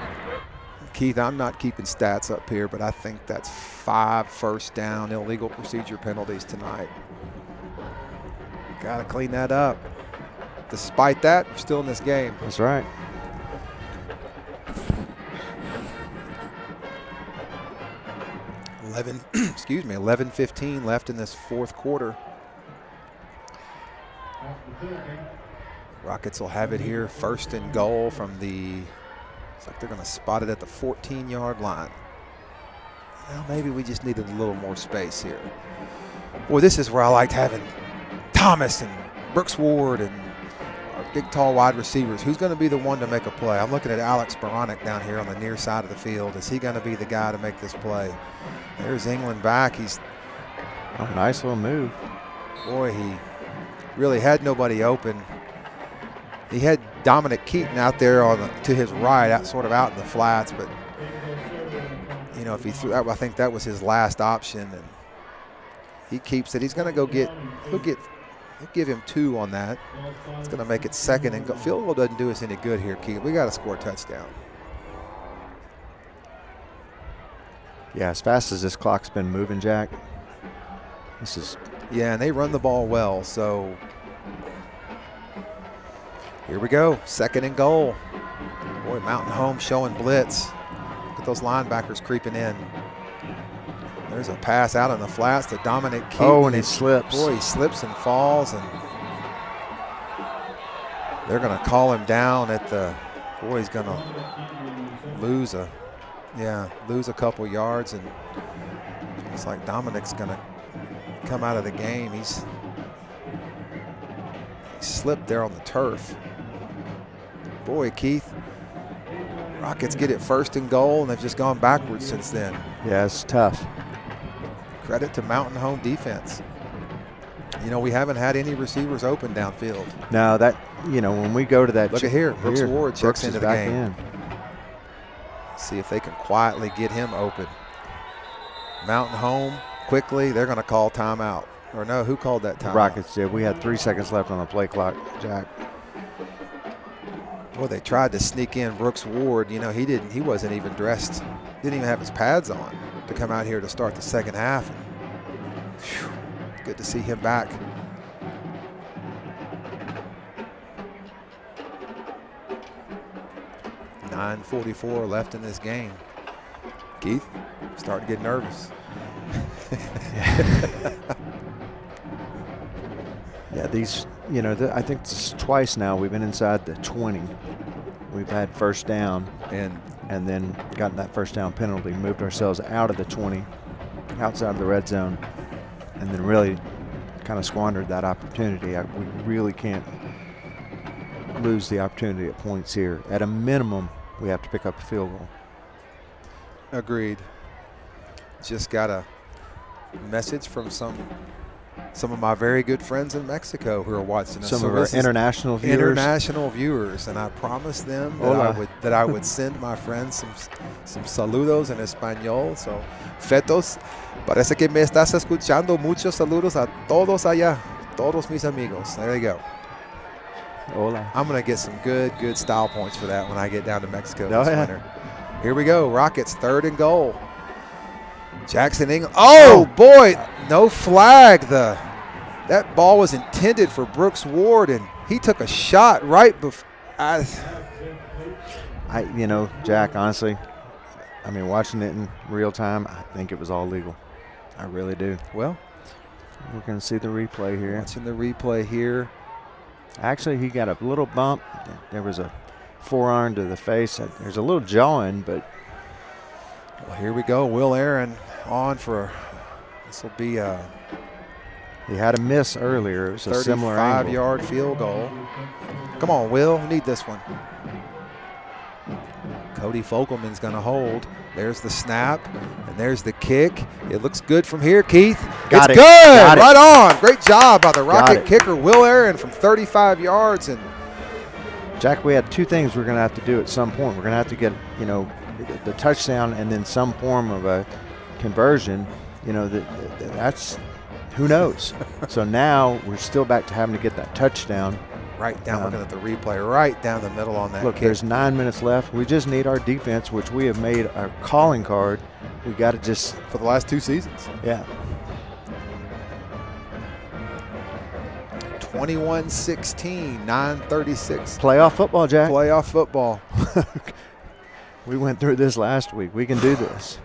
Keith, I'm not keeping stats up here, but I think that's 5 1st down illegal procedure penalties tonight. Got to clean that up. Despite that, we're still in this game. That's right. Excuse me, 11:15 left in this 4th quarter. Rockets will have it here, 1st and goal from the. Looks like they're going to spot it at the 14-yard line. Well, maybe we just needed a little more space here. Boy, this is where I liked having Thomas and Brooks Ward and our big, tall wide receivers. Who's going to be the one to make a play? I'm looking at Alex Baranek down here on the near side of the field. Is he going to be the guy to make this play? There's England back. He's a nice little move. Boy, he really had nobody open. He had Dominic Keaton out there to his right, sort of out in the flats, but if he threw that, I think that was his last option, and he keeps it. He's going to go get. He'll give him 2 on that. It's going to make it 2nd and go. Field goal doesn't do us any good here, Keith. We got to score a touchdown. Yeah, as fast as this clock's been moving, Jack. This is. Yeah, and they run the ball well, so. Here we go, 2nd and goal. Boy, Mountain Home showing blitz. Look at those linebackers creeping in. There's a pass out on the flats to Dominic Keaton. Oh, and he slips. Boy, he slips and falls, and they're going to call him down at the. Boy, he's going to lose a couple yards, and it's like Dominic's going to come out of the game. He slipped there on the turf. Boy, Keith, Rockets get it 1st and goal, and they've just gone backwards since then. Yeah, it's tough. Credit to Mountain Home defense. We haven't had any receivers open downfield. No, when we go to that. Look at here. Brooks Ward checks into the game. In. See if they can quietly get him open. Mountain Home, quickly, they're going to call timeout. Or no, who called that timeout? The Rockets did. We had 3 seconds left on the play clock, Jack. Well, they tried to sneak in Brooks Ward. He wasn't even dressed, didn't even have his pads on to come out here to start the 2nd half. Good to see him back. $9:44 left in this game. Keith, starting to get nervous. Yeah, these, I think this is twice now we've been inside the 20. We've had 1st down. And and then got that first down penalty, moved ourselves out of the 20, outside of the red zone, and then really kind of squandered that opportunity. We really can't lose the opportunity at points here. At a minimum, we have to pick up a field goal. Agreed. Just got a message from some of my very good friends in Mexico who are watching us. Some of our international viewers. International viewers, and I promised them that I would send my friends some saludos en español. So, Fetos, parece que me estás escuchando. Muchos saludos a todos allá, todos mis amigos. There you go. Hola. I'm going to get some good style points for that when I get down to Mexico this winter. Here we go. Rockets 3rd and goal. Jackson England. Oh, boy. No flag. That ball was intended for Brooks Ward, and he took a shot right before. Jack, honestly, I mean, watching it in real time, I think it was all legal. I really do. Well, we're going to see the replay here. Watching the replay here. Actually, he got a little bump. There was a forearm to the face. There's a little jawing, but. Well, here we go. Will Aaron on for, this will be a. He had a miss earlier. It was a similar angle. 35-yard field goal. Come on, Will. Need this one. Cody Fogelman's going to hold. There's the snap, and there's the kick. It looks good from here, Keith. It's good. Right on. Great job by the Rocket kicker, Will Aaron, from 35 yards. And Jack, we had two things we're going to have to do at some point. We're going to have to get, the touchdown and then some form of a conversion. That's who knows. So now we're still back to having to get that touchdown. Right down, looking at the replay, right down the middle on that Look, kick. There's 9 minutes left. We just need our defense, which we have made our calling card. We got to just. For the last 2 seasons. Yeah. 21-16, 9:36. Playoff football, Jack. Playoff football. We went through this last week. We can do this.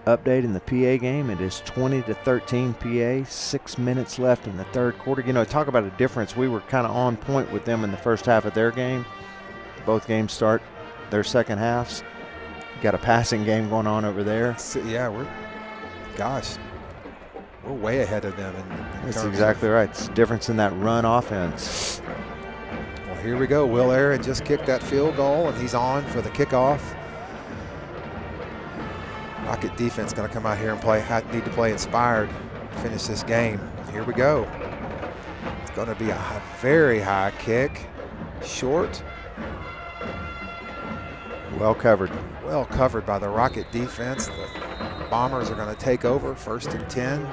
Update in the PA game. It is 20-13 PA. 6 minutes left in the third quarter. Talk about a difference. We were kind of on point with them in the first half of their game. Both games start their second halves. Got a passing game going on over there. Yeah, we're way ahead of them. That's exactly right. It's a difference in that run offense. Well, here we go. Will Aaron just kicked that field goal, and he's on for the kickoff. Rocket defense going to come out here and need to play inspired to finish this game. Here we go. It's going to be a very high kick. Short. Well covered. Well covered by the Rocket defense. The Bombers are going to take over 1st and 10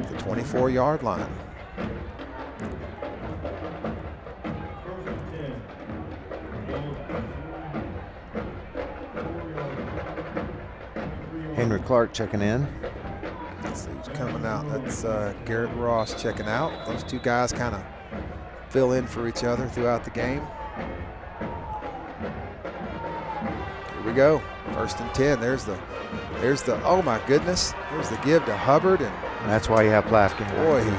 at the 24-yard line. Henry Clark checking in. Let's see who's coming out. That's Garrett Ross checking out. Those two guys kind of fill in for each other throughout the game. Here we go. 1st and 10. There's the oh my goodness. There's the give to Hubbard, and that's why you have Plafkin. Boy, he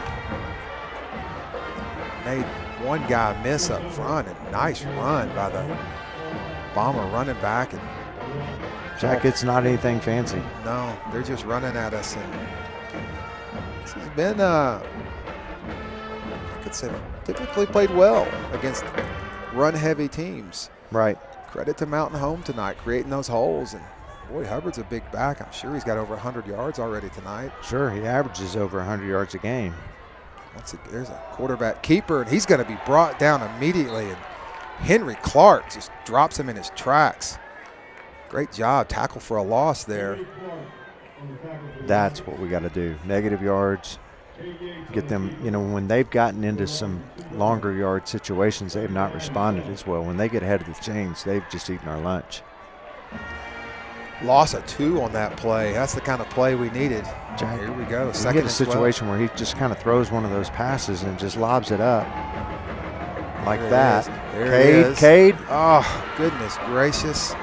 made one guy miss up front, and nice run by the Bomber running back. And Jack, it's not anything fancy. No, they're just running at us, and this has been, I could say, typically played well against run-heavy teams. Right. Credit to Mountain Home tonight, creating those holes. And boy, Hubbard's a big back. I'm sure he's got over 100 yards already tonight. Sure, he averages over 100 yards a game. There's a quarterback keeper, and he's going to be brought down immediately. And Henry Clark just drops him in his tracks. Great job, tackle for a loss there. That's what we got to do. Negative yards, get them, when they've gotten into some longer yard situations, they've not responded as well. When they get ahead of the chains, they've just eaten our lunch. Loss of 2 on that play. That's the kind of play we needed. Jack, here we go. We get a situation where he just kind of throws one of those passes and just lobs it up like that. Cade. Oh, goodness gracious.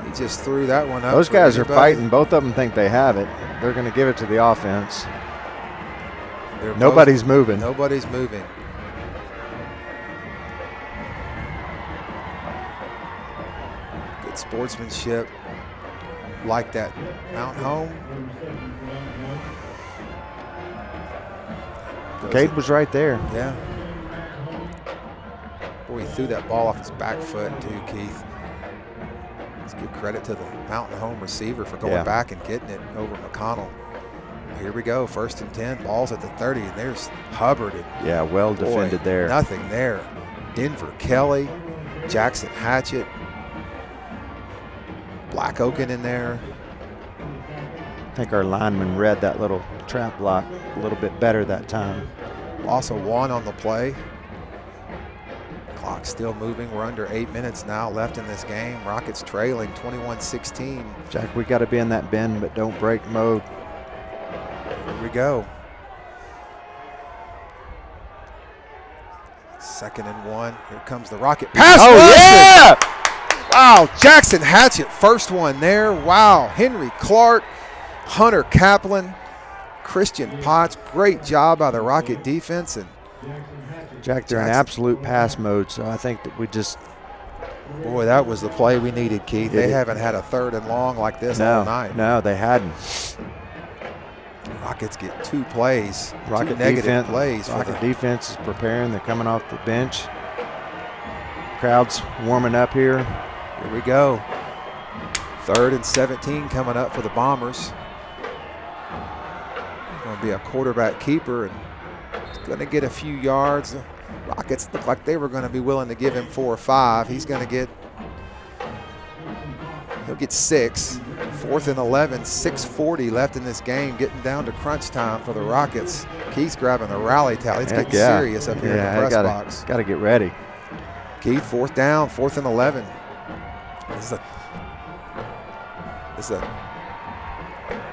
He just threw that one up. Those guys are fighting. Both of them think they have it. They're going to give it to the offense. Nobody's moving. Nobody's moving. sportsmanship like that Mount Home. Cade was right there. Yeah. Boy, he threw that ball off his back foot too, Keith. Let's give credit to the Mountain Home receiver for going back and getting it over McConnell. Here we go, 1st and 10, ball's at the 30, and there's Hubbard. And well defended there. Nothing there. Denver Kelly, Jackson Hatchett, Black Oaken in there. I think our lineman read that little trap block a little bit better that time. Loss of 1 on the play. Clock still moving. We're under 8 minutes now left in this game. Rockets trailing 21-16. Jack, we got to be in that bend but don't break mode. Here we go. 2nd and 1. Here comes the Rocket pass. Yeah! Wow, Jackson Hatchett, first one there. Wow, Henry Clark, Hunter Kaplan, Christian Potts. Great job by the Rocket defense. And Jack, they're in absolute pass mode, so I think that we just... Boy, that was the play we needed, Keith. They haven't had a 3rd and long like this all night. No, they hadn't. Rockets get 2 plays, Rocket 2 negative defense, plays. Rocket defense is preparing. They're coming off the bench. Crowd's warming up here. Here we go. 3rd and 17 coming up for the Bombers. Going to be a quarterback keeper, and he's going to get a few yards. The Rockets looked like they were going to be willing to give him 4 or 5. He's going to get, he'll get 6. 4th and 11, 6:40 left in this game, getting down to crunch time for the Rockets. Keith's grabbing the rally towel. It's getting serious up here in the press box. Got to get ready. Keith, 4th down, 4th and 11. This is a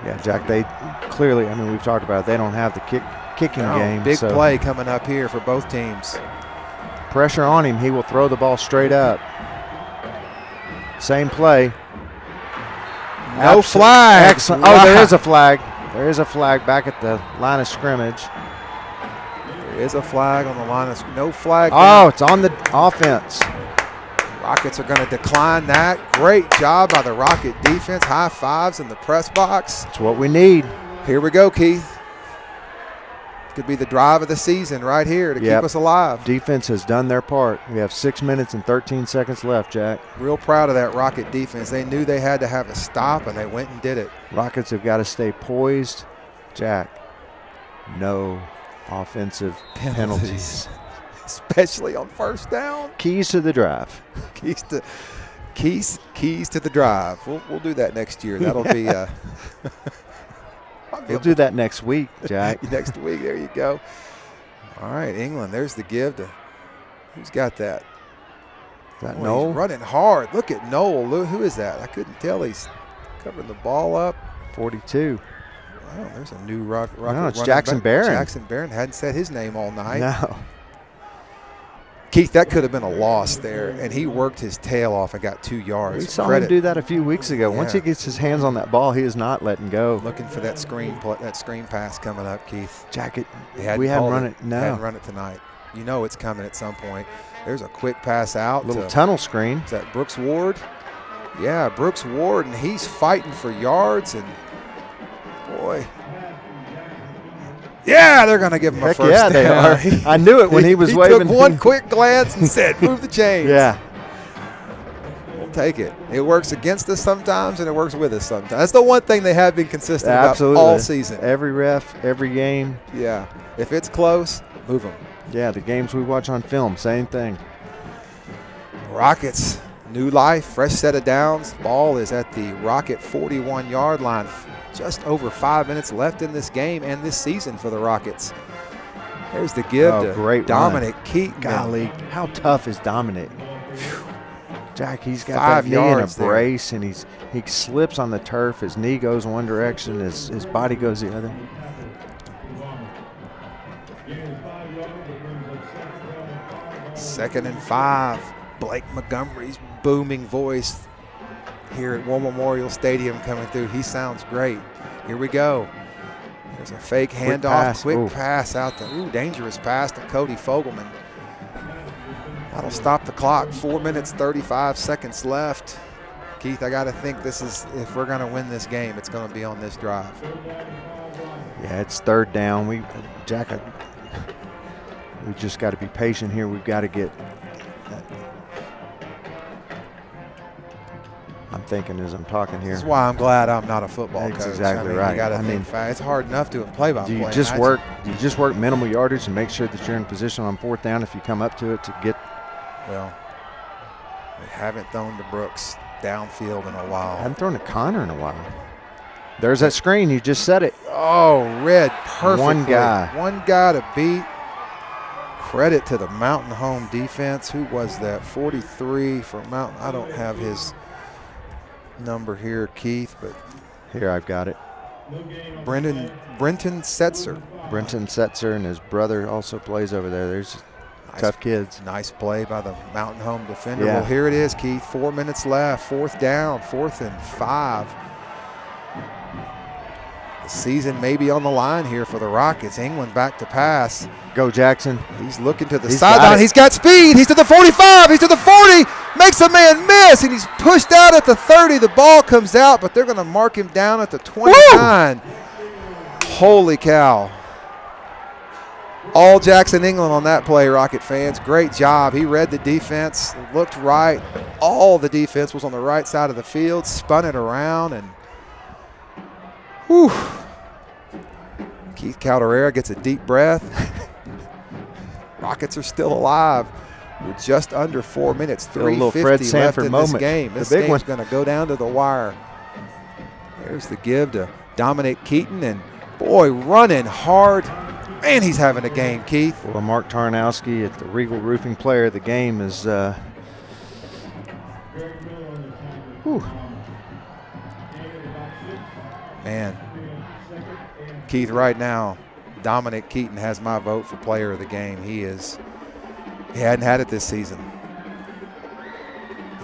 Yeah, Jack, they clearly, I mean, we've talked about it, they don't have the kicking game. Big play coming up here for both teams. Pressure on him, he will throw the ball straight up. Same play. No flag. Excellent. Oh, there is a flag. There is a flag back at the line of scrimmage. There is a flag on the line of scrimmage. No flag. Oh, it's on the offense. Rockets are going to decline that. Great job by the Rocket defense. High fives in the press box. That's what we need. Here we go, Keith. Could be the drive of the season right here to keep us alive. Defense has done their part. We have 6 minutes and 13 seconds left, Jack. Real proud of that Rocket defense. They knew they had to have a stop, and they went and did it. Rockets have got to stay poised. Jack, no offensive penalties. Especially on 1st down. Keys to the drive. Keys to the drive. We'll do that next year. That'll be we'll do that next week, Jack. Next week, there you go. All right, England, there's the give to, who's got that? Is that Noel? He's running hard. Look at Noel. Who is that? I couldn't tell. He's covering the ball up. 42. Wow, there's a new Rocket. No, it's Jackson Barron. Jackson Barron hadn't said his name all night. No. Keith, that could have been a loss there, and he worked his tail off and got 2 yards. We saw him do that a few weeks ago. Yeah. Once he gets his hands on that ball, he is not letting go. Looking for that screen pass coming up, Keith. Jack, We hadn't run it. No. Hadn't run it tonight. You know it's coming at some point. There's a quick pass out. Little tunnel screen. Is that Brooks Ward? Yeah, Brooks Ward, and he's fighting for yards, and boy. Yeah, they're going to give him a first down. They are. I knew it when he was waving. Took one quick glance and said, move the chains. Yeah. We'll take it. It works against us sometimes, and it works with us sometimes. That's the one thing they have been consistent about all season. Every ref, every game. Yeah. If it's close, move them. Yeah, the games we watch on film, same thing. Rockets, new life, fresh set of downs. Ball is at the Rocket 41-yard line. Just over 5 minutes left in this game and this season for the Rockets. There's the give to great Dominic Keaton. Golly, how tough is Dominic? Jack, he's got 5 that knee in a yards brace, and he slips on the turf. His knee goes one direction, his body goes the other. Second and 5. Blake Montgomery's booming voice here at War Memorial Stadium coming through. He sounds great. Here we go. There's a fake handoff, quick pass out to, dangerous pass to Cody Fogelman. That'll stop the clock. 4 minutes, 35 seconds left. Keith, I got to think this is, if we're going to win this game, it's going to be on this drive. Yeah, it's third down. Jack, we just got to be patient here. We've got to get. I'm thinking as I'm talking here. This is why I'm glad I'm not a football coach. That's exactly right. You got to think fast. It's hard enough doing play-by-play. Do you just work minimal yardage and make sure that you're in position on fourth down if you come up to it to get? Well, we haven't thrown to Brooks downfield in a while. I haven't thrown to Connor in a while. There's that screen. You just said it. Oh, read perfectly. One guy. One guy to beat. Credit to the Mountain Home defense. Who was that? 43 for Mountain. I don't have his number here, Keith, but here I've got it. Brenton Setzer. Brenton Setzer and his brother also plays over there. There's tough kids. Nice play by the Mountain Home defender. Yeah. Well, here it is, Keith. 4 minutes left. Fourth down. 4th and 5. The season may be on the line here for the Rockets. England back to pass. Go Jackson. He's looking to the sideline. He's got speed. He's to the 45. He's to the 40. Makes a man miss, and he's pushed out at the 30. The ball comes out, but they're going to mark him down at the 29. Woo! Holy cow. All Jackson England on that play, Rocket fans. Great job. He read the defense, looked right. All the defense was on the right side of the field, spun it around, and whew. Keith Calderera gets a deep breath. Rockets are still alive. We're just under 4 minutes, 3:50 left in this game. This game's going to go down to the wire. There's the give to Dominic Keaton, and boy, running hard. Man, he's having a game, Keith. Well, Mark Tarnowski at the Regal Roofing Player of the Game is man. Keith, right now, Dominic Keaton has my vote for player of the game. He hadn't had it this season.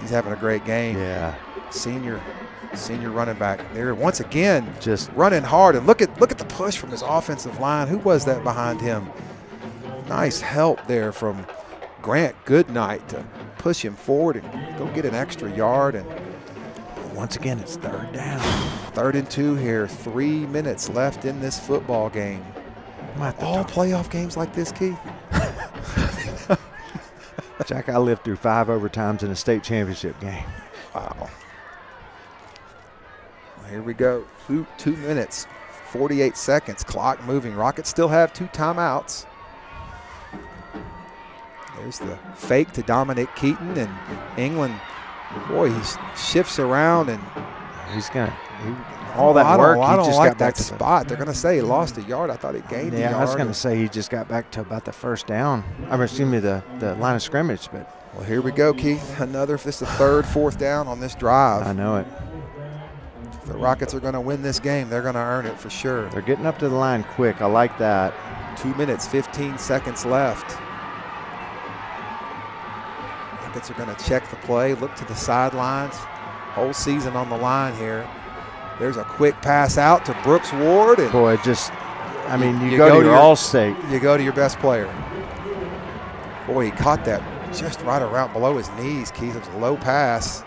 He's having a great game. Yeah. Senior running back there once again, just running hard, and look at the push from his offensive line. Who was that behind him? Nice help there from Grant Goodnight to push him forward and go get an extra yard. And once again, it's third down. 3rd and 2 here. 3 minutes left in this football game. All playoff games like this, Keith. Jack, I lived through 5 overtimes in a state championship game. Wow. Here we go. 2 minutes, 48 seconds. Clock moving. Rockets still have 2 timeouts. There's the fake to Dominic Keaton, and England, boy, he shifts around, and he's gonna all that work. I don't just like got back that to spot. They're gonna say he lost a yard. I thought he gained a yard. Yeah, I was gonna say he just got back to about the first down. The line of scrimmage, but. Well, here we go, Keith. This is the 3rd, 4th down on this drive. I know it. If the Rockets are going to win this game, they're going to earn it for sure. They're getting up to the line quick. I like that. 2 minutes, 15 seconds left. Rockets are going to check the play, look to the sidelines. Whole season on the line here. There's a quick pass out to Brooks Ward. And boy, you go to your all-state. You go to your best player. Boy, he caught that just right around below his knees, Keith. It was a low pass.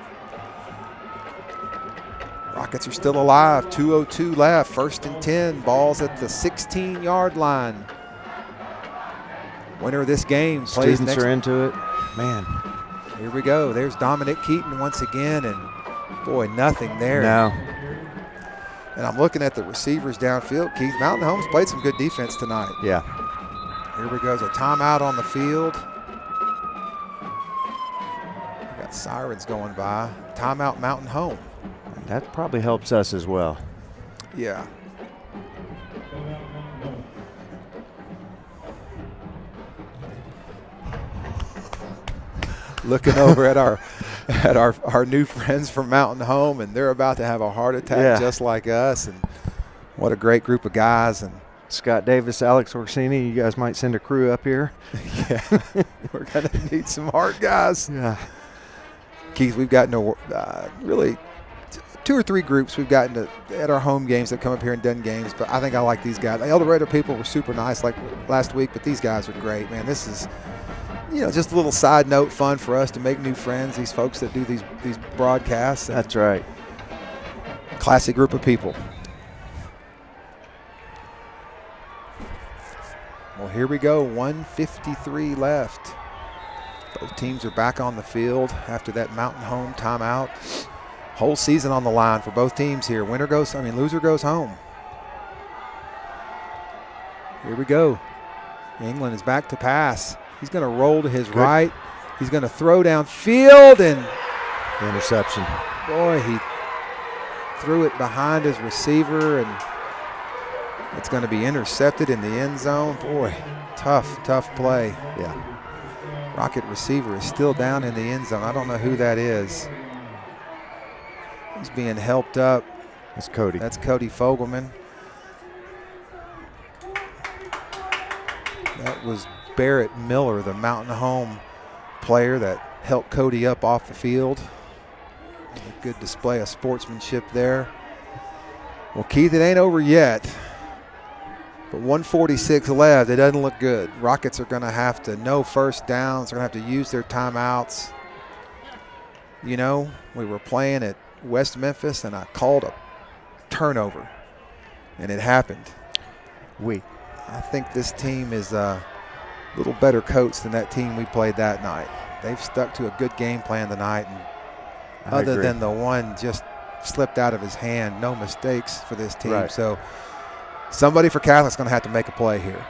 Rockets are still alive. 2:02 left. 1st and 10. Ball's at the 16-yard line. Winner of this game plays Students are into it. Man. Here we go. There's Dominic Keaton once again, and boy, nothing there. No. And I'm looking at the receivers downfield. Keith, Mountain Home's played some good defense tonight. Yeah. Here we go. There's a timeout on the field. We got sirens going by. Timeout Mountain Home. That probably helps us as well. Yeah. Looking over at our new friends from Mountain Home, and they're about to have a heart attack just like us. And what a great group of guys. And Scott Davis, Alex Orsini, you guys might send a crew up here. Yeah, we're going to need some hard guys. Yeah. Keith, we've gotten really 2 or 3 groups we've gotten to at our home games that come up here and done games, but I think I like these guys. The El Dorado people were super nice like last week, but these guys are great, man. This just a little side note, fun for us to make new friends. These folks that do these broadcasts. That's right. Classic group of people. Well, here we go. 1:53 left. Both teams are back on the field after that Mountain Home timeout. Whole season on the line for both teams here. Loser goes home. Here we go. England is back to pass. He's going to roll to his right. He's going to throw downfield and interception. Boy, he threw it behind his receiver and it's going to be intercepted in the end zone. Boy, tough play. Yeah. Rocket receiver is still down in the end zone. I don't know who that is. He's being helped up. That's Cody. That's Cody Fogelman. That was Barrett Miller, the Mountain Home player that helped Cody up off the field. A good display of sportsmanship there. Well, Keith, it ain't over yet. But 1:46 left, it doesn't look good. Rockets are going to have to no first downs. They're going to have to use their timeouts. We were playing at West Memphis, and I called a turnover, and it happened. I think this team is a little better coached than that team we played that night. They've stuck to a good game plan tonight, and other than the one just slipped out of his hand, no mistakes for this team. Right. So somebody for Catholic's going to have to make a play here.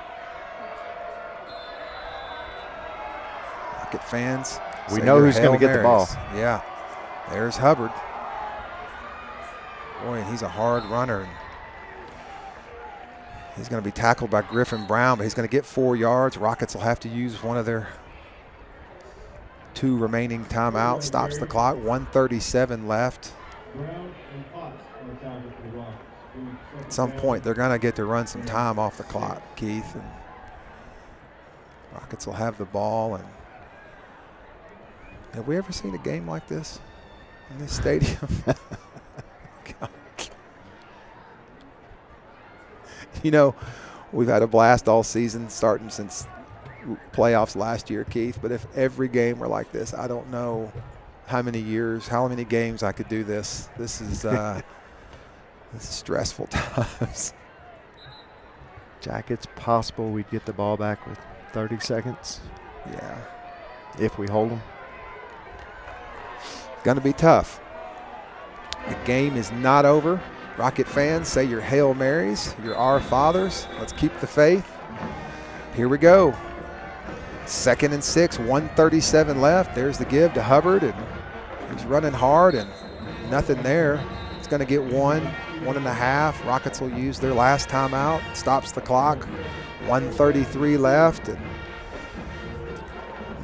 Rocket fans, we know who's going to get the ball. Yeah, there's Hubbard. Boy, and he's a hard runner. And he's going to be tackled by Griffin Brown, but he's going to get 4 yards. Rockets will have to use one of their 2 remaining timeouts. Stops the clock. 1:37 left. At some point, they're going to get to run some time off the clock, Keith. And Rockets will have the ball. And have we ever seen a game like this in this stadium? We've had a blast all season, starting since playoffs last year, Keith. But if every game were like this, I don't know how many games I could do this. This is stressful times. Jack, it's possible we'd get the ball back with 30 seconds. Yeah. If we hold them. Going to be tough. The game is not over. Rocket fans, say your Hail Marys, your Our Fathers. Let's keep the faith. Here we go. 2nd and 6, 1:37 left. There's the give to Hubbard, and he's running hard and nothing there. He's going to get 1.5. Rockets will use their last timeout. Stops the clock. 1:33 left. And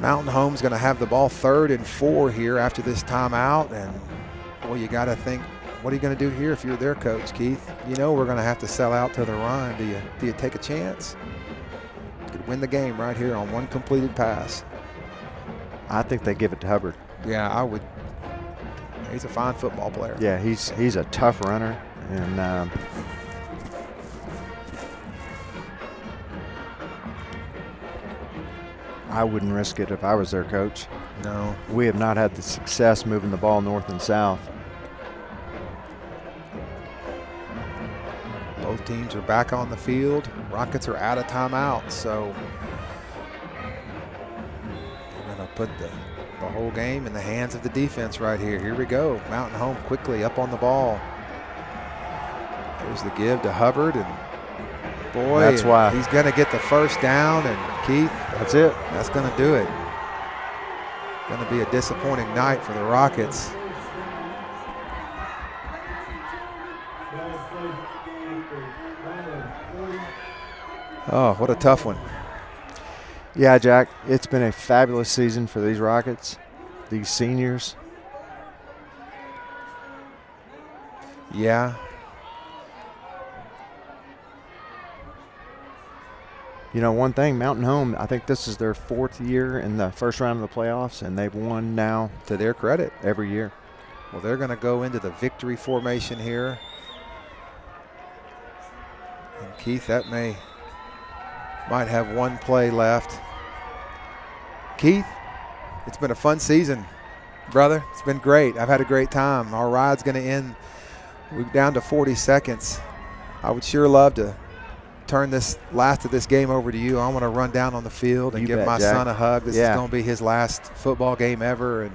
Mountain Home's going to have the ball 3rd and 4 here after this timeout. And, well, you got to think, what are you going to do here if you're their coach, Keith? We're going to have to sell out to the run. Do you take a chance? You could win the game right here on one completed pass. I think they give it to Hubbard. Yeah, I would. He's a fine football player. Yeah, he's a tough runner, and I wouldn't risk it if I was their coach. No. We have not had the success moving the ball north and south. Both teams are back on the field. Rockets are out of timeout, so we're going to put the whole game in the hands of the defense right here. Here we go. Mountain Home quickly up on the ball. There's the give to Hubbard, and boy, that's why he's going to get the first down. And Keith, that's it. That's going to do it. Going to be a disappointing night for the Rockets. Oh, what a tough one. Yeah, Jack, it's been a fabulous season for these Rockets, these seniors. Yeah. One thing, Mountain Home, I think this is their 4th year in the first round of the playoffs, and they've won now, to their credit, every year. Well, they're going to go into the victory formation here. And Keith, that might have one play left. Keith, it's been a fun season, brother. It's been great. I've had a great time. Our ride's going to end. We're down to 40 seconds. I would sure love to turn this last of this game over to you. I want to run down on the field and give my son a hug. This is going to be his last football game ever, and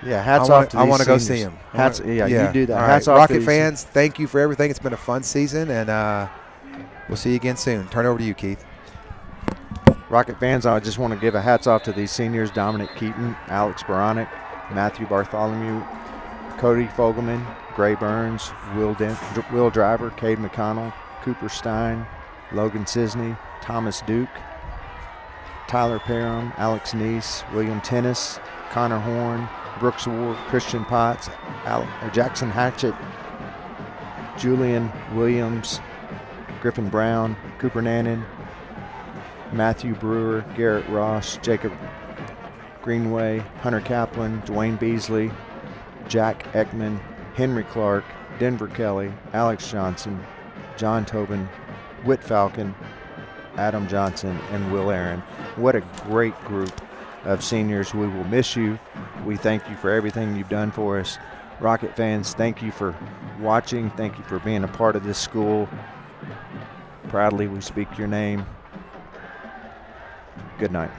hats off to these I want to go seniors. see him. You do that. All Hats right. off Rocket to these fans, thank you for everything. It's been a fun season, and we'll see you again soon. Turn it over to you, Keith. Rocket fans, I just want to give a hats off to these seniors: Dominic Keaton, Alex Baronic, Matthew Bartholomew, Cody Fogelman, Gray Burns, Will Driver, Cade McConnell, Cooper Stein, Logan Cisney, Thomas Duke, Tyler Parham, Alex Neese, William Tennis, Connor Horn, Brooks Ward, Christian Potts, Jackson Hatchett, Julian Williams, Griffin Brown, Cooper Nannon, Matthew Brewer, Garrett Ross, Jacob Greenway, Hunter Kaplan, Dwayne Beasley, Jack Ekman, Henry Clark, Denver Kelly, Alex Johnson, John Tobin, Whit Falcon, Adam Johnson, and Will Aaron. What a great group of seniors. We will miss you. We thank you for everything you've done for us. Rocket fans, thank you for watching. Thank you for being a part of this school. Proudly we speak your name. Good night.